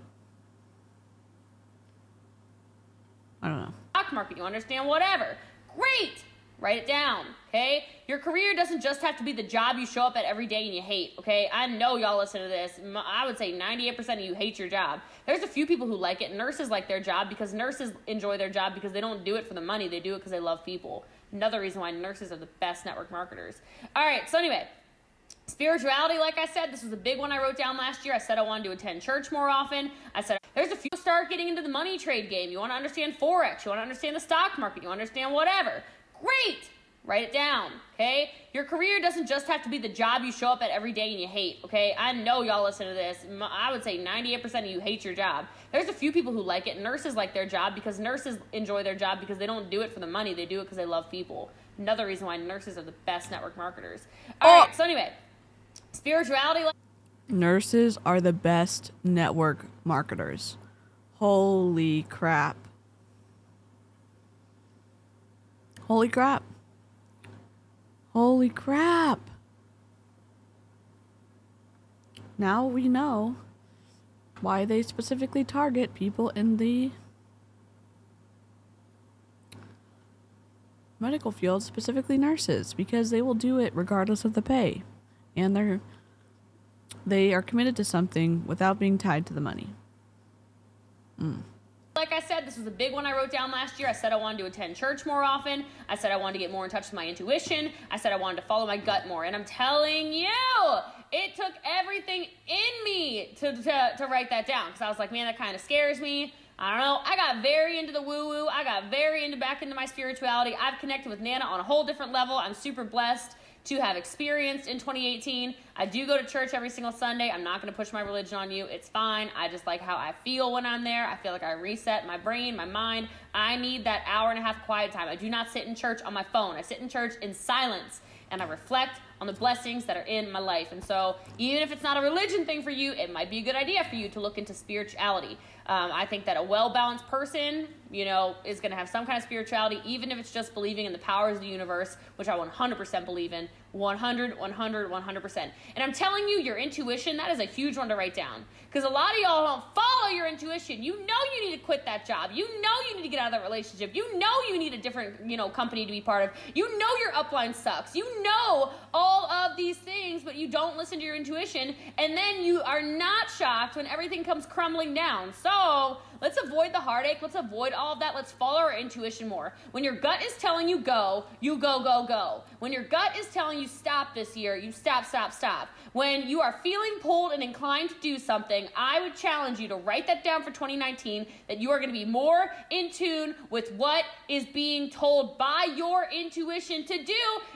I don't know. Stock market, you understand whatever. Great. Write it down, okay? Your career doesn't just have to be the job you show up at every day and you hate, okay? I know y'all listen to this. I would say 98% of you hate your job. There's a few people who like it. Nurses like their job because nurses enjoy their job because they don't do it for the money. They do it because they love people. Another reason why nurses are the best network marketers. All right, so anyway, spirituality, like I said, this was a big one I wrote down last year. I said I wanted to attend church more often. I said there's a few. Start getting into the money trade game. You want to understand Forex. You want to understand the stock market. You understand whatever. Great. Write it down, okay? Your career doesn't just have to be the job you show up at every day and you hate, okay? I know y'all listen to this. I would say 98% of you hate your job. There's a few people who like it. Nurses like their job because nurses enjoy their job because they don't do it for the money. They do it because they love people. Another reason why nurses are the best network marketers. All right, so anyway, spirituality. Nurses are the best network marketers. Holy crap. Holy crap. Holy crap. Now we know why they specifically target people in the medical field, specifically nurses, because they will do it regardless of the pay. And they are committed to something without being tied to the money. Like I said, this was a big one I wrote down last year. I said I wanted to attend church more often. I said I wanted to get more in touch with my intuition. I said I wanted to follow my gut more. And I'm telling you, it took everything in me to write that down. Because I was like, man, that kind of scares me. I don't know. I got very into the woo-woo. I got very back into my spirituality. I've connected with Nana on a whole different level. I'm super blessed to have experienced in 2018. I do go to church every single Sunday. I'm not going to push my religion on you. It's fine. I just like how I feel when I'm there. I feel like I reset my brain, my mind. I need that hour and a half quiet time. I do not sit in church on my phone. I sit in church in silence, and I reflect on the blessings that are in my life. And so even if it's not a religion thing for you, it might be a good idea for you to look into spirituality. I think that a well-balanced person, is going to have some kind of spirituality, even if it's just believing in the powers of the universe, which I 100% believe in. 100%. And I'm telling you, your intuition, that is a huge one to write down. Because a lot of y'all don't follow your intuition. You know you need to quit that job. You know you need to get out of that relationship. You know you need a different, company to be part of. You know your upline sucks. You know all of these things, but you don't listen to your intuition. And then you are not shocked when everything comes crumbling down. So Let's avoid the heartache. Let's avoid all of that. Let's follow our intuition more. When your gut is telling you go, you go, go, go. When your gut is telling you stop this year, you stop, stop, stop. When you are feeling pulled and inclined to do something, I would challenge you to write that down for 2019, that you are going to be more in tune with what is being told by your intuition to do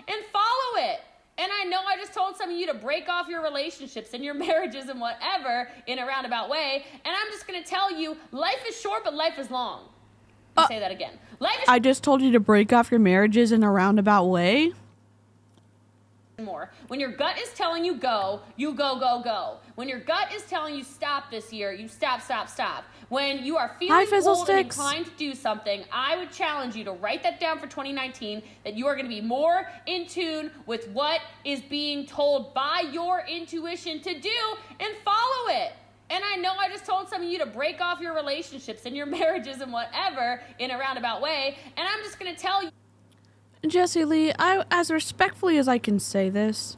and follow it. And I know I just told some of you to break off your relationships and your marriages and whatever in a roundabout way. And I'm just going to tell you, life is short, but life is long. Let me say that again. Life is I just told you to break off your marriages in a roundabout way. more. When your gut is telling you go, you go, go, go. When your gut is telling you stop this year, you stop, stop, stop. When you are feeling pulled and inclined to do something, I would challenge you to write that down for 2019, that you are going to be more in tune with what is being told by your intuition to do and follow it. And I know I just told some of you to break off your relationships and your marriages and whatever in a roundabout way. And I'm just going to tell you. Jessie Lee, I, as respectfully as I can say this,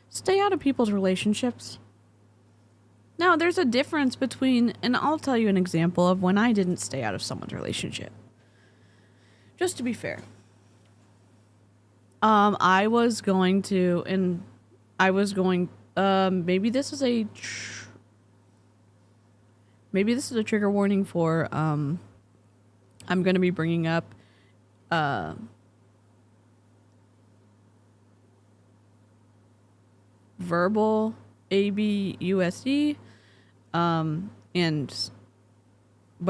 stay out of people's relationships. Now, there's a difference between, and I'll tell you an example of when I didn't stay out of someone's relationship. Just to be fair. I was going, maybe this is a trigger warning for, I'm going to be bringing up, verbal ABUSD, but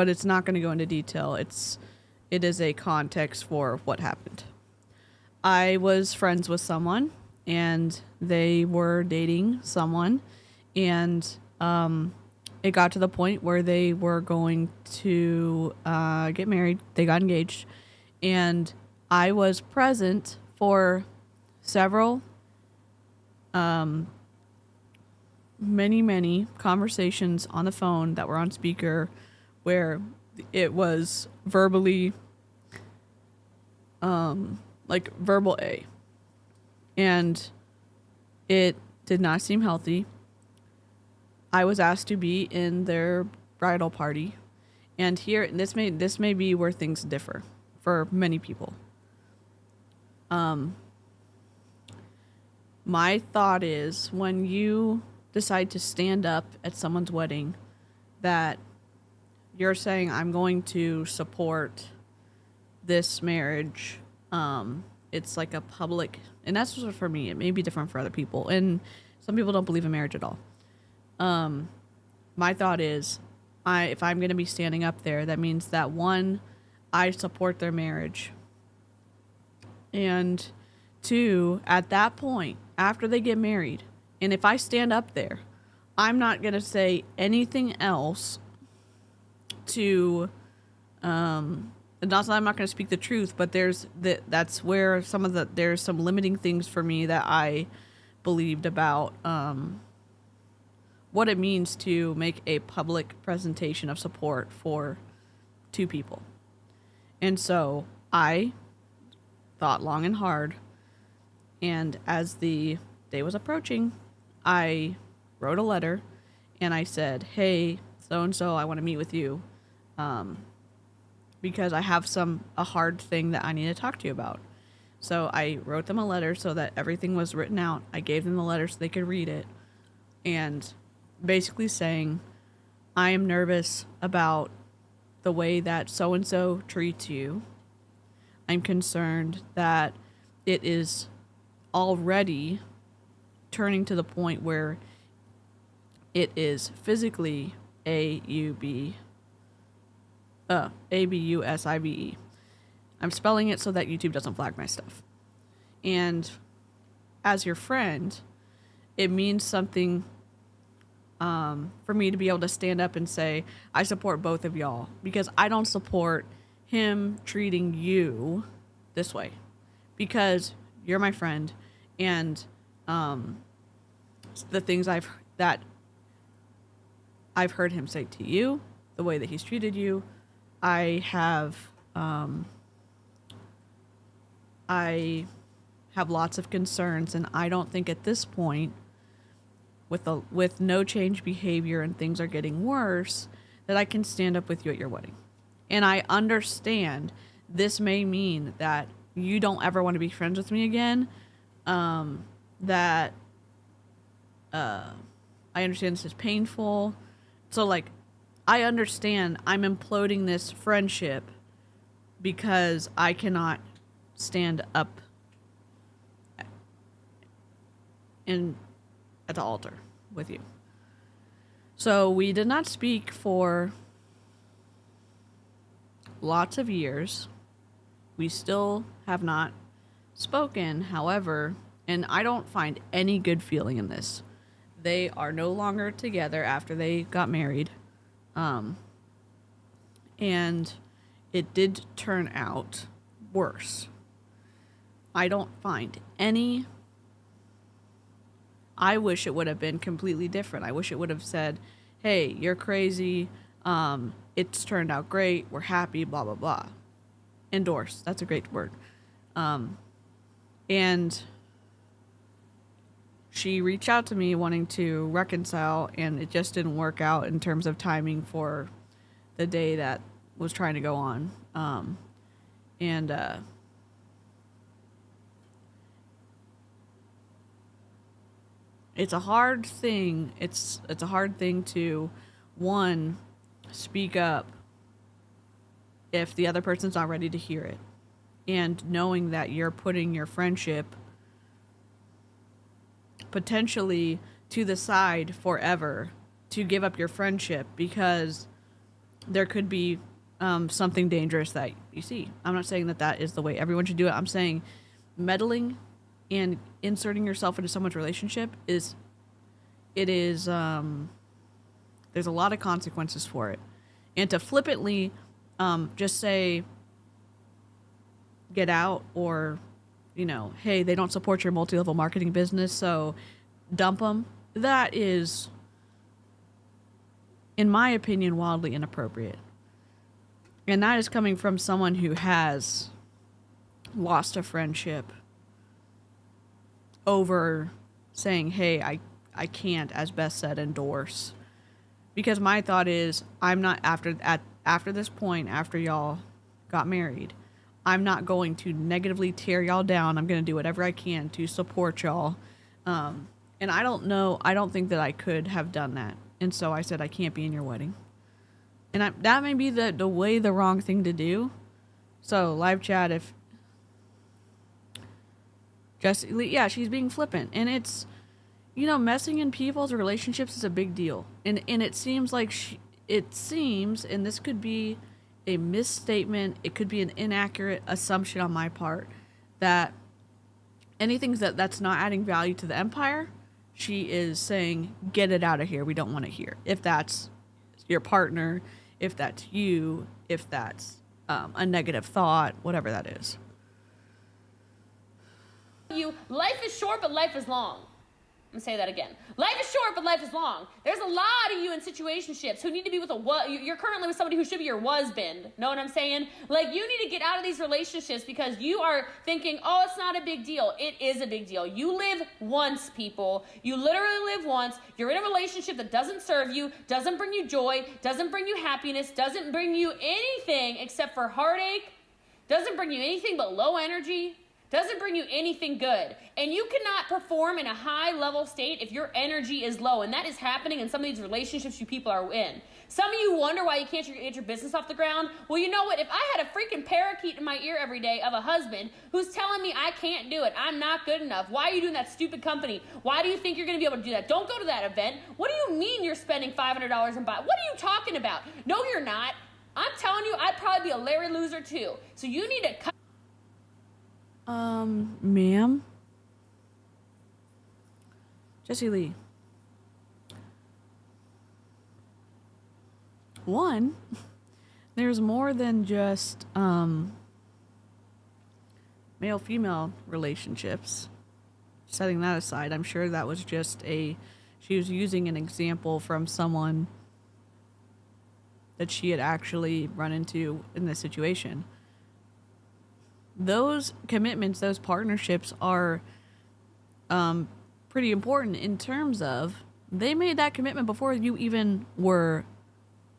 it's not going to go into detail. It is a context for what happened. I was friends with someone, and they were dating someone, and it got to the point where they were going to get married. They got engaged, and I was present for several many conversations on the phone that were on speaker where it was verbally like verbal A, and it did not seem healthy. I was asked to be in their bridal party, and here this may be where things differ for many people. My thought is, when you decide to stand up at someone's wedding, that you're saying, I'm going to support this marriage. It's like a public, and that's just for me. It may be different for other people, and some people don't believe in marriage at all. My thought is, if I'm going to be standing up there, that means that, one, I support their marriage, and two, at that point, after they get married, and if I stand up there, I'm not going to say anything else to, not that I'm not going to speak the truth, but that's where there's some limiting things for me that I believed about what it means to make a public presentation of support for two people. And so I thought long and hard, and as the day was approaching, I wrote a letter, and I said, hey, so-and-so, I want to meet with you, because I have a hard thing that I need to talk to you about. So I wrote them a letter so that everything was written out. I gave them the letter so they could read it, and basically saying, I am nervous about the way that so-and-so treats you. I'm concerned that it is already turning to the point where it is physically ABUSIVE. I'm spelling it so that YouTube doesn't flag my stuff. And as your friend, it means something for me to be able to stand up and say, I support both of y'all, because I don't support him treating you this way, because you're my friend, and the things I've heard him say to you, the way that he's treated you, I have lots of concerns, and I don't think at this point, with no change behavior and things are getting worse, that I can stand up with you at your wedding. And I understand this may mean that you don't ever want to be friends with me again. That I understand this is painful. So, like, I understand I'm imploding this friendship because I cannot stand up at the altar with you. So we did not speak for lots of years. We still have not spoken, however, and I don't find any good feeling in this. They are no longer together after they got married. And it did turn out worse. I don't find any... I wish it would have been completely different. I wish it would have said, hey, you're crazy. It's turned out great. We're happy, blah, blah, blah. Endorse. That's a great word. And she reached out to me wanting to reconcile, and it just didn't work out in terms of timing for the day that was trying to go on. It's a hard thing. It's a hard thing to, one, speak up if the other person's not ready to hear it. And knowing that you're putting your friendship potentially to the side forever to give up your friendship because there could be something dangerous that you see. I'm not saying that that is the way everyone should do it. I'm saying meddling and inserting yourself into someone's relationship there's a lot of consequences for it. And to flippantly just say, get out, or, you know, hey, they don't support your multi-level marketing business, so dump them. That is, in my opinion, wildly inappropriate. And that is coming from someone who has lost a friendship over saying, hey, I can't, as Beth said, endorse. Because my thought is, I'm not, after this point, after y'all got married, I'm not going to negatively tear y'all down. I'm going to do whatever I can to support y'all. And I don't think that I could have done that. And so I said, I can't be in your wedding. And that may be the wrong thing to do. So live chat, if Jessie, yeah, she's being flippant. And it's, you know, messing in people's relationships is a big deal. And it seems like and this could be a misstatement, it could be an inaccurate assumption on my part, that anything that's not adding value to the empire, she is saying, get it out of here. We don't want it here. If that's your partner, if that's you, if that's a negative thought, whatever that is. Life is short, but life is long. I'm gonna say that again. Life is short, but life is long. There's a lot of you in situationships who need to be with you're currently with somebody who should be your husband. Know what I'm saying? Like, you need to get out of these relationships because you are thinking, oh, it's not a big deal. It is a big deal. You live once, people. You literally live once. You're in a relationship that doesn't serve you, doesn't bring you joy, doesn't bring you happiness, doesn't bring you anything except for heartache, doesn't bring you anything but low energy, doesn't bring you anything good. And you cannot perform in a high level state if your energy is low. And that is happening in some of these relationships you people are in. Some of you wonder why you can't get your business off the ground. Well, you know what? If I had a freaking parakeet in my ear every day of a husband who's telling me I can't do it, I'm not good enough, why are you doing that stupid company? Why do you think you're going to be able to do that? Don't go to that event. What do you mean you're spending $500 and buy? What are you talking about? No, you're not. I'm telling you, I'd probably be a Larry loser too. So you need to cut. Ma'am? Jessie Lee. One, there's more than just, male-female relationships. Setting that aside, I'm sure that was just she was using an example from someone that she had actually run into in this situation. Those commitments, those partnerships are pretty important in terms of they made that commitment before you even were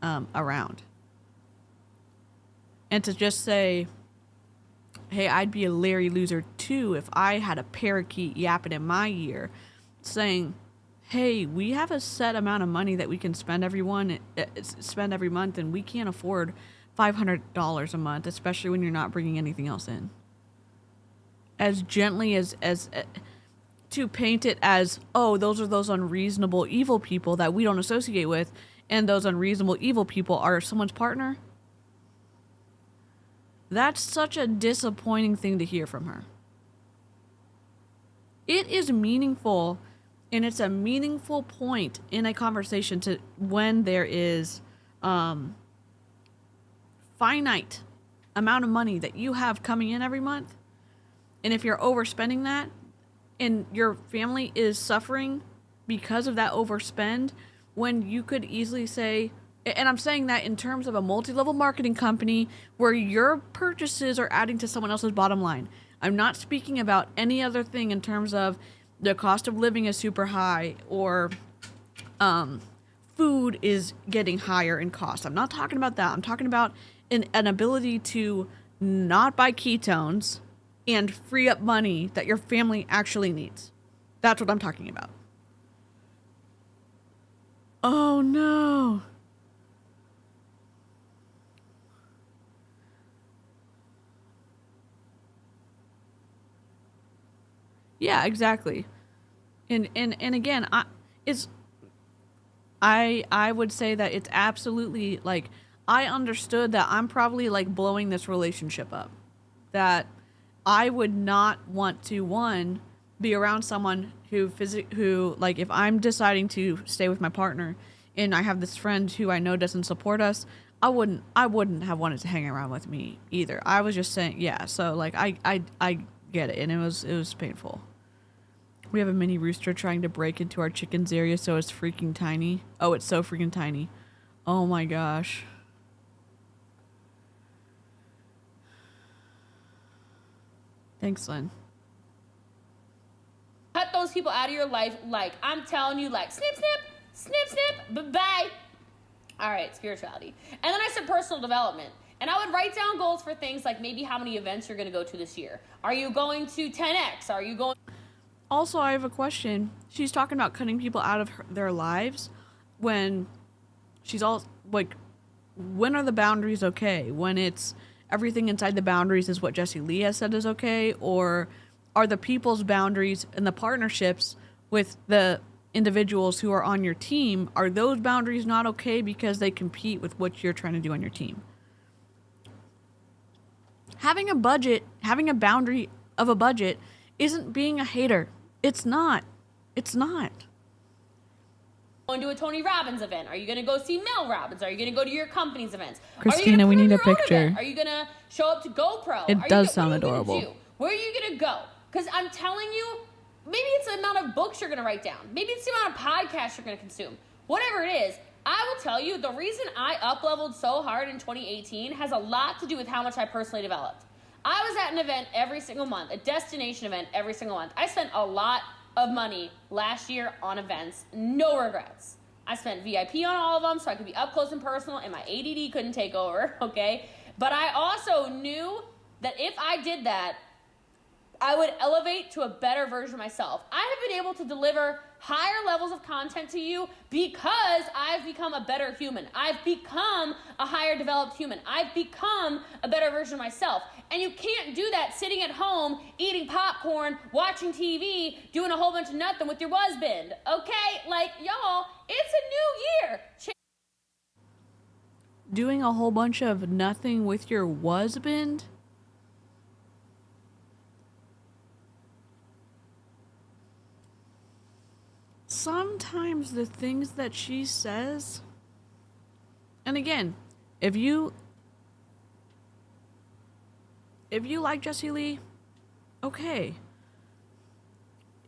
around. And to just say, hey, I'd be a Larry loser too if I had a parakeet yapping in my ear saying, hey, we have a set amount of money that we can spend every month, and we can't afford $500 a month, especially when you're not bringing anything else in. As gently as to paint it as, oh, those are those unreasonable evil people that we don't associate with, and those unreasonable evil people are someone's partner. That's such a disappointing thing to hear from her. It is meaningful, and it's a meaningful point in a conversation to when there is finite amount of money that you have coming in every month. And if you're overspending that and your family is suffering because of that overspend, when you could easily say, and I'm saying that in terms of a multi-level marketing company where your purchases are adding to someone else's bottom line. I'm not speaking about any other thing in terms of the cost of living is super high or food is getting higher in cost. I'm not talking about that. I'm talking about an ability to not buy ketones and free up money that your family actually needs. That's what I'm talking about. Oh no. Yeah, exactly. And again, I would say that it's absolutely like, I understood that I'm probably like blowing this relationship up. That I would not want to, one, be around someone who like, if I'm deciding to stay with my partner and I have this friend who I know doesn't support us, I wouldn't have wanted to hang around with me either. I was just saying, yeah, so like I get it, and it was painful. We have a mini rooster trying to break into our chickens area, so it's freaking tiny. Oh, it's so freaking tiny. Oh my gosh. Thanks, Lynn. Cut those people out of your life, like, I'm telling you, like, snip, snip, snip, snip, bye-bye. All right, spirituality. And then I said personal development. And I would write down goals for things like maybe how many events you're going to go to this year. Are you going to 10X? Are you going... Also, I have a question. She's talking about cutting people out of their lives when she's all like, when are the boundaries okay? When it's everything inside the boundaries is what Jessie Lee has said is okay? Or are the people's boundaries and the partnerships with the individuals who are on your team, are those boundaries not okay because they compete with what you're trying to do on your team? Having a budget, having a boundary of a budget isn't being a hater. It's not. It's not. Going to a Tony Robbins event? Are you going to go see Mel Robbins? Are you going to go to your company's events? Christina, we need a picture. Are you going to show up to GoPro? It does sound adorable. Where are you going to go? Because I'm telling you, maybe it's the amount of books you're going to write down. Maybe it's the amount of podcasts you're going to consume. Whatever it is, I will tell you, the reason I up-leveled so hard in 2018 has a lot to do with how much I personally developed. I was at an event every single month, a destination event every single month. I spent a lot of money last year on events, no regrets. I spent VIP on all of them so I could be up close and personal and my ADD couldn't take over, okay? But I also knew that if I did that, I would elevate to a better version of myself. I have been able to deliver higher levels of content to you because I've become a better human. I've become a higher developed human. I've become a better version of myself. And you can't do that sitting at home, eating popcorn, watching TV, doing a whole bunch of nothing with your husband. Okay? Like, y'all, it's a new year. Doing a whole bunch of nothing with your husband? Sometimes the things that she says, and again, if you like Jessie Lee, okay.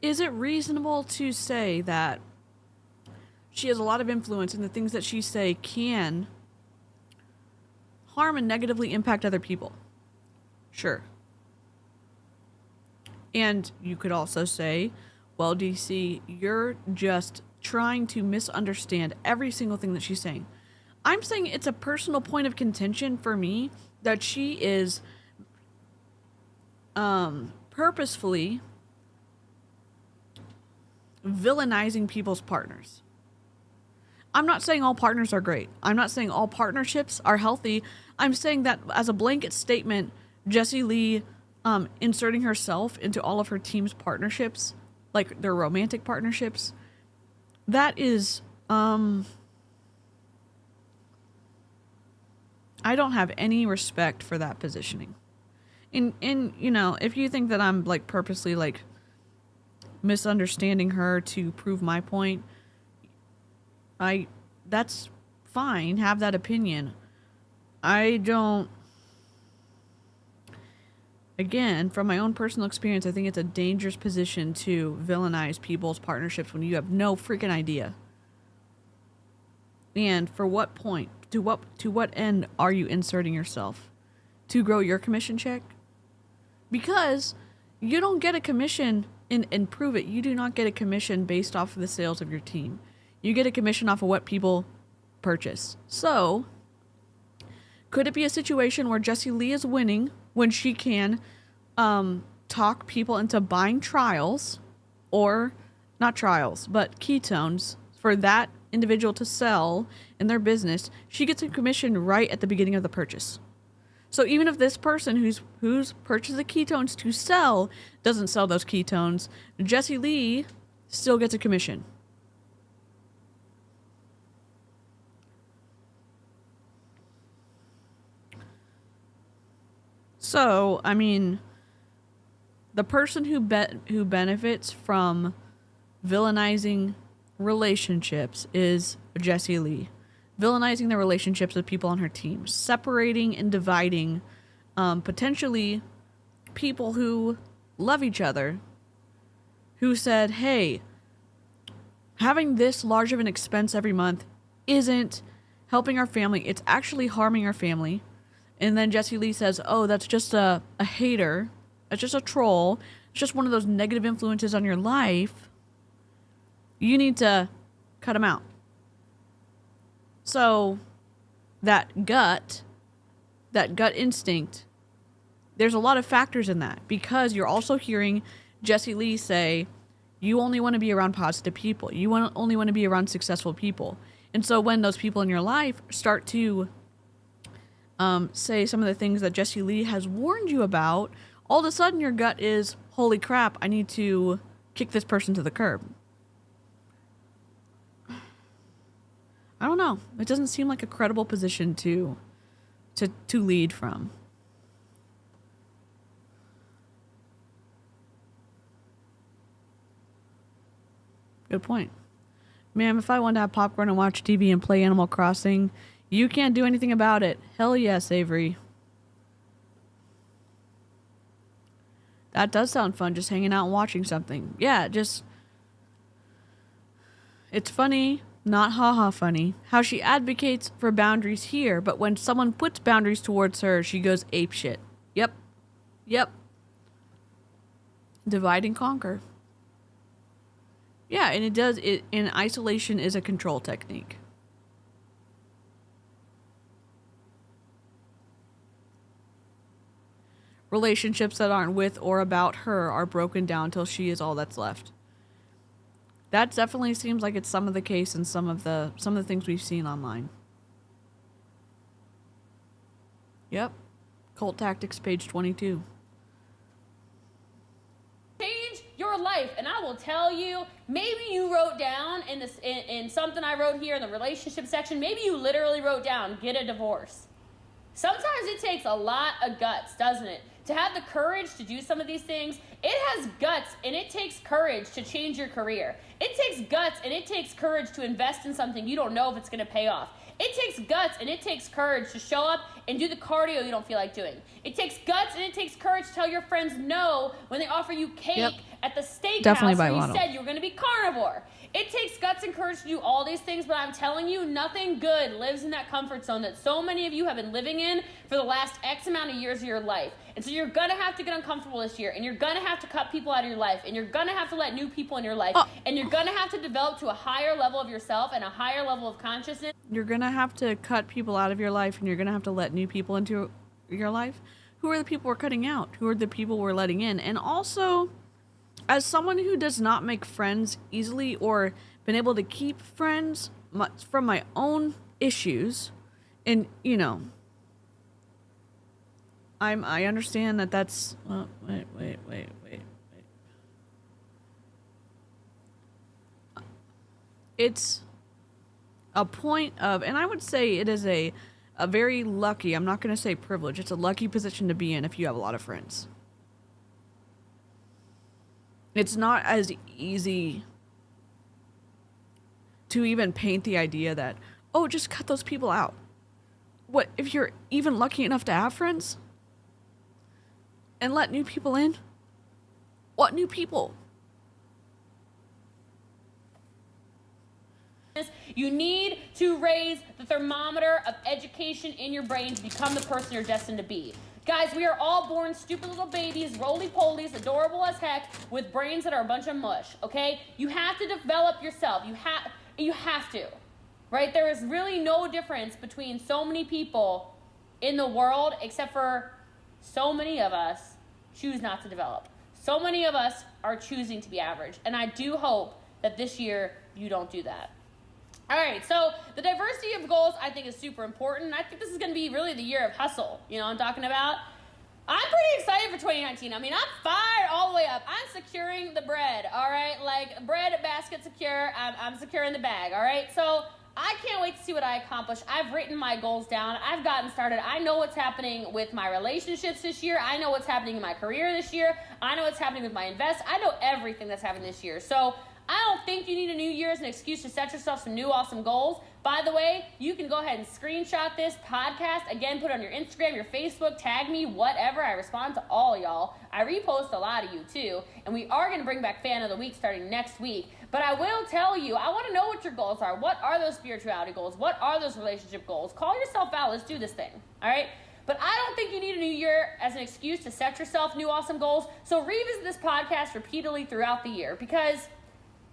Is it reasonable to say that she has a lot of influence and the things that she say can harm and negatively impact other people? Sure. And you could also say, well, DC, you're just trying to misunderstand every single thing that she's saying. I'm saying it's a personal point of contention for me that she is purposefully villainizing people's partners. I'm not saying all partners are great. I'm not saying all partnerships are healthy. I'm saying that as a blanket statement, Jessie Lee inserting herself into all of her team's partnerships, like their romantic partnerships, that is, I don't have any respect for that positioning. And you know, if you think that I'm like purposely like misunderstanding her to prove my point, that's fine, have that opinion. Again, from my own personal experience, I think it's a dangerous position to villainize people's partnerships when you have no freaking idea. And for what point? To what end are you inserting yourself? To grow your commission check? Because you don't get a commission, and prove it, you do not get a commission based off of the sales of your team. You get a commission off of what people purchase. So, could it be a situation where Jessie Lee is winning when she can talk people into buying trials, or not trials, but ketones for that individual to sell in their business? She gets a commission right at the beginning of the purchase. So even if this person who's purchased the ketones to sell doesn't sell those ketones, Jessie Lee still gets a commission. So, I mean, the person who benefits from villainizing relationships is Jessie Lee. Villainizing the relationships with people on her team, separating and dividing potentially people who love each other, who said, hey, having this large of an expense every month isn't helping our family, it's actually harming our family. And then Jessie Lee says, oh, that's just a hater, that's just a troll, it's just one of those negative influences on your life. You need to cut him out. So that gut instinct, there's a lot of factors in that, because you're also hearing Jessie Lee say, you only want to be around positive people. You only want to be around successful people. And so when those people in your life start to say some of the things that Jessie Lee has warned you about, all of a sudden your gut is, holy crap, I need to kick this person to the curb. I don't know. It doesn't seem like a credible position to lead from. Good point. Ma'am, if I wanted to have popcorn and watch TV and play Animal Crossing, you can't do anything about it. Hell yes, Avery. That does sound fun, just hanging out and watching something. Yeah, it's funny, not haha funny, how she advocates for boundaries here, but when someone puts boundaries towards her, she goes apeshit. Yep. Divide and conquer. Yeah, and in isolation is a control technique. Relationships that aren't with or about her are broken down till she is all that's left. That definitely seems like it's some of the case in some of the things we've seen online. Yep. Cult Tactics, page 22. Change your life, and I will tell you, maybe you wrote down in something I wrote here in the relationship section, maybe you literally wrote down, get a divorce. Sometimes it takes a lot of guts, doesn't it? To have the courage to do some of these things. It has guts and it takes courage to change your career. It takes guts and it takes courage to invest in something you don't know if it's going to pay off. It takes guts and it takes courage to show up and do the cardio you don't feel like doing. It takes guts and it takes courage to tell your friends no when they offer you cake at the steakhouse Definitely buy where you one. said you were going to be carnivore. It takes guts and courage to do all these things, but I'm telling you, nothing good lives in that comfort zone that so many of you have been living in for the last X amount of years of your life. And so you're going to have to get uncomfortable this year, and you're going to have to cut people out of your life, and you're going to have to let new people in your life, and you're going to have to develop to a higher level of yourself and a higher level of consciousness. You're going to have to cut people out of your life, and you're going to have to let new people into your life. Who are the people we're cutting out? Who are the people we're letting in? And also, as someone who does not make friends easily or been able to keep friends from my own issues, and, you know, I understand that that's... wait. It's a point of... And I would say it is a very lucky... I'm not going to say privilege. It's a lucky position to be in if you have a lot of friends. It's not as easy to even paint the idea that, oh, just cut those people out. What, if you're even lucky enough to have friends? And let new people in? What new people? You need to raise the thermometer of education in your brain to become the person you're destined to be. Guys, we are all born stupid little babies, roly-polies, adorable as heck, with brains that are a bunch of mush, okay? You have to develop yourself. You have to, right? There is really no difference between so many people in the world, except for so many of us choose not to develop. So many of us are choosing to be average, and I do hope that this year you don't do that. All right, so the diversity of goals I think is super important. I think this is going to be really the year of hustle. You know what I'm talking about? I'm pretty excited for 2019. I mean, I'm fired all the way up. I'm securing the bread, all right? Like, bread basket secure. I'm securing the bag, all right? So I can't wait to see what I accomplish. I've written my goals down. I've gotten started. I know what's happening with my relationships this year. I know what's happening in my career this year. I know what's happening with my invest. I know everything that's happening this year. So I don't think you need a new year as an excuse to set yourself some new awesome goals. By the way, you can go ahead and screenshot this podcast. Again, put it on your Instagram, your Facebook, tag me, whatever. I respond to all y'all. I repost a lot of you too. And we are going to bring back Fan of the Week starting next week. But I will tell you, I want to know what your goals are. What are those spirituality goals? What are those relationship goals? Call yourself out. Let's do this thing. All right? But I don't think you need a new year as an excuse to set yourself new awesome goals. So revisit this podcast repeatedly throughout the year because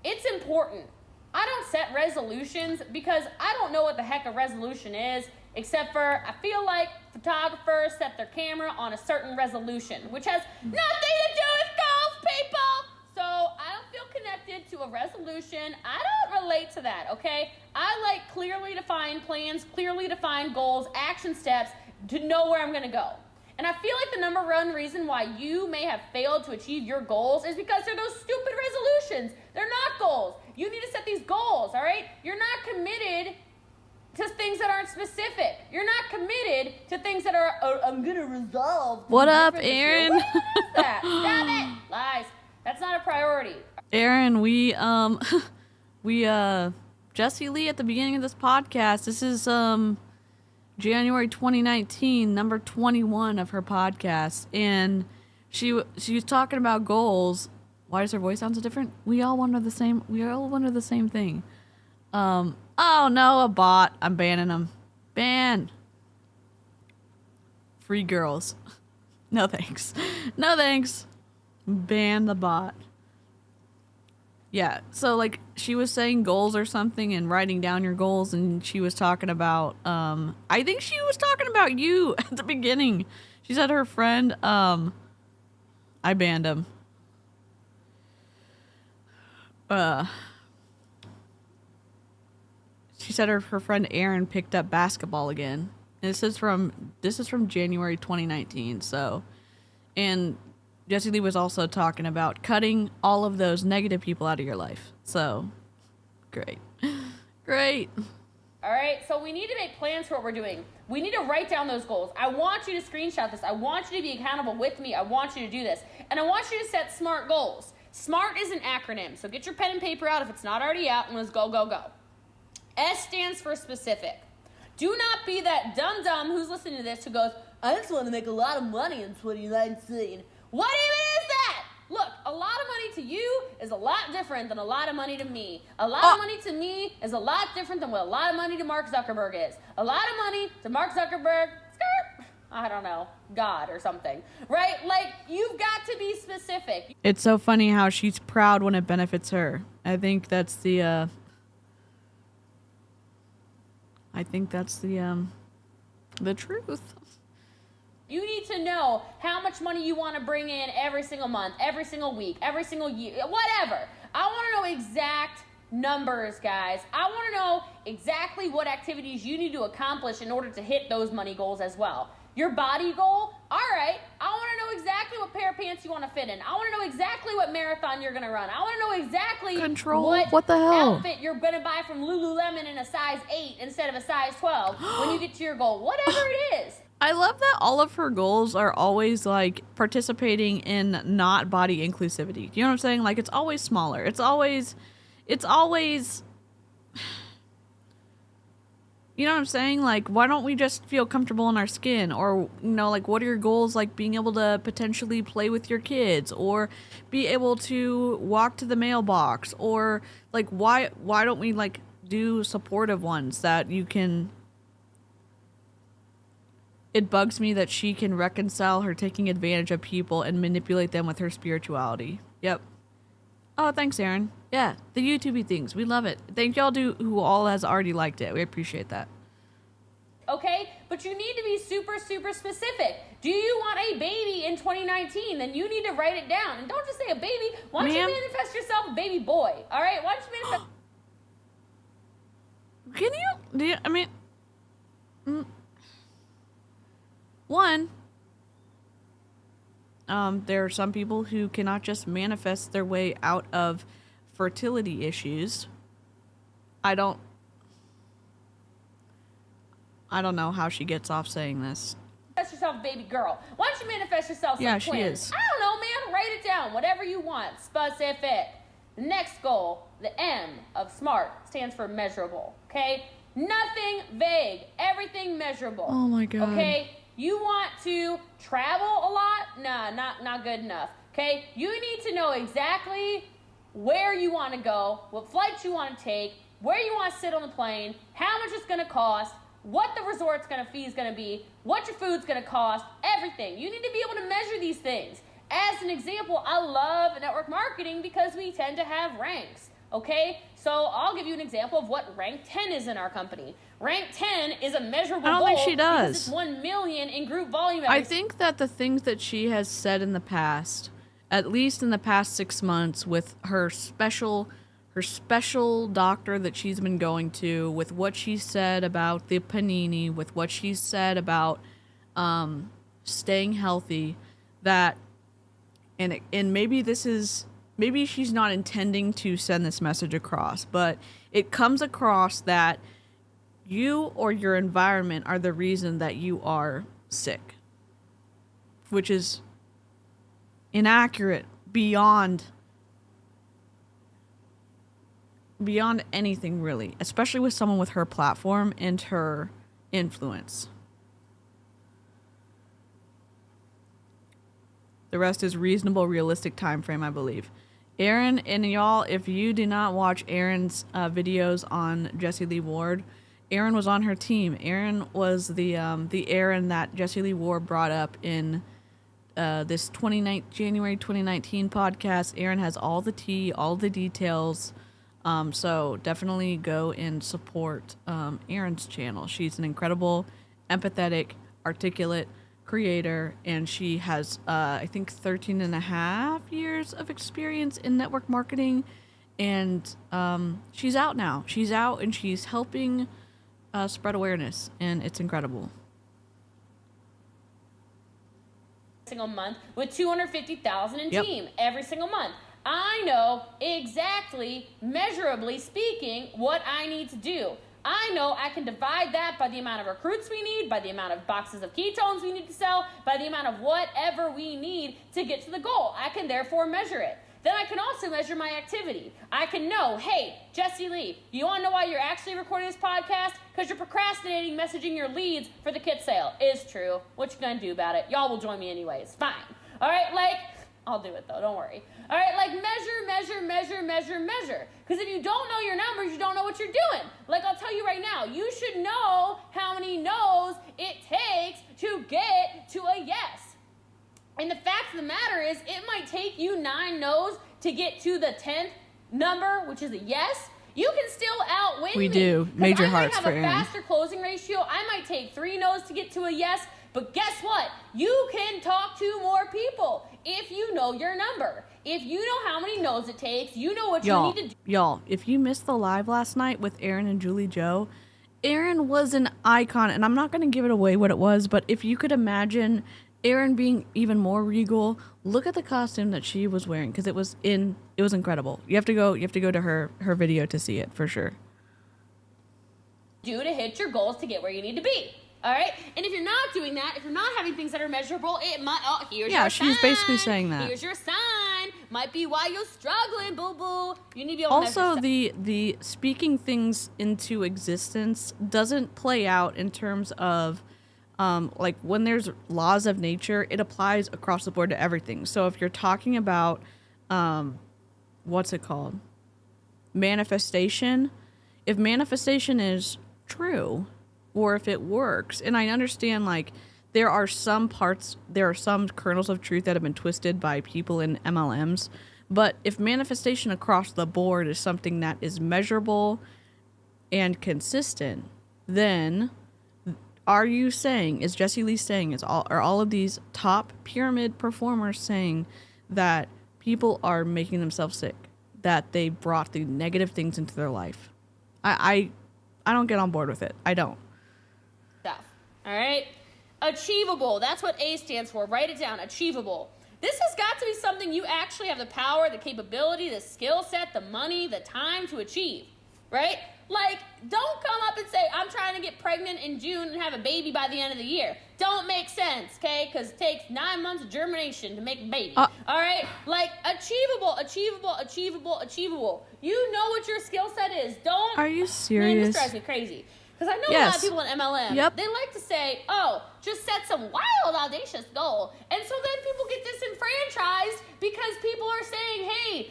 it's important. I don't set resolutions because I don't know what the heck a resolution is, except for I feel like photographers set their camera on a certain resolution, which has nothing to do with goals, people. So I don't feel connected to a resolution. I don't relate to that, okay? I like clearly defined plans, clearly defined goals, action steps to know where I'm going to go. And I feel like the number one reason why you may have failed to achieve your goals is because they're those stupid resolutions. They're not goals. You need to set these goals, all right? You're not committed to things that aren't specific. You're not committed to things that are, I'm going to resolve. What up, Aaron? What is that? Stop it. Lies. That's not a priority. Aaron, Jessie Lee at the beginning of this podcast, this is, January 2019, number 21 of her podcast, and she was talking about goals. Why does her voice sound so different? We all want the same thing. Oh no, a bot. I'm banning them. Ban. Free girls. No thanks. No thanks. Ban the bot. Yeah, so like she was saying goals or something and writing down your goals, and she was talking about I think she was talking about you at the beginning. She said her friend I banned him. She said her friend Aaron picked up basketball again. And this is from January 2019, so and Jessie Lee was also talking about cutting all of those negative people out of your life. So, great. Great. All right, so we need to make plans for what we're doing. We need to write down those goals. I want you to screenshot this. I want you to be accountable with me. I want you to do this. And I want you to set SMART goals. SMART is an acronym, so get your pen and paper out if it's not already out, and let's go, go, go. S stands for specific. Do not be that dum-dum who's listening to this who goes, I just want to make a lot of money in 2019. What even is that? Look, A lot of money to you is a lot different than a lot of money to me. A lot of money to me is a lot different than what a lot of money to Mark Zuckerberg is. A lot of money to Mark Zuckerberg, skirt, I don't know, God or something, right? Like, you've got to be specific. It's so funny how she's proud when it benefits her. I think that's the truth. You need to know how much money you want to bring in every single month, every single week, every single year, whatever. I want to know exact numbers, guys. I want to know exactly what activities you need to accomplish in order to hit those money goals as well. Your body goal, all right, I want to know exactly what pair of pants you want to fit in. I want to know exactly what marathon you're going to run. I want to know exactly what the hell outfit you're going to buy from Lululemon in a size 8 instead of a size 12 when you get to your goal, whatever it is. I love that all of her goals are always like participating in not body inclusivity. You know what I'm saying? Like, it's always smaller. It's always, you know what I'm saying? Like, why don't we just feel comfortable in our skin? Or, you know, like, what are your goals? Like being able to potentially play with your kids, or be able to walk to the mailbox, or like, why don't we like do supportive ones that you can. It bugs me that she can reconcile her taking advantage of people and manipulate them with her spirituality. Yep. Oh, thanks, Aaron. Yeah, the YouTube things. We love it. Thank y'all who all has already liked it. We appreciate that. Okay, but you need to be super, super specific. Do you want a baby in 2019? Then you need to write it down. And don't just say a baby. Why don't you manifest yourself a baby boy? All right? Why don't you manifest... One, there are some people who cannot just manifest their way out of fertility issues. I don't know how she gets off saying this. Manifest yourself a baby girl. Why don't you manifest yourself some twins? She is. I don't know, man. Write it down. Whatever you want. Specific. The next goal, the M of SMART, stands for measurable. Okay? Nothing vague. Everything measurable. Oh my God. Okay? You want to travel a lot? Nah, not good enough. Okay? You need to know exactly where you want to go, what flights you want to take, where you want to sit on the plane, how much it's going to cost, what the resort's fee is going to be, what your food's going to cost, everything. You need to be able to measure these things. As an example, I love network marketing because we tend to have ranks. Okay? So I'll give you an example of what rank 10 is in our company. Rank 10 is a measurable goal. I don't think she does. Because it's 1 million in group volume. I think that the things that she has said in the past, at least in the past 6 months, with her special doctor that she's been going to, with what she said about the panini, with what she said about staying healthy, that and maybe she's not intending to send this message across, but it comes across that you or your environment are the reason that you are sick, which is inaccurate beyond anything, really, especially with someone with her platform and her influence. The rest is reasonable, realistic time frame, I believe. Aaron, and y'all, if you do not watch Aaron's videos on Jessie Lee Ward, Aaron was on her team. Aaron was the Aaron that Jessie Lee Ward brought up in this January 2019 podcast. Aaron has all the tea, all the details. So definitely go and support Aaron's channel. She's an incredible, empathetic, articulate creator, and she has I think 13 and a half years of experience in network marketing, and she's out now. She's out and she's helping spread awareness, and it's incredible. Single month with 250,000 in team every single month. I know exactly, measurably speaking, what I need to do. I know I can divide that by the amount of recruits we need, by the amount of boxes of ketones we need to sell, by the amount of whatever we need to get to the goal. I can therefore measure it. Then I can also measure my activity. I can know, hey, Jessie Lee, you want to know why you're actually recording this podcast? Because you're procrastinating messaging your leads for the kit sale. Is true. What you gonna do about it? Y'all will join me anyways. Fine. All right, like, I'll do it though, don't worry. All right, like measure. Because if you don't know your numbers, you don't know what you're doing. Like I'll tell you right now, you should know how many no's it takes to get to a yes. And the fact of the matter is, it might take you 9 no's to get to the 10th number, which is a yes. You can still outwin me. We do. Major hearts for I might have a faster closing ratio. I might take 3 no's to get to a yes. But guess what? You can talk to more people if you know your number. If you know how many no's it takes, you know what you need to do. Y'all, if you missed the live last night with Aaron and Julie Joe, Aaron was an icon. And I'm not going to give it away what it was, but if you could imagine Aaron being even more regal, look at the costume that she was wearing, because it was incredible. You have to go to her video to see it for sure. Do to hit your goals to get where you need to be. All right? And if you're not doing that, if you're not having things that are measurable, it might, here's your sign. Yeah, she's basically saying that. Here's your sign. Might be why you're struggling, boo-boo. You need to be able to measure Also, stuff. the speaking things into existence doesn't play out in terms of like when there's laws of nature, it applies across the board to everything. So if you're talking about, what's it called? Manifestation. If manifestation is true, or if it works, and I understand like there are some kernels of truth that have been twisted by people in MLMs, but if manifestation across the board is something that is measurable and consistent, then is Jessie Lee saying, are all of these top pyramid performers saying that people are making themselves sick, that they brought the negative things into their life? I don't get on board with it. I don't. Stuff. All right? Achievable. That's what A stands for. Write it down. Achievable. This has got to be something you actually have the power, the capability, the skill set, the money, the time to achieve. Right? Like, don't come up and say, I'm trying to get pregnant in June and have a baby by the end of the year. Don't make sense, okay? Because it takes 9 months of germination to make a baby. All right? Like, achievable. You know what your skill set is. Don't. Are you serious? Man, this drives me crazy. Because I know a lot of people in MLM, Yep. they like to say, just set some wild, audacious goal. And so then people get disenfranchised because people are saying, hey,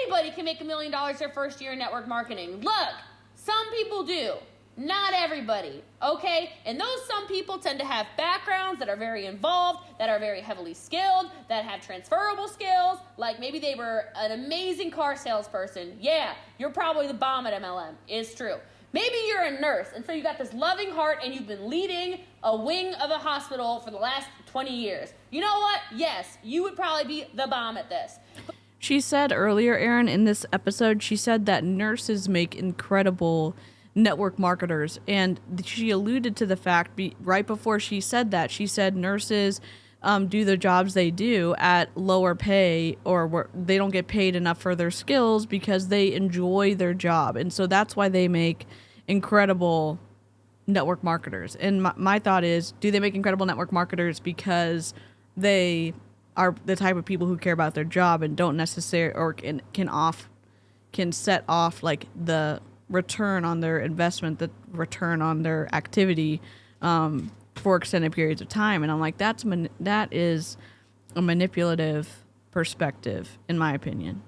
anybody can make $1 million their first year in network marketing. Look, some people do. Not everybody, okay? And those some people tend to have backgrounds that are very involved, that are very heavily skilled, that have transferable skills. Like maybe they were an amazing car salesperson. Yeah, you're probably the bomb at MLM. It's true. Maybe you're a nurse, and so you got this loving heart, and you've been leading a wing of a hospital for the last 20 years. You know what? Yes, you would probably be the bomb at this. She said earlier, Aaron, in this episode, she said that nurses make incredible network marketers. And she alluded to the fact right before she said that. She said nurses do the jobs they do at lower pay, or they don't get paid enough for their skills because they enjoy their job. And so that's why they make incredible network marketers. And my thought is, do they make incredible network marketers because they are the type of people who care about their job and don't necessarily, or can set off like the return on their investment, the return on their activity for extended periods of time? And I'm like, that is a manipulative perspective, in my opinion,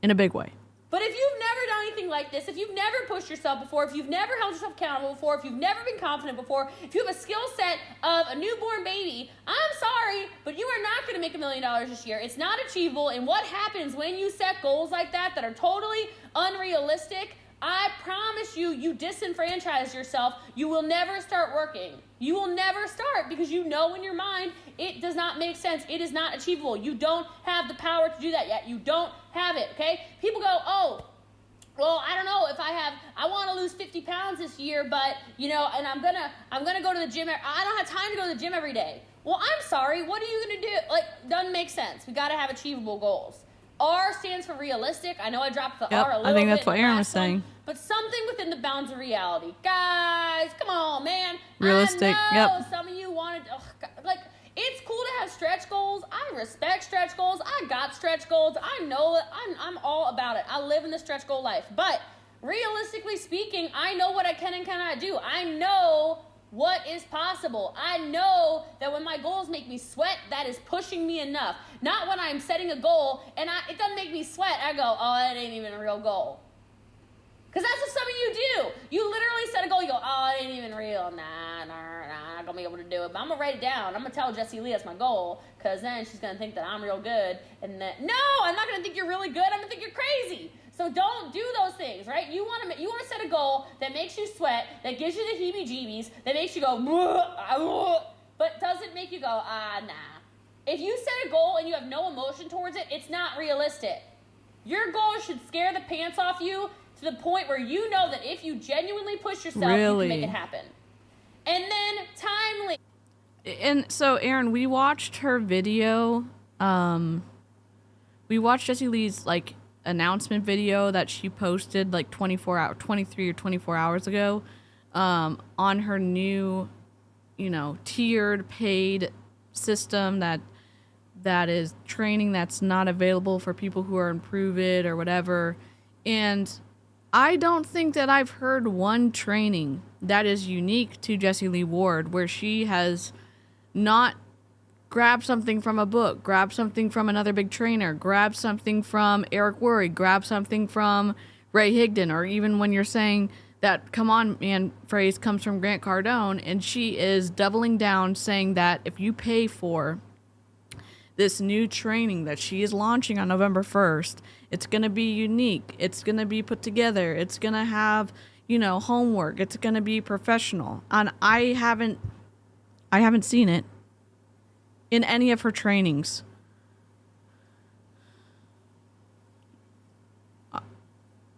in a big way. But if you've never done anything like this, if you've never pushed yourself before, if you've never held yourself accountable before, if you've never been confident before, if you have a skill set of a newborn baby, I'm sorry, but you are not going to make $1 million this year. It's not achievable. And what happens when you set goals like that are totally unrealistic? I promise you, you disenfranchise yourself. You will never start working. You will never start because you know in your mind it does not make sense. It is not achievable. You don't have the power to do that yet. You don't have it, okay? People go, well, I don't know if I want to lose 50 pounds this year, but, and I'm gonna go to the gym. I don't have time to go to the gym every day. Well, I'm sorry. What are you going to do? Like, doesn't make sense. We got to have achievable goals. R stands for realistic. I know I dropped the R a little bit. I think that's what Aaron was saying. But something within the bounds of reality. Guys, come on, man. Realistic, I know yep. some of you wanted, it's cool to have stretch goals. I respect stretch goals. I got stretch goals. I know it. I'm all about it. I live in the stretch goal life. But realistically speaking, I know what I can and cannot do. I know what is possible. I know that And when my goals make me sweat, that is pushing me enough. Not when I'm setting a goal and it doesn't make me sweat. I go, oh, that ain't even a real goal. Because that's what some of you do. You literally set a goal, you go, oh, it ain't even real. Nah, I'm not going to be able to do it. But I'm going to write it down. I'm going to tell Jessie Lee that's my goal, because then she's going to think that I'm real good. And then, no, I'm not going to think you're really good. I'm going to think you're crazy. So don't do those things, right? You want to set a goal that makes you sweat, that gives you the heebie-jeebies, that makes you go, but doesn't make you go, nah. If you set a goal and you have no emotion towards it, it's not realistic. Your goal should scare the pants off you to the point where you know that if you genuinely push yourself, you can make it happen. And then timely. And so, Aaron, we watched her video. We watched Jessie Lee's like announcement video that she posted like 23 or 24 hours ago, on her new, tiered paid system that is training that's not available for people who are in Prove It or whatever. And I don't think that I've heard one training that is unique to Jessie Lee Ward where she has not grabbed something from a book, grabbed something from another big trainer, grabbed something from Eric Worre, grabbed something from Ray Higdon, or even when you're saying that "come on man" phrase comes from Grant Cardone, and she is doubling down saying that if you pay for this new training that she is launching on November 1st, it's going to be unique. It's going to be put together. It's going to have, homework. It's going to be professional. And I haven't seen it in any of her trainings.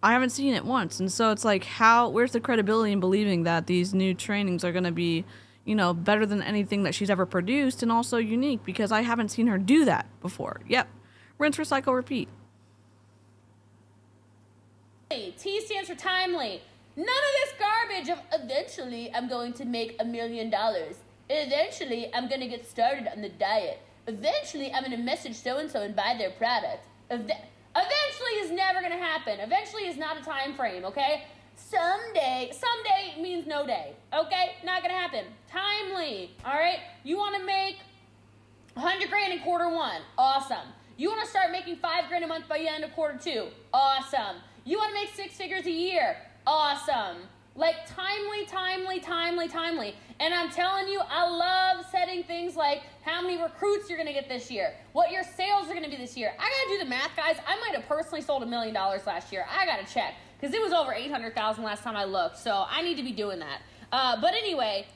I haven't seen it once. And so it's like, where's the credibility in believing that these new trainings are going to be, better than anything that she's ever produced, and also unique, because I haven't seen her do that before. Yep. Rinse, recycle, repeat. T stands for timely. None of this garbage of eventually I'm going to make $1 million. Eventually I'm going to get started on the diet. Eventually I'm going to message so-and-so and buy their product. Eventually is never going to happen. Eventually is not a time frame, okay? Someday means no day, okay? Not gonna happen. Timely, all right? You want to make $100,000 in quarter 1, awesome. You want to start making $5,000 a month by the end of quarter 2, awesome. You want to make 6 figures a year, awesome. Like timely. And I'm telling you, I love setting things like how many recruits you're gonna get this year, what your sales are gonna be this year. I gotta do the math, guys. I might have personally sold $1 million last year. I gotta check, because it was over 800,000 last time I looked, so I need to be doing that. But anyway,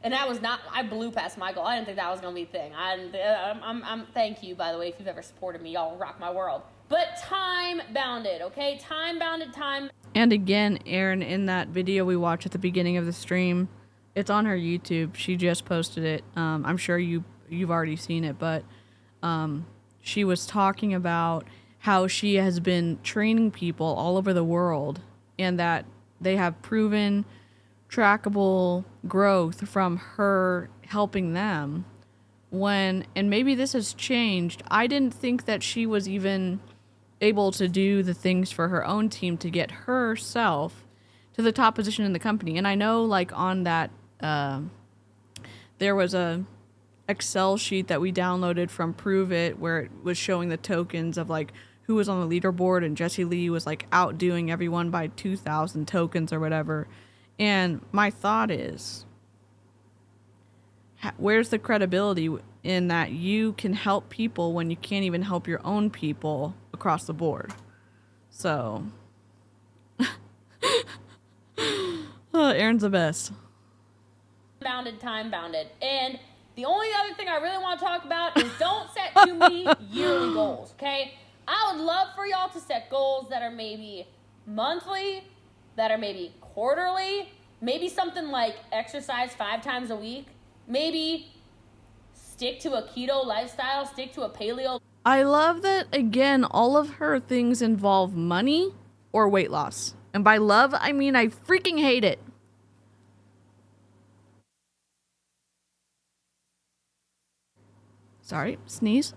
and that was not, I blew past my goal. I didn't think that was gonna be a thing. I'm thank you, by the way, if you've ever supported me. Y'all rock my world. But time bounded, okay? Time bounded. And again, Erin, in that video we watched at the beginning of the stream, it's on her YouTube. She just posted it. I'm sure you've already seen it, but she was talking about how she has been training people all over the world, and that they have proven trackable growth from her helping them. And maybe this has changed. I didn't think that she was even able to do the things for her own team to get herself to the top position in the company. And I know, like, on that, there was a Excel sheet that we downloaded from Prove It where it was showing the tokens of, like, who was on the leaderboard, and Jessie Lee was, like, outdoing everyone by 2,000 tokens or whatever. And my thought is, where's the credibility in that you can help people when you can't even help your own people across the board? So, Erin's the best. Time bounded. And the only other thing I really want to talk about is don't set too many yearly goals, okay? I would love for y'all to set goals that are maybe monthly, that are maybe quarterly, maybe something like exercise 5 times a week, maybe stick to a keto lifestyle, stick to a paleo. I love that, again, all of her things involve money or weight loss. And by love, I mean I freaking hate it. Sorry, sneeze.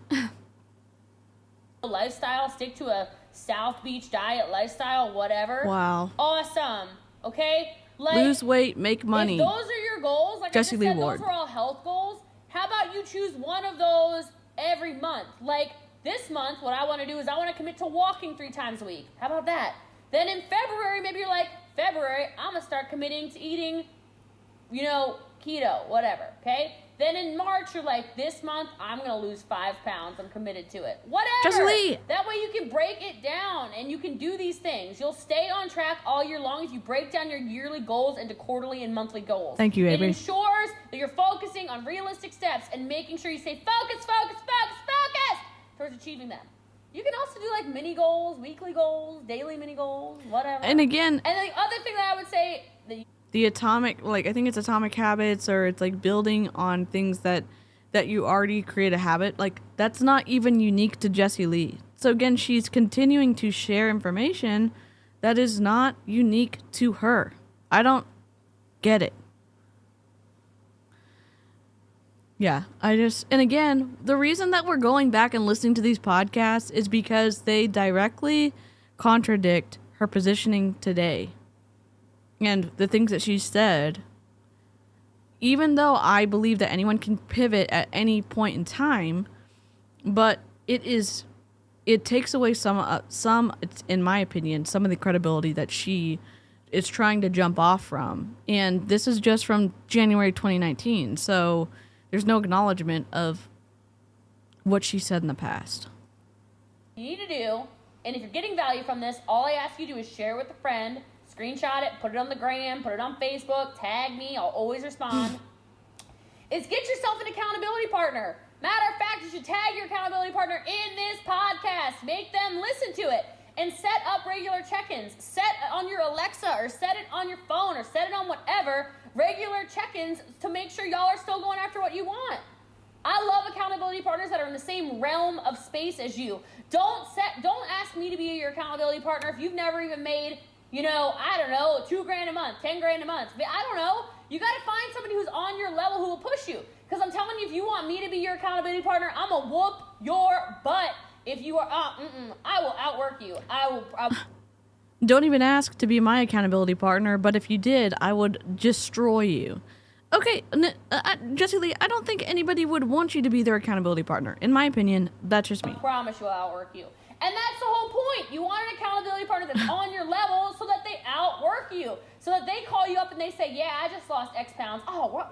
Lifestyle, stick to a South Beach diet lifestyle, whatever. Wow. Awesome. Okay? Like, lose weight, make money. If those are your goals, like Jessie I just Lee said, Ward. those are all health goals. How about you choose one of those every month? Like this month, what I want to do is I want to commit to walking 3 times a week. How about that? Then in February, maybe you're like, February, I'm going to start committing to eating, keto, whatever, okay? Then in March, you're like, this month, I'm going to lose 5 pounds. I'm committed to it. Whatever. Jessie Lee. That way you can break it down and you can do these things. You'll stay on track all year long if you break down your yearly goals into quarterly and monthly goals. Thank you, It Avery. ensures that you're focusing on realistic steps and making sure you stay focused towards achieving them. You can also do like mini goals, weekly goals, daily mini goals, whatever. And again, And the other thing that I would say that the atomic, like, I think it's atomic habits, or it's like building on things that you already create a habit. Like, that's not even unique to Jessie Lee. So again, she's continuing to share information that is not unique to her. I don't get it. Yeah, and again, the reason that we're going back and listening to these podcasts is because they directly contradict her positioning today. And the things that she said, even though I believe that anyone can pivot at any point in time, but it takes away some, in my opinion, some of the credibility that she is trying to jump off from. And this is just from January 2019, so there's no acknowledgement of what she said in the past. you need to do, and if you're getting value from this, all I ask you to do is share with a friend, screenshot it, put it on the gram, put it on Facebook, tag me, I'll always respond, is get yourself an accountability partner. Matter of fact, you should tag your accountability partner in this podcast. Make them listen to it and set up regular check-ins. Set on your Alexa or set it on your phone or set it on whatever, regular check-ins to make sure y'all are still going after what you want. I love accountability partners that are in the same realm of space as you. Don't ask me to be your accountability partner if you've never even made, I don't know, $2,000 a month, $10,000 a month. I don't know. You got to find somebody who's on your level who will push you. Because I'm telling you, if you want me to be your accountability partner, I'm going to whoop your butt. If you are, I will outwork you. I will. Don't even ask to be my accountability partner, but if you did, I would destroy you. Okay, Jessie Lee, I don't think anybody would want you to be their accountability partner. In my opinion, that's just me. I promise you I'll outwork you. And that's the whole point. You want an accountability partner that's on your level so that they outwork you. So that they call you up and they say, yeah, I just lost X pounds. Oh, what?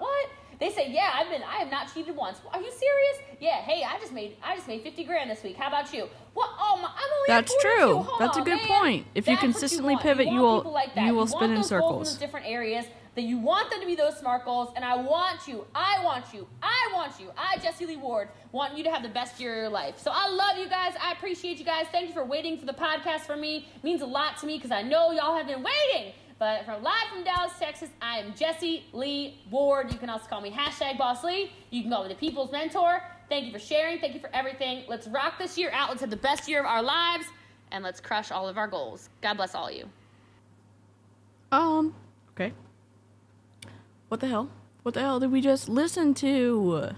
They say, yeah, I have not cheated once. Are you serious? Yeah, hey, I just made $50,000 this week. How about you? What? Oh, I'm only That's at 42. true. Hold That's on, a good man. point. If you That's what consistently want. pivot, you want will people like that. you will You spin want in those goals circles. in those different areas that you want them to be those SMART goals, and I want you, I, Jessie Lee Ward, want you to have the best year of your life. So I love you guys. I appreciate you guys. Thank you for waiting for the podcast for me. It means a lot to me because I know y'all have been waiting. But live from Dallas, Texas, I am Jessie Lee Ward. You can also call me #BossLee. You can call me the People's Mentor. Thank you for sharing. Thank you for everything. Let's rock this year out. Let's have the best year of our lives. And let's crush all of our goals. God bless all of you. Okay. What the hell? What the hell did we just listen to?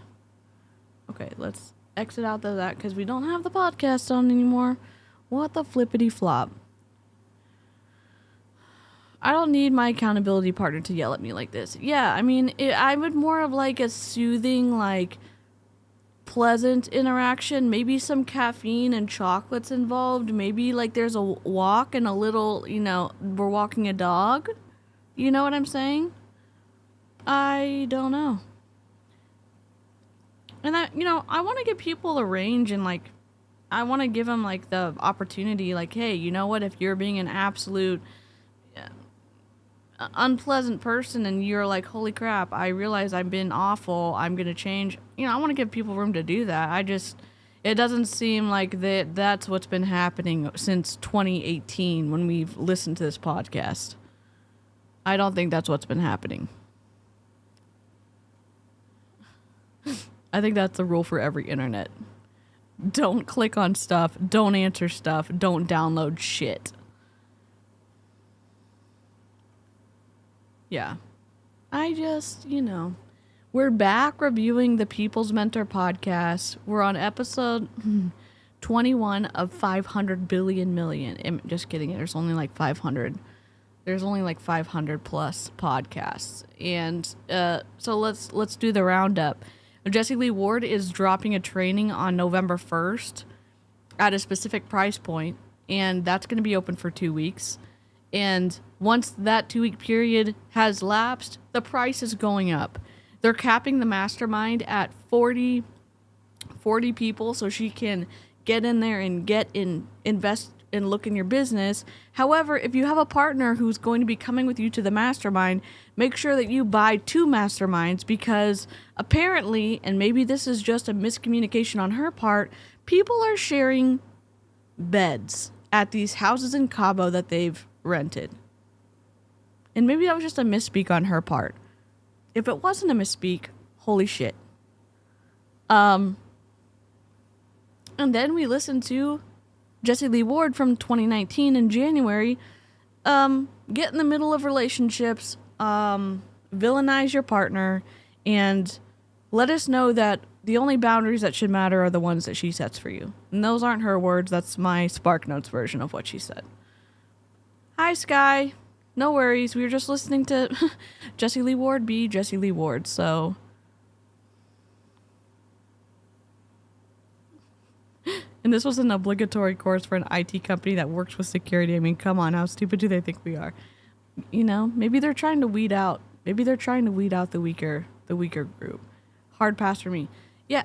Okay, let's exit out of that because we don't have the podcast on anymore. What the flippity flop? I don't need my accountability partner to yell at me like this. Yeah, I mean, I would more of like a soothing, like, pleasant interaction. Maybe some caffeine and chocolates involved. Maybe like there's a walk and a little, we're walking a dog. You know what I'm saying? I don't know. And that, I want to give people a range and like, I want to give them like the opportunity, like, hey, you know what? If you're being an absolute unpleasant person and you're like, holy crap, I realize I've been awful, I'm gonna change. I want to give people room to do that. It doesn't seem like that's what's been happening since 2018 when we've listened to this podcast. I don't think that's what's been happening. I think that's the rule for every internet. Don't click on stuff, don't answer stuff, don't download shit. Yeah. I just, we're back reviewing the People's Mentor podcast. We're on episode 21 of 500 billion million. Just kidding. There's only like 500. There's only like 500 plus podcasts. And so let's do the roundup. Jessie Lee Ward is dropping a training on November 1st at a specific price point, and that's going to be open for 2 weeks. And once that 2-week period has lapsed, the price is going up. They're capping the mastermind at 40 people, so she can get in there and invest and look in your business. However, if you have a partner who's going to be coming with you to the mastermind, make sure that you buy 2 masterminds, because apparently, and maybe this is just a miscommunication on her part, people are sharing beds at these houses in Cabo that they've rented. And maybe that was just a misspeak on her part. If it wasn't a misspeak, holy shit. And then we listened to Jessie Lee Ward from 2019 in January, get in the middle of relationships, villainize your partner, and let us know that the only boundaries that should matter are the ones that she sets for you. And those aren't her words, that's my Spark Notes version of what she said. Hi, Sky. No worries, we were just listening to Jessie Lee Ward be Jessie Lee Ward, so... And this was an obligatory course for an IT company that works with security. I mean, come on, how stupid do they think we are? You know, maybe they're trying to weed out. Maybe they're trying to weed out the weaker group. Hard pass for me. Yeah,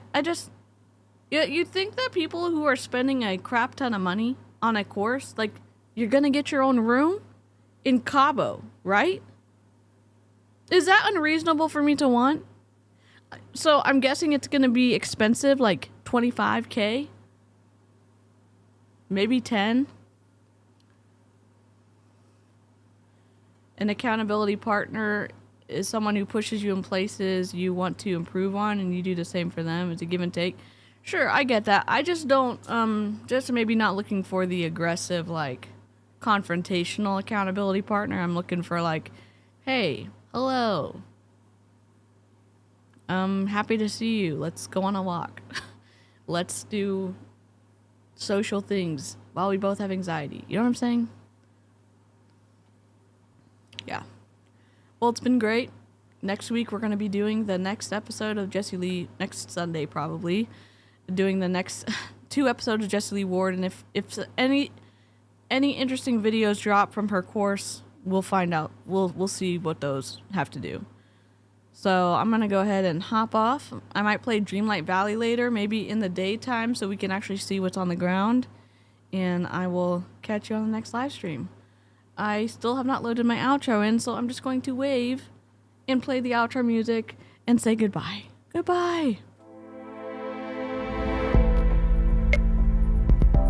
you'd think that people who are spending a crap ton of money on a course, like, you're gonna get your own room in Cabo, right? Is that unreasonable for me to want? So I'm guessing it's gonna be expensive, like $25K. Maybe 10. An accountability partner is someone who pushes you in places you want to improve on, and you do the same for them. It's a give and take. Sure, I get that. I just don't, just maybe not looking for the aggressive, like, confrontational accountability partner. I'm looking for, like, hey, hello. I'm happy to see you. Let's go on a walk. Let's do social things while we both have anxiety. You know what I'm saying? Yeah. Well, it's been great. Next week we're going to be doing the next episode of Jessie Lee, next Sunday probably, doing the next 2 episodes of Jessie Lee Ward, and if any interesting videos drop from her course, we'll find out. We'll see what those have to do. So I'm going to go ahead and hop off. I might play Dreamlight Valley later, maybe in the daytime, so we can actually see what's on the ground. And I will catch you on the next live stream. I still have not loaded my outro in, so I'm just going to wave and play the outro music and say goodbye. Goodbye!